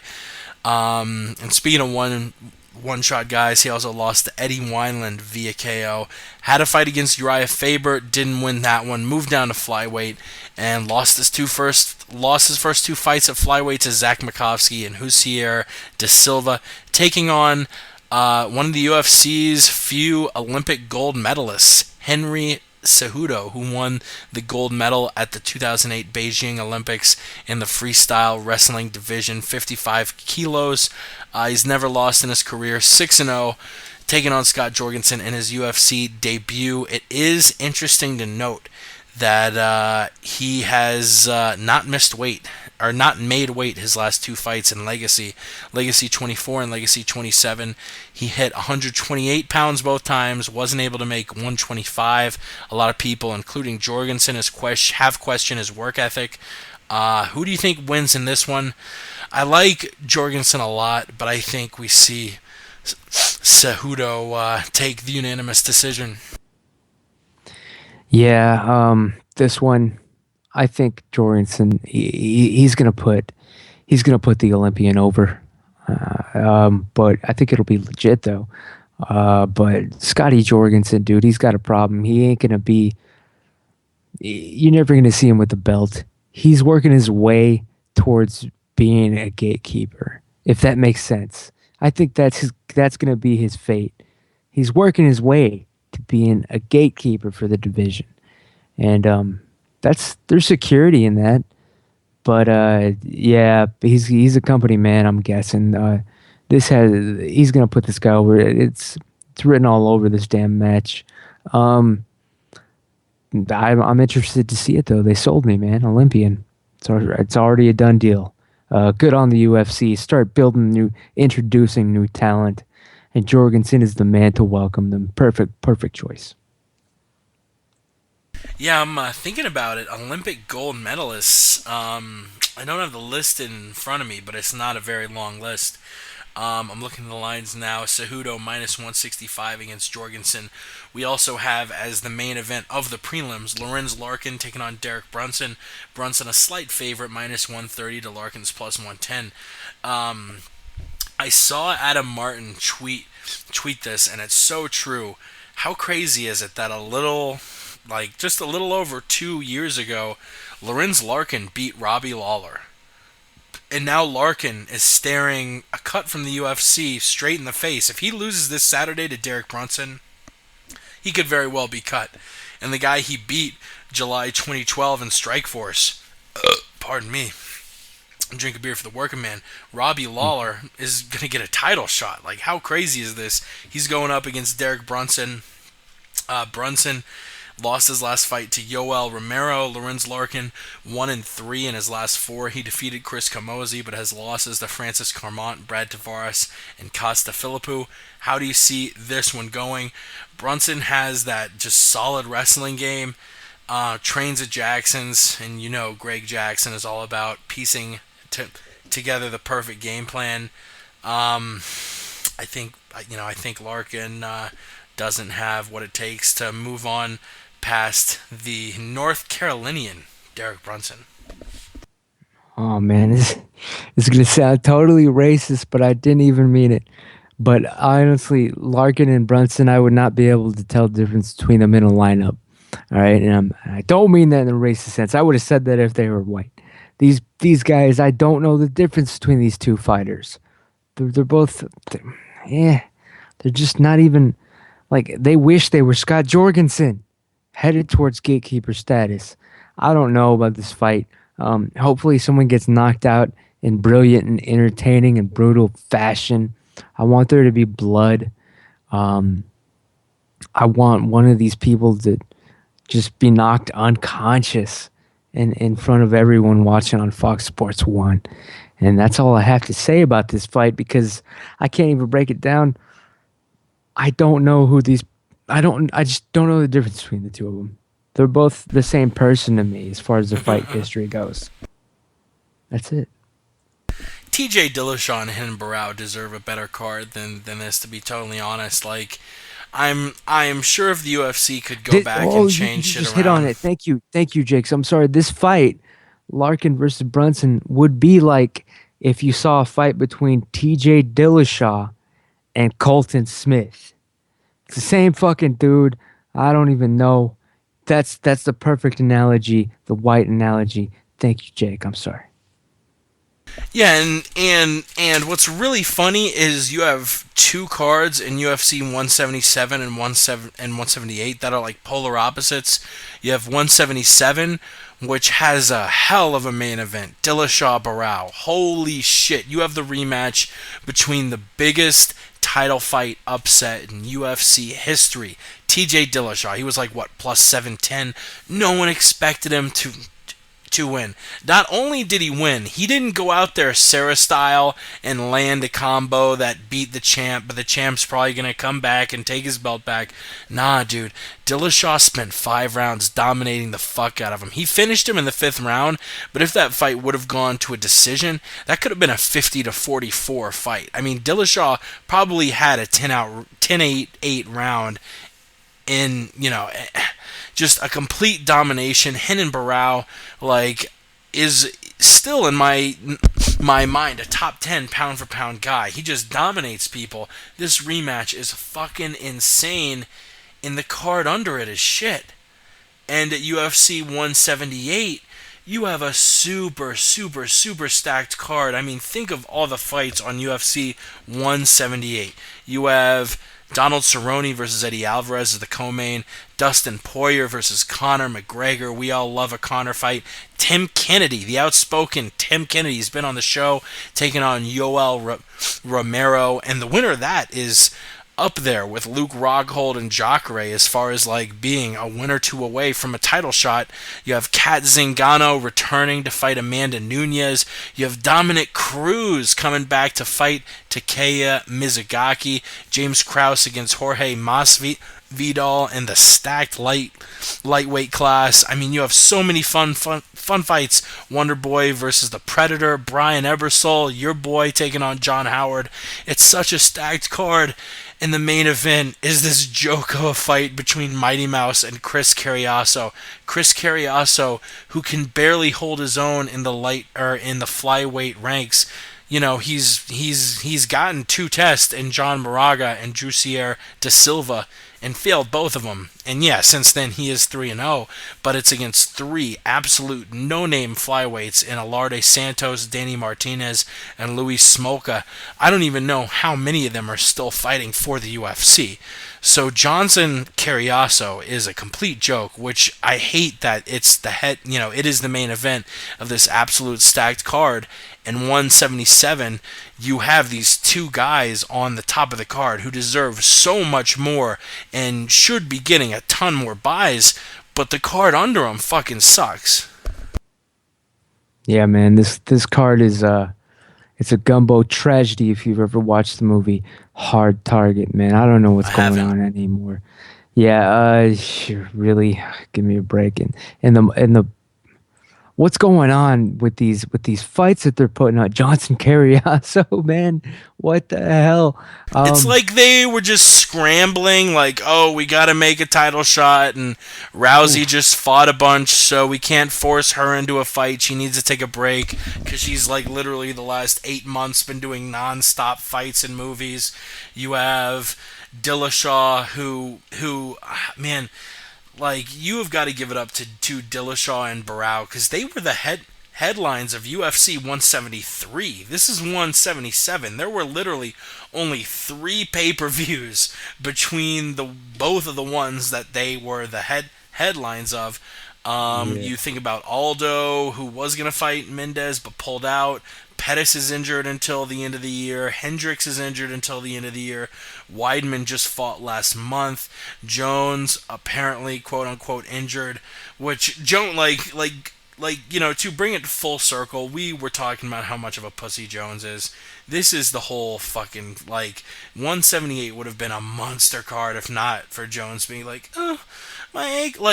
And speaking of one-shot guys, he also lost to Eddie Wineland via KO. Had a fight against Uriah Faber, didn't win that one. Moved down to flyweight and lost his first two fights at flyweight to Zach Makovsky and Hussier de Silva, taking on one of the UFC's few Olympic gold medalists, Henry Cejudo, who won the gold medal at the 2008 Beijing Olympics in the freestyle wrestling division, 55 kilos. He's never lost in his career, 6-0, taking on Scott Jorgensen in his UFC debut. It is interesting to note that he has not missed weight, or not made weight his last two fights in Legacy 24 and Legacy 27. He hit 128 pounds both times, wasn't able to make 125. A lot of people, including Jorgensen, have questioned his work ethic. Who do you think wins in this one? I like Jorgensen a lot, but I think we see Cejudo take the unanimous decision. Yeah, this one, I think Jorgensen, he's gonna put the Olympian over, but I think it'll be legit though. But Scotty Jorgensen, dude, he's got a problem. He ain't gonna be. You're never gonna see him with the belt. He's working his way towards being a gatekeeper, if that makes sense. I think that's gonna be his fate. He's working his way to being a gatekeeper for the division, and there's security in that. But yeah, he's a company man, I'm guessing. He's gonna put this guy over. It's written all over this damn match. I'm interested to see it though. They sold me, man. Olympian. It's already a done deal. Good on the UFC. Start introducing new talent. And Jorgensen is the man to welcome them. Perfect choice. Yeah, I'm thinking about it. Olympic gold medalists. I don't have the list in front of me, but it's not a very long list. I'm looking at the lines now. Cejudo -165 against Jorgensen. We also have, as the main event of the prelims, Lorenz Larkin taking on Derek Brunson. Brunson a slight favorite, -130 to Larkin's +110. I saw Adam Martin tweet this, and it's so true. How crazy is it that just a little over 2 years ago, Lorenz Larkin beat Robbie Lawler. And now Larkin is staring a cut from the UFC straight in the face. If he loses this Saturday to Derek Brunson, he could very well be cut. And the guy he beat July 2012 in Strikeforce, pardon me, drink a beer for the working man, Robbie Lawler is going to get a title shot. Like, how crazy is this? He's going up against Derek Brunson. Brunson lost his last fight to Yoel Romero. Lorenz Larkin 1-3 in his last 4. He defeated Chris Camozzi, but has losses to Francis Carmont, Brad Tavares, and Costa Philippou. How do you see this one going? Brunson has that just solid wrestling game. Trains at Jackson's, and Greg Jackson is all about piecing together the perfect game plan. I think Larkin doesn't have what it takes to move on past the North Carolinian Derek Brunson. Oh man, this is gonna sound totally racist, but I didn't even mean it. But honestly, Larkin and Brunson, I would not be able to tell the difference between them in a lineup. All right, and I don't mean that in a racist sense. I would have said that if they were white. These guys, I don't know the difference between these two fighters. They're both, they're just not even, like, they wish they were Scott Jorgensen, headed towards gatekeeper status. I don't know about this fight. Hopefully someone gets knocked out in brilliant and entertaining and brutal fashion. I want there to be blood. I want one of these people to just be knocked unconscious in front of everyone watching on Fox Sports 1. And that's all I have to say about this fight because I can't even break it down. I don't know who these. I just don't know the difference between the two of them. They're both the same person to me as far as the fight history goes. That's it. TJ Dillashaw and Renan Barão deserve a better card than this, to be totally honest. Like, I'm sure if the UFC could go back and change you shit just around. hit on it. Thank you, Jakes. I'm sorry. This fight, Larkin versus Brunson, would be like if you saw a fight between TJ Dillashaw and Colton Smith. It's the same fucking dude. I don't even know. That's the perfect analogy, the white analogy. Thank you, Jake. I'm sorry. Yeah, and what's really funny is you have two cards in UFC 177 and 178 that are like polar opposites. You have 177, which has a hell of a main event. Dillashaw Barão. Holy shit. You have the rematch between the biggest title fight upset in UFC history. TJ Dillashaw. He was like, what, plus 710? No one expected him to win. Not only did he win, he didn't go out there Sarah style and land a combo that beat the champ, but the champ's probably going to come back and take his belt back. Nah, dude. Dillashaw spent 5 rounds dominating the fuck out of him. He finished him in the 5th round, but if that fight would have gone to a decision, that could have been a 50-44 fight. I mean, Dillashaw probably had a 10-8 round in, just a complete domination. Renan Barão, like, is still in my mind a top 10 pound for pound guy. He just dominates people. This rematch is fucking insane, and the card under it is shit. And at UFC 178, you have a super stacked card. I mean, think of all the fights on UFC 178. You have Donald Cerrone versus Eddie Alvarez as the co-main. Dustin Poirier versus Conor McGregor. We all love a Conor fight. Tim Kennedy, the outspoken Tim Kennedy, has been on the show, taking on Yoel Romero, and the winner of that is up there with Luke Rockhold and Jacare as far as like being a win or two away from a title shot. You have Kat Zingano returning to fight Amanda Nunes. You have Dominic Cruz coming back to fight Takeya Mizugaki. James Krause against Jorge Masvidal in the stacked lightweight class. I mean, you have so many fun fights. Wonder Boy versus the Predator. Brian Ebersol, your boy, taking on John Howard. It's such a stacked card. And the main event is this joke of a fight between Mighty Mouse and Chris Carriasso. Chris Carriasso, who can barely hold his own in the flyweight ranks. He's gotten 2 tests in John Moraga and Jussier da Silva and failed both of them. And yeah, since then he is 3-0, but it's against 3 absolute no-name flyweights in Alarde Santos, Danny Martinez, and Luis Smolka. I don't even know how many of them are still fighting for the UFC. So Johnson Carriasso is a complete joke, which I hate that it's it is the main event of this absolute stacked card. And 177, you have these 2 guys on the top of the card who deserve so much more and should be getting a ton more buys, but the card under them fucking sucks. Yeah, man, this card is it's a gumbo tragedy if you've ever watched the movie Hard Target, man. I don't know what's going on anymore. Yeah, really give me a break. And the what's going on with these fights that they're putting on? Johnson Carriasso, man, what the hell? It's like they were just scrambling, like, oh, we got to make a title shot, and Rousey just fought a bunch, so we can't force her into a fight. She needs to take a break because she's like literally the last 8 months been doing non-stop fights in movies. You have Dillashaw, who man. Like, you have got to give it up to Dillashaw and Barão, because they were the headlines of UFC 173. This is 177. There were literally only 3 pay-per-views between both of the ones that they were the headlines of. You think about Aldo, who was going to fight Mendez but pulled out. Pettis is injured until the end of the year. Hendricks is injured until the end of the year. Weidman just fought last month. Jones apparently, quote unquote, injured. Which Jones, like to bring it full circle, we were talking about how much of a pussy Jones is. This is the whole fucking, 178 would have been a monster card if not for Jones being like, oh, my ankle.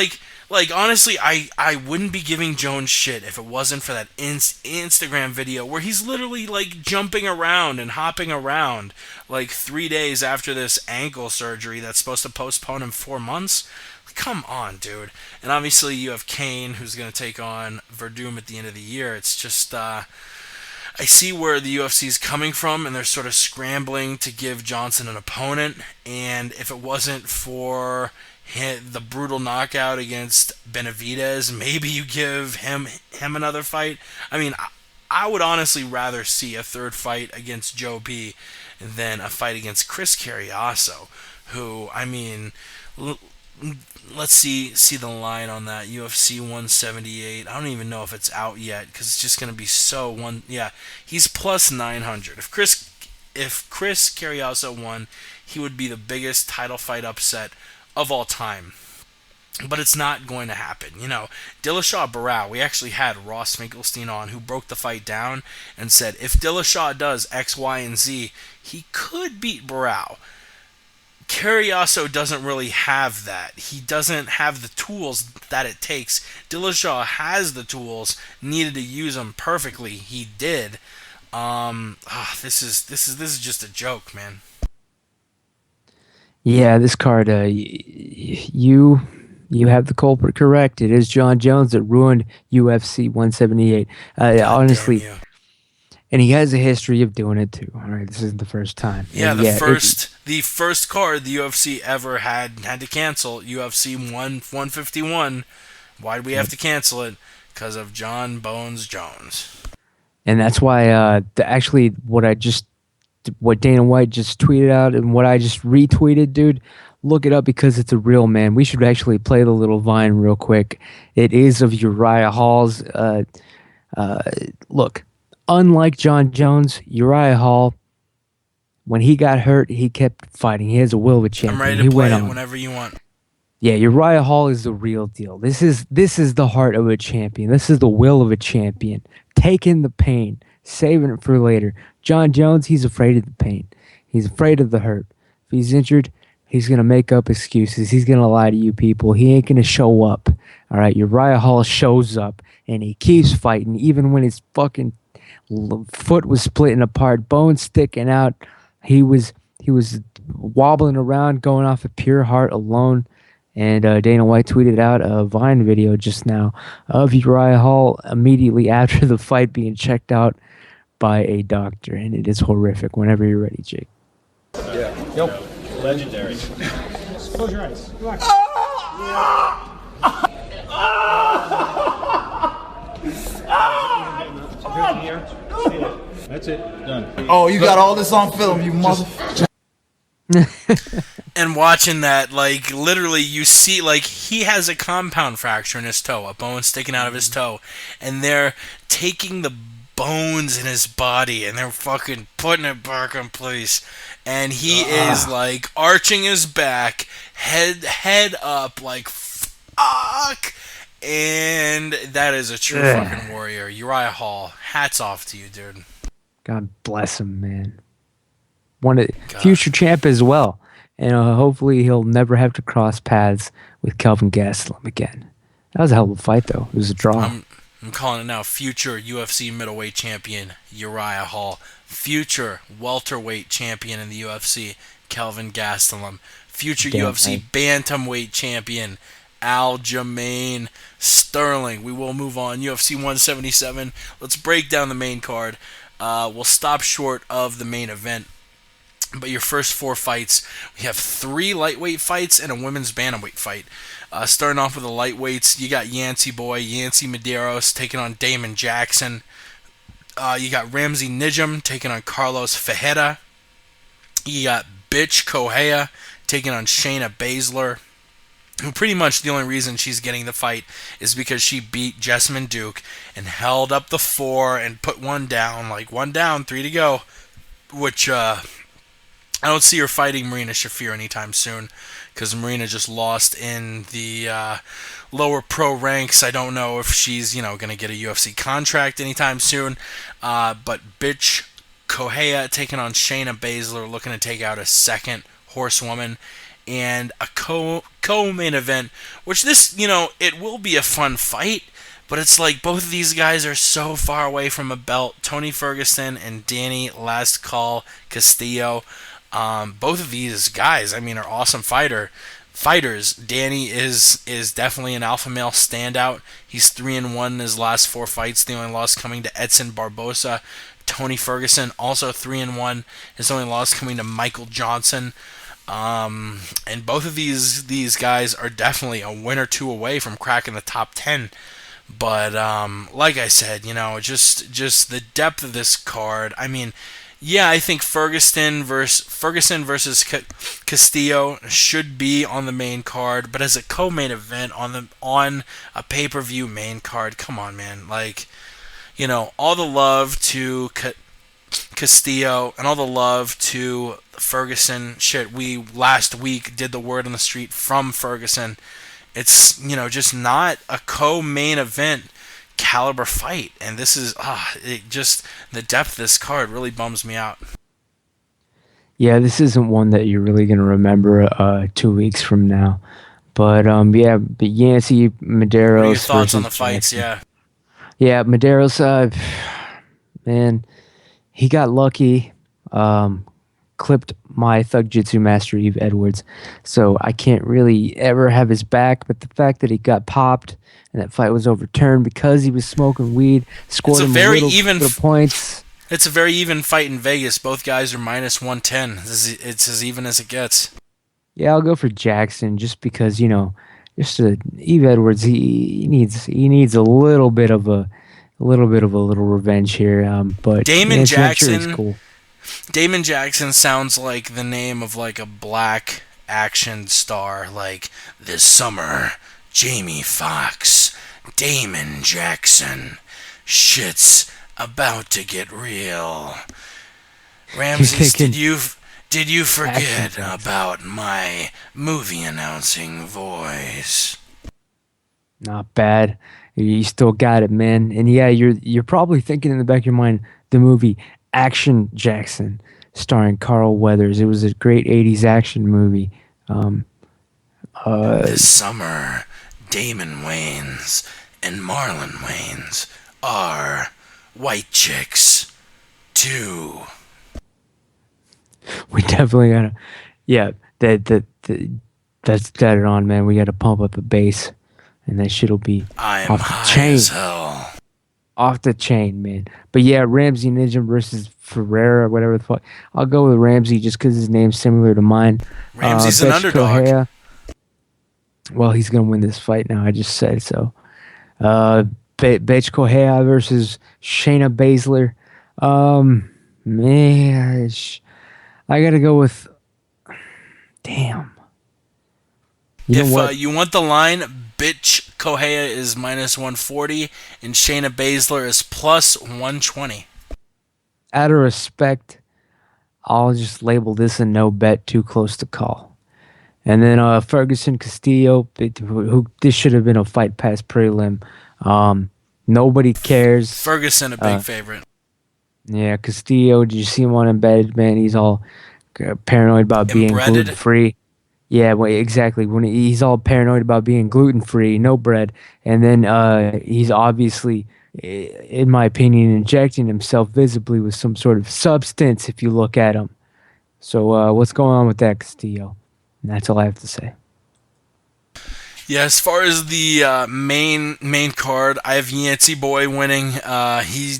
Honestly, I wouldn't be giving Jones shit if it wasn't for that Instagram video where he's literally, jumping around and hopping around, 3 days after this ankle surgery that's supposed to postpone him 4 months. Come on, dude. And obviously you have Kane, who's going to take on Verdum at the end of the year. It's just, I see where the UFC is coming from, and they're sort of scrambling to give Johnson an opponent. And if it wasn't for the brutal knockout against Benavidez, maybe you give him another fight. I mean, I would honestly rather see a third fight against Joe B than a fight against Chris Carriasso, who, I mean, let's see the line on that. UFC 178. I don't even know if it's out yet because it's just going to be so one. Yeah, he's plus 900. If Chris Carriasso won, he would be the biggest title fight upset of all time. But it's not going to happen. Dillashaw Barao, we actually had Ross Finkelstein on, who broke the fight down and said if Dillashaw does X, Y, and Z, he could beat Barao. Carriasso doesn't really have that. He doesn't have the tools that it takes. Dillashaw has the tools, needed to use them perfectly. He did. This is just a joke, man. Yeah, this card, you have the culprit correct. It is John Jones that ruined UFC 178. Honestly, and he has a history of doing it too. All right, this isn't the first time. Yeah, the first card the UFC ever had to cancel, UFC 151. Why did we have to cancel it? Because of John Bones Jones. And that's why, actually, what Dana White just tweeted out and what I just retweeted, dude, look it up because it's a real man. We should actually play the little vine real quick. It is of Uriah Hall's. Look, unlike John Jones, Uriah Hall, when he got hurt, he kept fighting. He has a will of a champion. I'm ready to play it whenever you want. Yeah, Uriah Hall is the real deal. This is the heart of a champion. This is the will of a champion. Taking the pain, saving it for later. John Jones, he's afraid of the pain. He's afraid of the hurt. If he's injured, he's going to make up excuses. He's going to lie to you people. He ain't going to show up. All right, Uriah Hall shows up, and he keeps fighting, even when his fucking foot was splitting apart, bones sticking out. He was wobbling around, going off of pure heart alone. And Dana White tweeted out a Vine video just now of Uriah Hall immediately after the fight being checked out by a doctor. And it is horrific. Whenever you're ready, Jake. Yeah. Yep. Legendary. Close your eyes. Relax. That's it. Done. Oh, you got all this on film, you mother. And watching that, literally you see, he has a compound fracture in his toe, a bone sticking out of his toe, and they're taking the bones in his body and they're fucking putting it back in place, and he is arching his back, head up, fuck. And that is a true fucking warrior. Uriah Hall, hats off to you, dude. God bless him, man. Future champ as well. And hopefully he'll never have to cross paths with Kelvin Gastelum again. That was a hell of a fight, though. It was a draw. I'm calling it now. Future UFC middleweight champion, Uriah Hall. Future welterweight champion in the UFC, Kelvin Gastelum. Future UFC bantamweight champion, Aljamain Sterling. We will move on. UFC 177. Let's break down the main card. We'll stop short of the main event. But your first 4 fights, we have 3 lightweight fights and a women's bantamweight fight. Starting off with the lightweights, you got Yancey Medeiros taking on Damon Jackson. You got Ramsey Nijem taking on Carlos Ferreira. You got Bitch Correia taking on Shayna Baszler, who pretty much the only reason she's getting the fight is because she beat Jessamine Duke and held up the 4 and put one down, 1 down, 3 to go, which I don't see her fighting Marina Shafir anytime soon. because Marina just lost in the lower pro ranks. I don't know if she's, going to get a UFC contract anytime soon. But bitch Correia taking on Shayna Baszler, looking to take out a second horsewoman. And a co-main event, which this, it will be a fun fight, but it's like both of these guys are so far away from a belt. Tony Ferguson and Danny Last Call Castillo. Both of these guys, are awesome fighters. Danny is definitely an alpha male standout. He's 3-1 in his last 4 fights. The only loss coming to Edson Barbosa. Tony Ferguson also 3-1. His only loss coming to Michael Johnson. And both of these guys are definitely a win or two away from cracking the top 10. But like I said, just the depth of this card. I think Ferguson versus Castillo should be on the main card, but as a co-main event on a pay-per-view main card, come on, man. All the love to Castillo and all the love to Ferguson. Shit, we last week did the word on the street from Ferguson. It's, just not a co-main event caliber fight, and this is the depth of this card really bums me out. Yeah, this isn't one that you're really going to remember 2 weeks from now. But Yancy Medeiros. What are your thoughts on the fights? Jackson. Yeah, Medeiros, man, he got lucky. Clipped my Thug Jitsu master Eve Edwards, so I can't really ever have his back. But the fact that he got popped and that fight was overturned because he was smoking weed, scored him a little points. It's a very even fight in Vegas. Both guys are minus 110. It's as even as it gets. Yeah, I'll go for Jackson just because Eve Edwards. He needs a little bit of a little revenge here. But Damon Jackson. Sure cool. Damon Jackson sounds like the name of like a black action star. Like this summer, Jamie Foxx, Damon Jackson. Shit's about to get real. Ramses, did you forget about my movie announcing voice? Not bad. You still got it, man. And yeah, you're probably thinking in the back of your mind the movie Action Jackson, starring Carl Weathers. It was a great 80s action movie. This summer, Damon Wayans and Marlon Wayans are white chicks too. We definitely gotta, that's got it on, man. We gotta pump up the bass, and that shit'll be I'm off the high chain. as hell. Off the chain, man. But yeah, Ramsey Nijem versus Ferreira, whatever the fuck. I'll go with Ramsey just because his name's similar to mine. Ramsey's an underdog. Correia, well, he's going to win this fight now. I just said so. Betch Correia versus Shayna Baszler. Man, I got to go with... Damn. If you want the line, bitch Correia is minus 140 and Shayna Baszler is plus 120. Out of respect, I'll just label this a no bet, too close to call. And then Ferguson Castillo, this should have been a fight past prelim. Nobody cares. Ferguson a big favorite. Yeah, Castillo, did you see him on Embedded, man? He's all paranoid about being gluten-free. Yeah, well, exactly. When he's all paranoid about being gluten-free, no bread, and then he's obviously, in my opinion, injecting himself visibly with some sort of substance if you look at him. So what's going on with that, Castillo? And that's all I have to say. Yeah, as far as the main card, I have Yancey Boy winning. He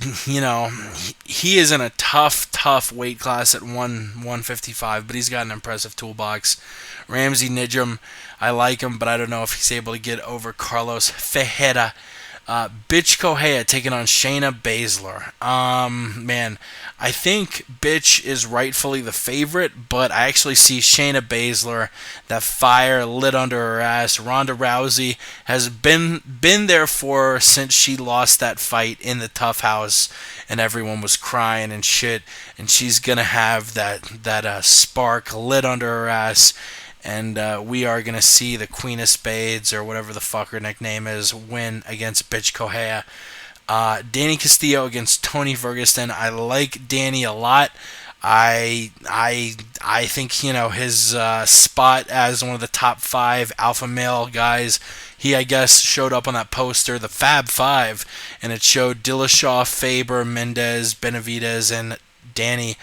is in a tough weight class at 155, but he's got an impressive toolbox. Ramsey Nijem, I like him, but I don't know if he's able to get over Carlos Ferreira. Bitch Correia taking on Shayna Baszler. Man, I think Bitch is rightfully the favorite, but I actually see Shayna Baszler, that fire lit under her ass. Ronda Rousey has been there for her since she lost that fight in the Tough House, and everyone was crying and shit, and she's gonna have that spark lit under her ass. and we are going to see the Queen of Spades, or whatever the fuck her nickname is, win against Bitch Correia. Danny Castillo against Tony Ferguson. I like Danny a lot. I think, his spot as one of the top 5 alpha male guys, he, I guess, showed up on that poster, the Fab Five, and it showed Dillashaw, Faber, Mendez, Benavidez, and Danny,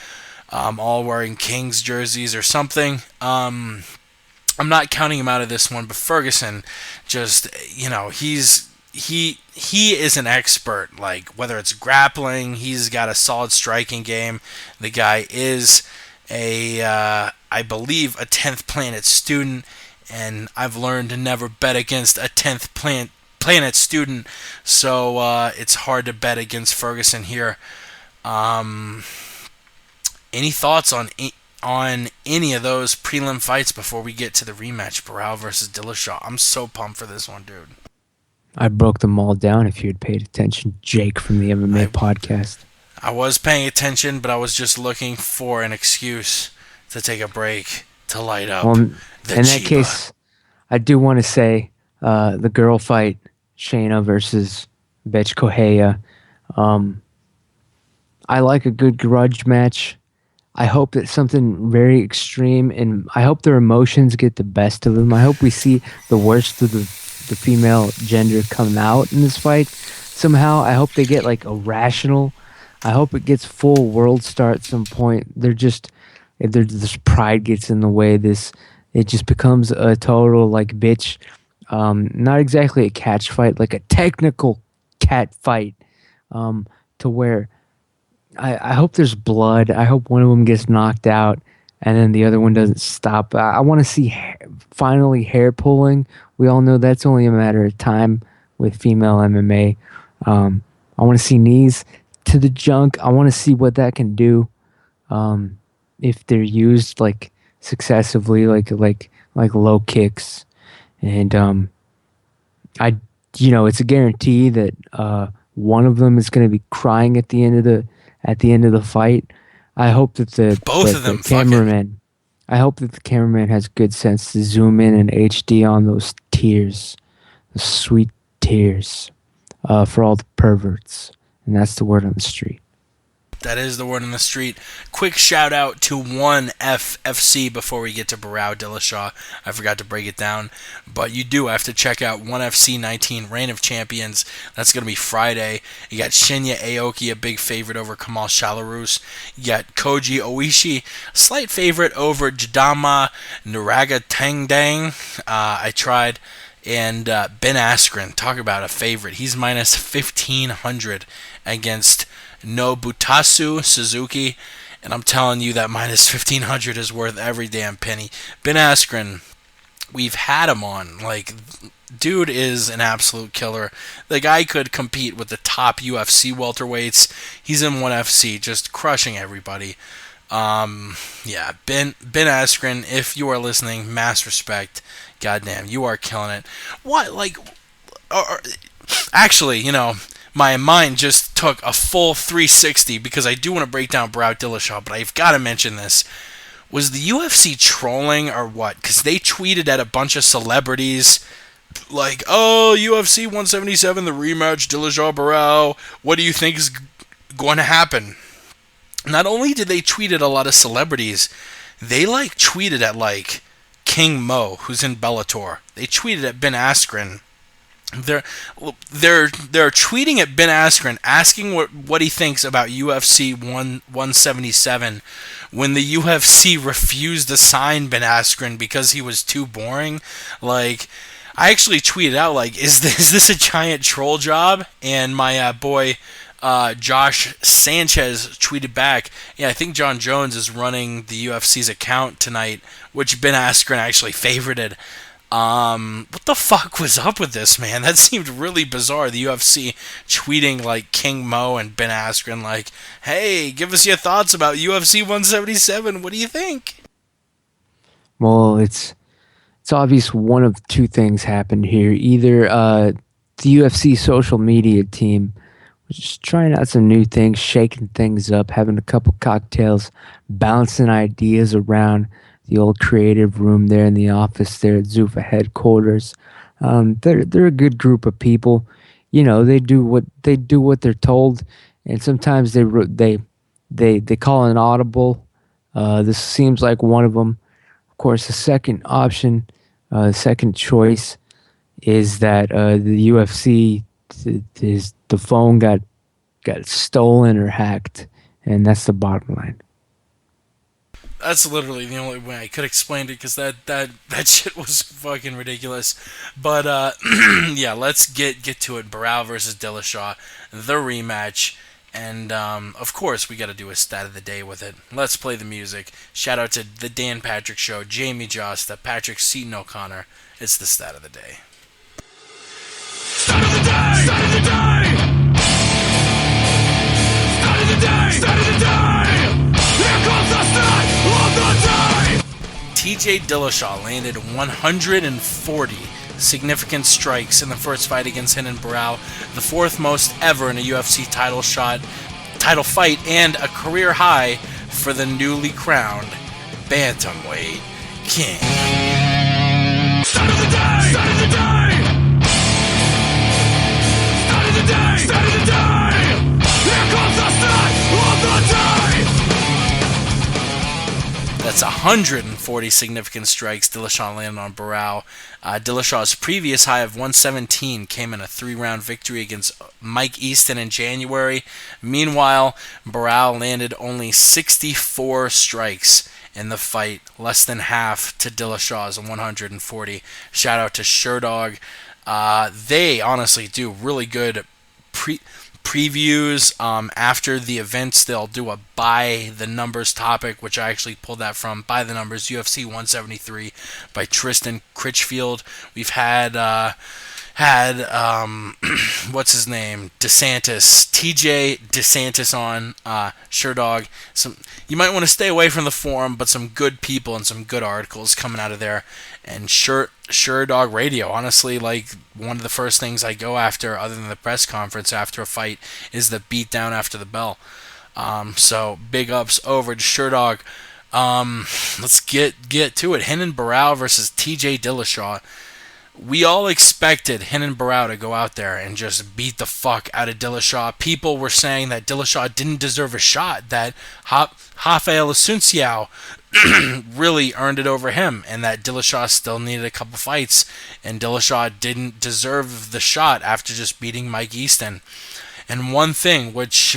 all wearing Kings jerseys or something. I'm not counting him out of this one, but Ferguson, just, he is an expert. Like, whether it's grappling, he's got a solid striking game. The guy is I believe, a 10th Planet student, and I've learned to never bet against a 10th Planet student, so it's hard to bet against Ferguson here. Any thoughts on any of those prelim fights before we get to the rematch, Barao versus Dillashaw? I'm so pumped for this one, dude. I broke them all down if you had paid attention, Jake from the MMA podcast. I was paying attention, but I was just looking for an excuse to take a break to light up. Well, in that case, I do want to say the girl fight, Shayna versus Bitch Correia. I like a good grudge match. I hope that something very extreme, and I hope their emotions get the best of them. I hope we see the worst of the female gender come out in this fight somehow. I hope they get like irrational. I hope it gets full world star at some point. This pride gets in the way. It just becomes a total like bitch. Not exactly a catch fight, like a technical cat fight. To where I hope there's blood. I hope one of them gets knocked out, and then the other one doesn't stop. I want to see finally hair pulling. We all know that's only a matter of time with female MMA. I want to see knees to the junk. I want to see what that can do if they're used like successively, like low kicks, and it's a guarantee that one of them is going to be crying at the end of the fight. I hope that the cameraman. I hope that the cameraman has good sense to zoom in HD on those tears, the sweet tears, for all the perverts. And that's the word on the street. That is the word on the street. Quick shout out to 1FC before we get to Barao Dillashaw. I forgot to break it down. But you do have to check out 1FC 19 Reign of Champions. That's going to be Friday. You got Shinya Aoki, a big favorite over Kamal Shalarus. You got Koji Oishi, slight favorite over Jadama Naragatangdang. I tried. And Ben Askren, talk about a favorite. He's minus 1,500 against Nobutasu Suzuki. And I'm telling you that minus 1,500 is worth every damn penny. Ben Askren, we've had him on. Like, dude is an absolute killer. The guy could compete with the top UFC welterweights. He's in 1FC, just crushing everybody. Ben Askren, if you are listening, mass respect. Goddamn, you are killing it. What, like, actually, my mind just took a full 360 because I do want to break down Barao Dillashaw, but I've got to mention this. Was the UFC trolling or what? Because they tweeted at a bunch of celebrities like, oh, UFC 177, the rematch, Dillashaw Barao, what do you think is going to happen? Not only did they tweet at a lot of celebrities, they tweeted at King Mo, who's in Bellator. They tweeted at Ben Askren. They're tweeting at Ben Askren, asking what he thinks about UFC 177 when the UFC refused to sign Ben Askren because he was too boring. I actually tweeted out, is this a giant troll job? And my boy Josh Sanchez tweeted back, yeah, I think John Jones is running the UFC's account tonight, which Ben Askren actually favorited. What the fuck was up with this, man? That seemed really bizarre. The UFC tweeting King Mo and Ben Askren hey, give us your thoughts about UFC 177. What do you think? Well, it's obvious one of two things happened here. Either the UFC social media team was just trying out some new things, shaking things up, having a couple cocktails, bouncing ideas around, the old creative room there in the office there at Zuffa headquarters. They're a good group of people. You know, they do what they're told, and sometimes they call an audible. This seems like one of them. Of course, the second option, second choice, is that the UFC is the phone got stolen or hacked, and that's the bottom line. That's literally the only way I could explain it, because that shit was fucking ridiculous. But yeah, let's get to it. Barao versus Dillashaw, the rematch. And of course, we got to do a stat of the day with it. Let's play the music. Shout out to the Dan Patrick Show, Jamie Josta, Patrick Seaton O'Connor. It's the stat of the day. Stat of the day! Stat of the day! Stat of the day! Stat of the day! Here comes the stat of the day! TJ Dillashaw landed 140 significant strikes in the first fight against Renan Barao, the fourth most ever in a UFC title fight, and a career high for the newly crowned bantamweight king. Stat of the day! Stat of the day! Stat of the day! Stat of the day! Here comes the stat of the day! That's 140 significant strikes Dillashaw landed on Barao. Dillashaw's previous high of 117 came in a 3-round victory against Mike Easton in January. Meanwhile, Barao landed only 64 strikes in the fight, less than half to Dillashaw's 140. Shout out to Sherdog. They honestly do really good previews after the events. They'll do a by the numbers topic, which I actually pulled that from By the Numbers UFC 173 by Tristan Critchfield. We've had what's his name, TJ DeSantis on Sherdog. You might want to stay away from the forum, but some good people and some good articles coming out of there. And Sherdog Radio, honestly, like, one of the first things I go after, other than the press conference after a fight, is the beatdown after the bell. So big ups over to Sherdog. Let's get to it. Renan Barao versus TJ Dillashaw. We all expected Renan Barao to go out there and just beat the fuck out of Dillashaw. People were saying that Dillashaw didn't deserve a shot, that Rafael Asunciao really earned it over him, and that Dillashaw still needed a couple fights, and Dillashaw didn't deserve the shot after just beating Mike Easton. And one thing which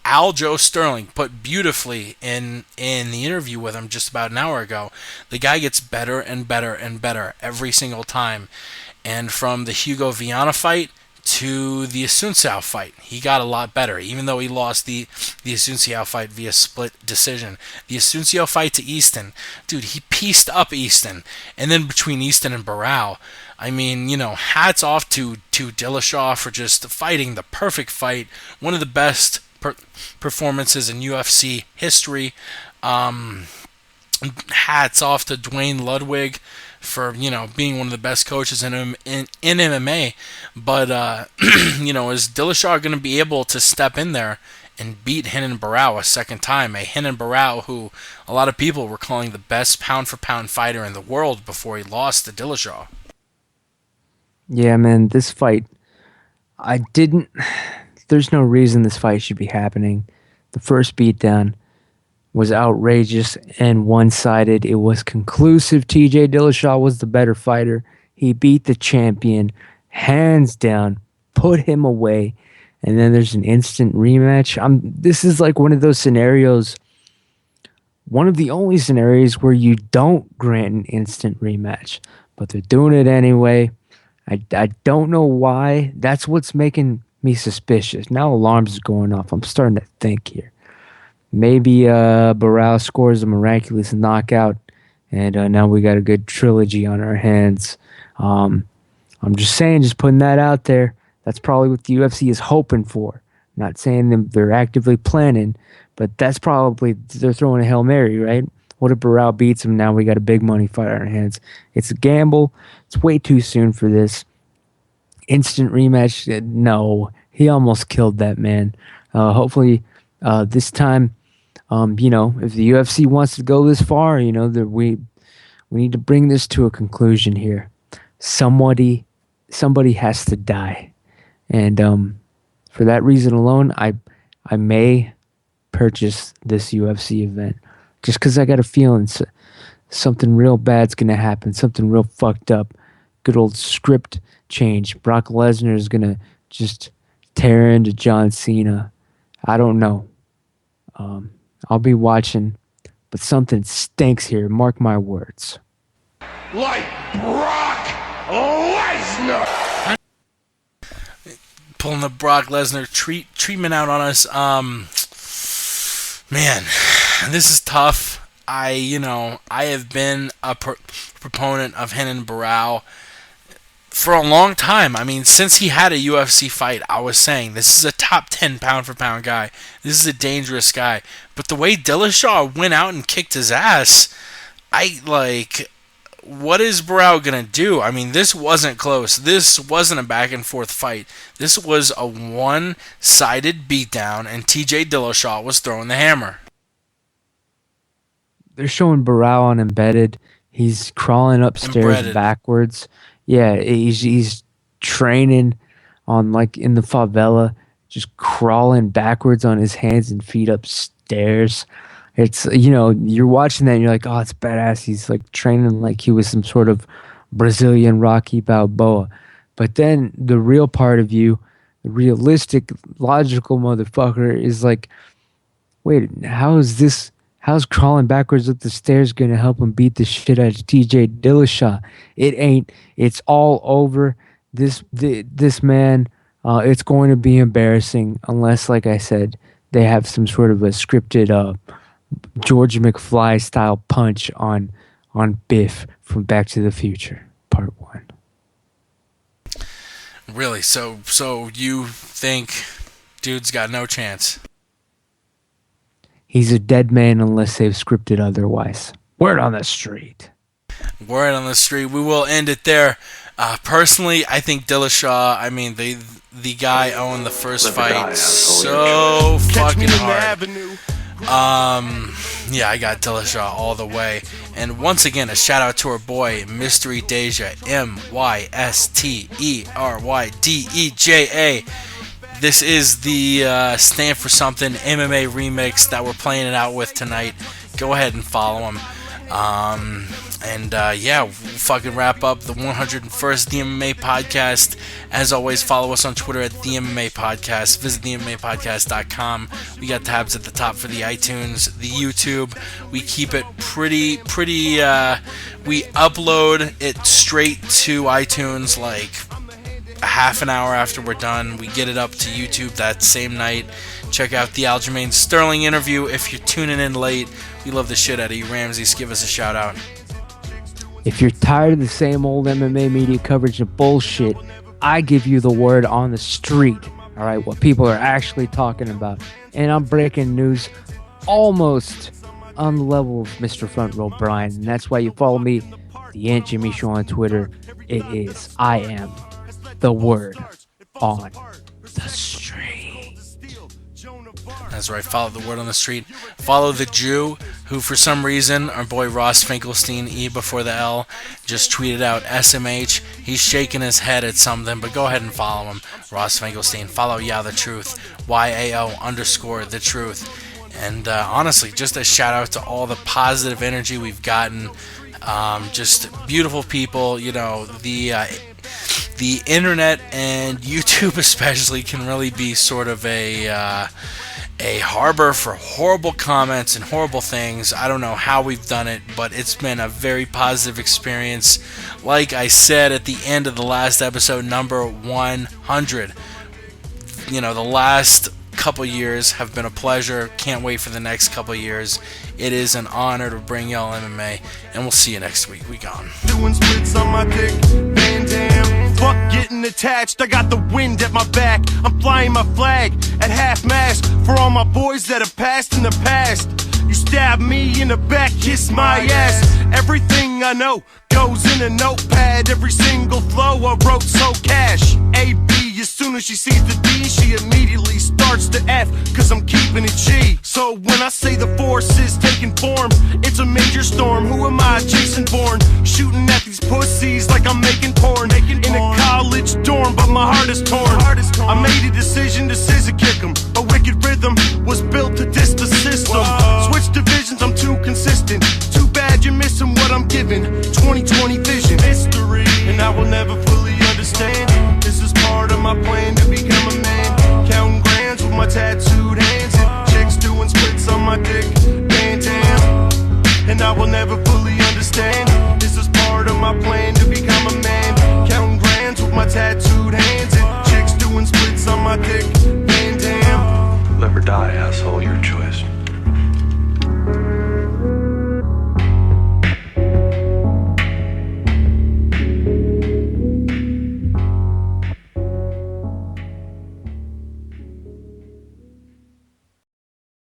Aljamain Sterling put beautifully in the interview with him just about an hour ago, the guy gets better and better and better every single time. And from the Hugo Viana fight to the Asunciao fight, he got a lot better, even though he lost the Asunciao fight via split decision. The Asunciao fight to Easton, dude, he pieced up Easton. And then between Easton and Barao, I mean, you know, hats off to Dillashaw for just fighting the perfect fight, one of the best performances in UFC history. Hats off to Dwayne Ludwig for, you know, being one of the best coaches in MMA. But, you know, is Dillashaw going to be able to step in there and beat Renan Barao a second time? A Renan Barao who a lot of people were calling the best pound-for-pound fighter in the world before he lost to Dillashaw. Yeah, man, this fight, there's no reason this fight should be happening. The first beatdown was outrageous and one-sided. It was conclusive. TJ Dillashaw was the better fighter. He beat the champion, hands down, put him away, and then there's an instant rematch. This is like one of those scenarios, one of the only scenarios where you don't grant an instant rematch, but they're doing it anyway. I don't know why. That's what's making me suspicious. Now alarms are going off. I'm starting to think here. Maybe Barao scores a miraculous knockout, and now we got a good trilogy on our hands. I'm just saying, just putting that out there. That's probably what the UFC is hoping for. Not saying they're actively planning, but that's probably, they're throwing a Hail Mary, right? What if Barao beats him? Now we got a big money fight on our hands. It's a gamble. It's way too soon for this. Instant rematch? No. He almost killed that man. Hopefully this time If the UFC wants to go this far, we need to bring this to a conclusion here. Somebody has to die, and for that reason alone, I may purchase this UFC event just because I got a feeling something real bad's gonna happen, something real fucked up. Good old script change. Brock Lesnar is gonna just tear into John Cena. I don't know. I'll be watching, but something stinks here. Mark my words. Like Brock Lesnar. Pulling the Brock Lesnar treatment out on us. Man, this is tough. I have been a proponent of Renan Barão for a long time. I mean, since he had a UFC fight, I was saying this is a top 10 pound-for-pound guy. This is a dangerous guy. But the way Dillashaw went out and kicked his ass, what is Barão going to do? I mean, this wasn't close. This wasn't a back-and-forth fight. This was a one-sided beatdown, and TJ Dillashaw was throwing the hammer. They're showing Barão on Embedded. He's crawling upstairs backwards. Yeah, he's training on in the favela, just crawling backwards on his hands and feet upstairs. It's you're watching that and you're like, oh, it's badass. He's training like he was some sort of Brazilian Rocky Balboa. But then the real part of you, the realistic, logical motherfucker is like, wait, how's crawling backwards up the stairs going to help him beat the shit out of TJ Dillashaw? It ain't. It's all over. This man, it's going to be embarrassing unless, like I said, they have some sort of a scripted George McFly style punch on Biff from Back to the Future Part 1. Really? So you think dude's got no chance? He's a dead man unless they've scripted otherwise. Word on the street. Word on the street. We will end it there. Personally, I think Dillashaw, the guy owned the first fight so fucking hard. Yeah, I got Dillashaw all the way. And once again, a shout out to our boy, Mystery Deja, MYSTERYDEJA. This is the Stand For Something MMA remix that we're playing it out with tonight. Go ahead and follow him. We'll fucking wrap up the 101st The MMA Podcast. As always, follow us on Twitter at The MMA Podcast. Visit TheMMAPodcast.com. We got tabs at the top for the iTunes, the YouTube. We keep it pretty. We upload it straight to iTunes a half an hour after we're done. We get it up to YouTube that same night. Check out the Aljamain Sterling interview if you're tuning in late. We love the shit out of you, Ramses. Give us a shout out. If you're tired of the same old MMA media coverage of bullshit, I give you the word on the street. All right, what people are actually talking about. And I'm breaking news almost on the level of Mr. Front Row Brian. And that's why you follow me, the Aunt Jimmy Show on Twitter. It is I am the word on the street. That's right, follow the word on the street. Follow the Jew, who for some reason, our boy Ross Finkelstein, E before the L, just tweeted out SMH. He's shaking his head at something, but go ahead and follow him. Ross Finkelstein. Follow the Truth, YAO_the Truth. And honestly, just a shout out to all the positive energy we've gotten. Just beautiful people, the internet and YouTube especially can really be sort of a harbor for horrible comments and horrible things. I don't know how we've done it, but it's been a very positive experience. Like I said at the end of the last episode, number 100, the last couple years have been a pleasure. Can't wait for the next couple years. It is an honor to bring y'all MMA, and we'll see you next week. We gone. Doing splits on my dick, Van Dam. Fuck getting attached, I got the wind at my back. I'm flying my flag at half mast for all my boys that have passed in the past. You stab me in the back, kiss my ass. Everything I know goes in a notepad. Every single flow I wrote so cash. AB, as soon as she sees the D, she immediately starts to F, cause I'm keeping it G. So when I say the force is taking form, it's a major storm. Who am I chasing born? Shooting at these pussies like I'm making porn. In a college dorm, but my heart is torn. I made a decision to scissor kick 'em. A wicked rhythm was built to diss the system. Switch divisions, I'm too consistent. Too bad you're missing what I'm giving. 2020 vision, history, and I will never fully understand. This is part of my plan to become a man. Counting grands with my tattooed hands and chicks doing splits on my dick. Bantam, and I will never fully understand. This is part of my plan to become a man. Counting grands with my tattooed hands and chicks doing splits on my dick. Bantam. Live or die, asshole, your choice.